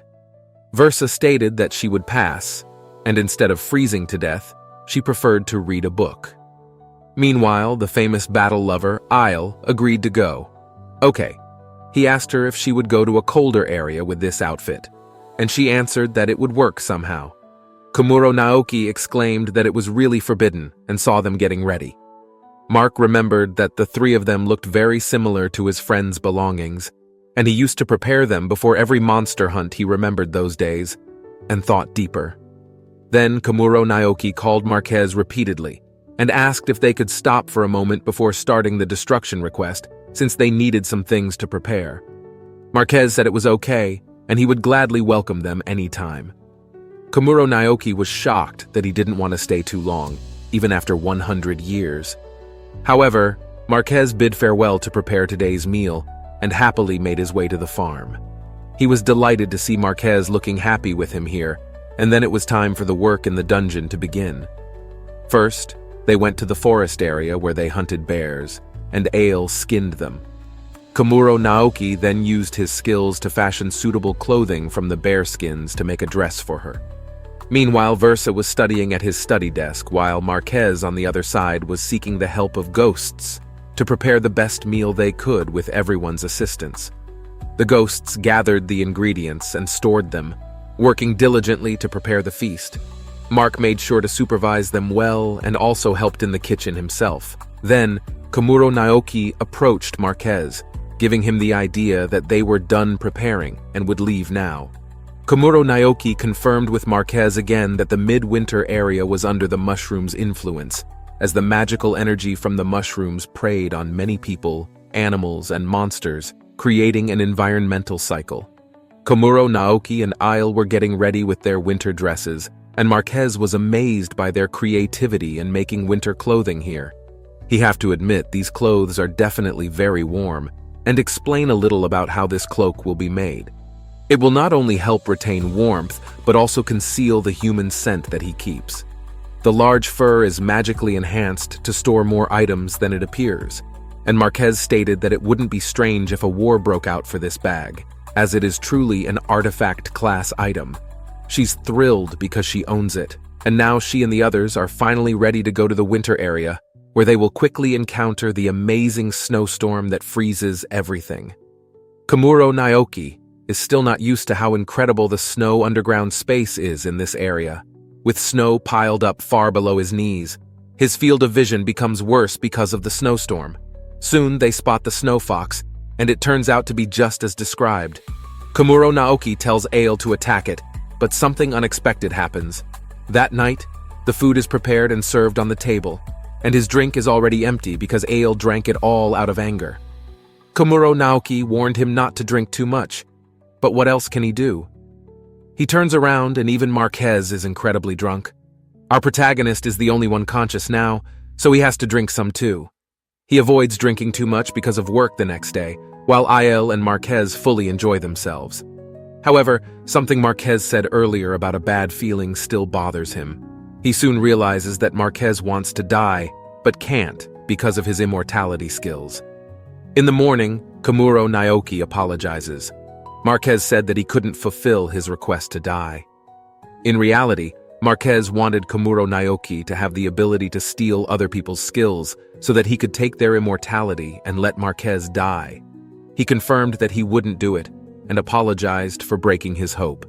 Versa stated that she would pass, and instead of freezing to death, she preferred to read a book. Meanwhile, the famous battle lover, Isle, agreed to go. Okay. He asked her if she would go to a colder area with this outfit, and she answered that it would work somehow. Komuro Naoki exclaimed that it was really forbidden and saw them getting ready. Mark remembered that the three of them looked very similar to his friend's belongings, and he used to prepare them before every monster hunt. He remembered those days and thought deeper. Then Komuro Naoki called Marquez repeatedly and asked if they could stop for a moment before starting the destruction request, since they needed some things to prepare. Marquez said it was okay, and he would gladly welcome them anytime. Komuro Naoki was shocked that he didn't want to stay too long, even after 100 years. However, Marquez bid farewell to prepare today's meal and happily made his way to the farm. He was delighted to see Marquez looking happy with him here, and then it was time for the work in the dungeon to begin. First, they went to the forest area where they hunted bears, and Ale skinned them. Komuro Naoki then used his skills to fashion suitable clothing from the bear skins to make a dress for her. Meanwhile, Versa was studying at his study desk, while Marquez on the other side was seeking the help of ghosts to prepare the best meal they could with everyone's assistance. The ghosts gathered the ingredients and stored them, working diligently to prepare the feast. Mark made sure to supervise them well and also helped in the kitchen himself. Then, Komuro Naoki approached Marquez, giving him the idea that they were done preparing and would leave now. Komuro Naoki confirmed with Marquez again that the midwinter area was under the mushroom's influence, as the magical energy from the mushrooms preyed on many people, animals, and monsters, creating an environmental cycle. Komuro Naoki and Isle were getting ready with their winter dresses, and Marquez was amazed by their creativity in making winter clothing here. He have to admit these clothes are definitely very warm, and explain a little about how this cloak will be made. It will not only help retain warmth, but also conceal the human scent that he keeps. The large fur is magically enhanced to store more items than it appears, and Marquez stated that it wouldn't be strange if a war broke out for this bag, as it is truly an artifact-class item. She's thrilled because she owns it, and now she and the others are finally ready to go to the winter area, where they will quickly encounter the amazing snowstorm that freezes everything. Komuro Naoki is still not used to how incredible the snow underground space is in this area. With snow piled up far below his knees, his field of vision becomes worse because of the snowstorm. Soon they spot the snow fox, and it turns out to be just as described. Komuro Naoki tells Ale to attack it, but something unexpected happens. That night, the food is prepared and served on the table, and his drink is already empty because Ale drank it all out of anger. Komuro Naoki warned him not to drink too much, but what else can he do? He turns around and even Marquez is incredibly drunk. Our protagonist is the only one conscious now, so he has to drink some too. He avoids drinking too much because of work the next day, while Aiel and Marquez fully enjoy themselves. However, something Marquez said earlier about a bad feeling still bothers him. He soon realizes that Marquez wants to die, but can't because of his immortality skills. In the morning, Komuro Naoki apologizes. Marquez said that he couldn't fulfill his request to die. In reality, Marquez wanted Komuro Naoki to have the ability to steal other people's skills so that he could take their immortality and let Marquez die. He confirmed that he wouldn't do it and apologized for breaking his hope.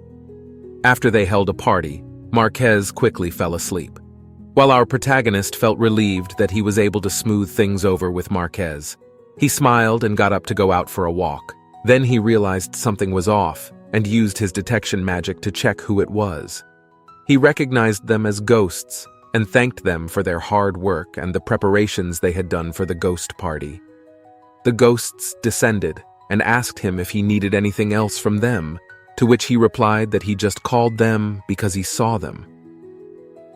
After they held a party, Marquez quickly fell asleep, while our protagonist felt relieved that he was able to smooth things over with Marquez. He smiled and got up to go out for a walk. Then he realized something was off and used his detection magic to check who it was. He recognized them as ghosts and thanked them for their hard work and the preparations they had done for the ghost party. The ghosts descended and asked him if he needed anything else from them, to which he replied that he just called them because he saw them.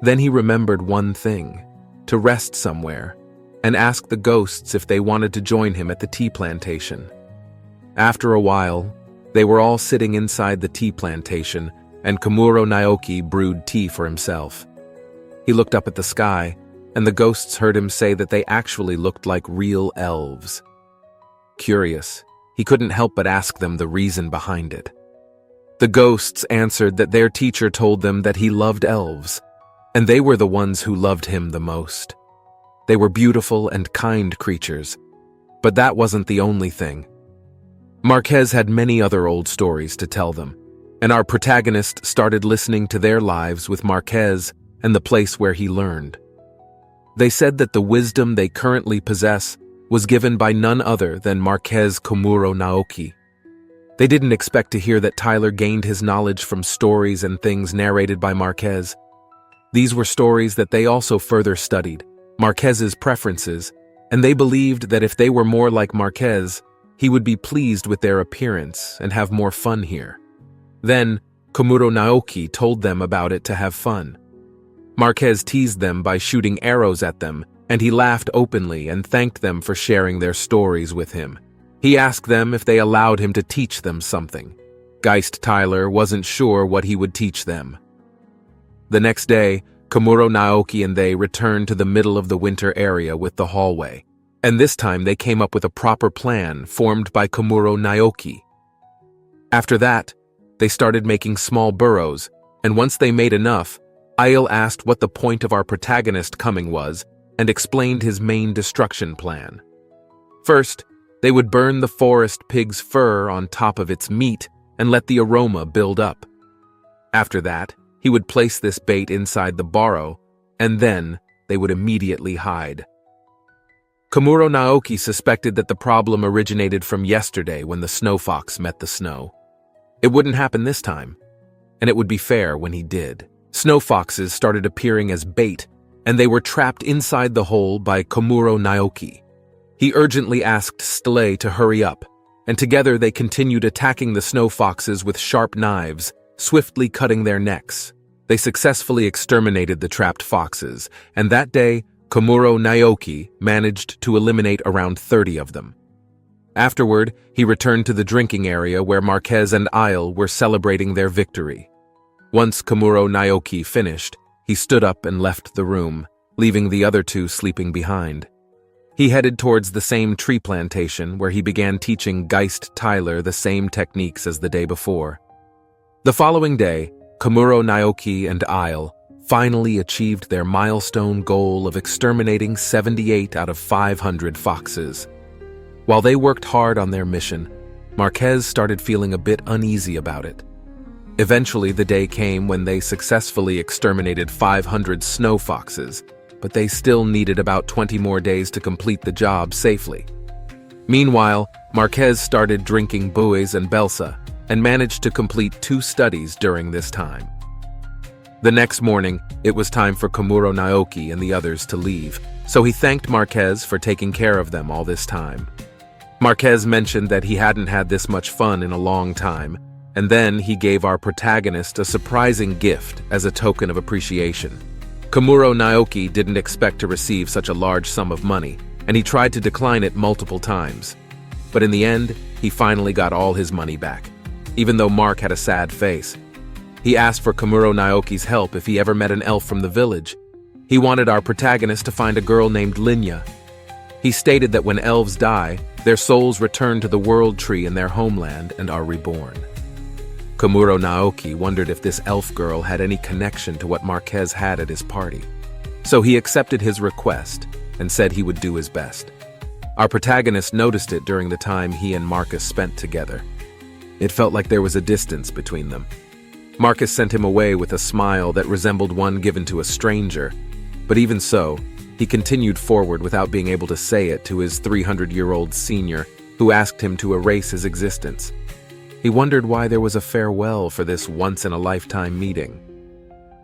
Then he remembered one thing: to rest somewhere, and asked the ghosts if they wanted to join him at the tea plantation. After a while, they were all sitting inside the tea plantation, and Komuro Naoki brewed tea for himself. He looked up at the sky, and the ghosts heard him say that they actually looked like real elves. Curious, he couldn't help but ask them the reason behind it. The ghosts answered that their teacher told them that he loved elves, and they were the ones who loved him the most. They were beautiful and kind creatures, but that wasn't the only thing. Marquez had many other old stories to tell them, and our protagonist started listening to their lives with Marquez and the place where he learned. They said that the wisdom they currently possess was given by none other than Marquez Komuro Naoki. They didn't expect to hear that Tyler gained his knowledge from stories and things narrated by Marquez. These were stories that they also further studied, Marquez's preferences, and they believed that if they were more like Marquez, he would be pleased with their appearance and have more fun here. Then, Komuro Naoki told them about it to have fun. Marquez teased them by shooting arrows at them, and he laughed openly and thanked them for sharing their stories with him. He asked them if they allowed him to teach them something. Geist Tyler wasn't sure what he would teach them. The next day, Komuro Naoki and they returned to the middle of the winter area with the hallway, and this time they came up with a proper plan formed by Komuro Naoki. After that, they started making small burrows, and once they made enough, Aiel asked what the point of our protagonist coming was and explained his main destruction plan. First, they would burn the forest pig's fur on top of its meat and let the aroma build up. After that, he would place this bait inside the burrow, and then they would immediately hide. Komuro Naoki suspected that the problem originated from yesterday when the snow fox met the snow. It wouldn't happen this time, and it would be fair when he did. Snow foxes started appearing as bait, and they were trapped inside the hole by Komuro Naoki. He urgently asked Stele to hurry up, and together they continued attacking the snow foxes with sharp knives, swiftly cutting their necks. They successfully exterminated the trapped foxes, and that day, Komuro Naoki managed to eliminate around 30 of them. Afterward, he returned to the drinking area where Marquez and Aiel were celebrating their victory. Once Komuro Naoki finished, He stood up and left the room, leaving the other two sleeping behind. He headed towards the same tree plantation where he began teaching Geist Tyler the same techniques as the day before. The following day, Komuro Naoki and Isle finally achieved their milestone goal of exterminating 78 out of 500 foxes. While they worked hard on their mission, Marquez started feeling a bit uneasy about it. Eventually, the day came when they successfully exterminated 500 snow foxes, but they still needed about 20 more days to complete the job safely. Meanwhile, Marquez started drinking buoys and belsa and managed to complete 2 studies during this time. The next morning, it was time for Komuro Naoki and the others to leave, so he thanked Marquez for taking care of them all this time. Marquez mentioned that he hadn't had this much fun in a long time, and then he gave our protagonist a surprising gift as a token of appreciation. Komuro Naoki didn't expect to receive such a large sum of money, and he tried to decline it multiple times. But in the end, he finally got all his money back, even though Mark had a sad face. He asked for Komuro Naoki's help if he ever met an elf from the village. He wanted our protagonist to find a girl named Linya. He stated that when elves die, their souls return to the world tree in their homeland and are reborn. Komuro Naoki wondered if this elf girl had any connection to what Marquez had at his party. So he accepted his request and said he would do his best. Our protagonist noticed it during the time he and Marcus spent together. It felt like there was a distance between them. Marcus sent him away with a smile that resembled one given to a stranger, but even so, he continued forward without being able to say it to his 300-year-old senior, who asked him to erase his existence. He wondered why there was a farewell for this once-in-a-lifetime meeting.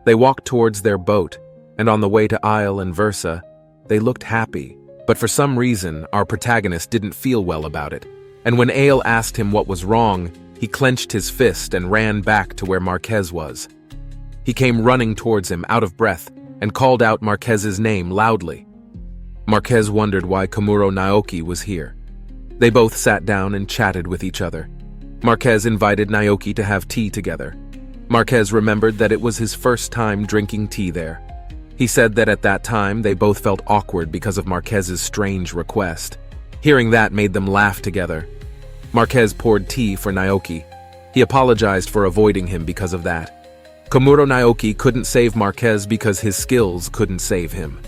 They walked towards their boat, and on the way to Isle and Versa, they looked happy, but for some reason, our protagonist didn't feel well about it, and when Ale asked him what was wrong, he clenched his fist and ran back to where Marquez was. He came running towards him, out of breath, and called out Marquez's name loudly. Marquez wondered why Komuro Naoki was here. They both sat down and chatted with each other. Marquez invited Naoki to have tea together. Marquez remembered that it was his first time drinking tea there. He said that at that time they both felt awkward because of Marquez's strange request. Hearing that made them laugh together. Marquez poured tea for Naoki. He apologized for avoiding him because of that. Komuro Naoki couldn't save Marquez because his skills couldn't save him.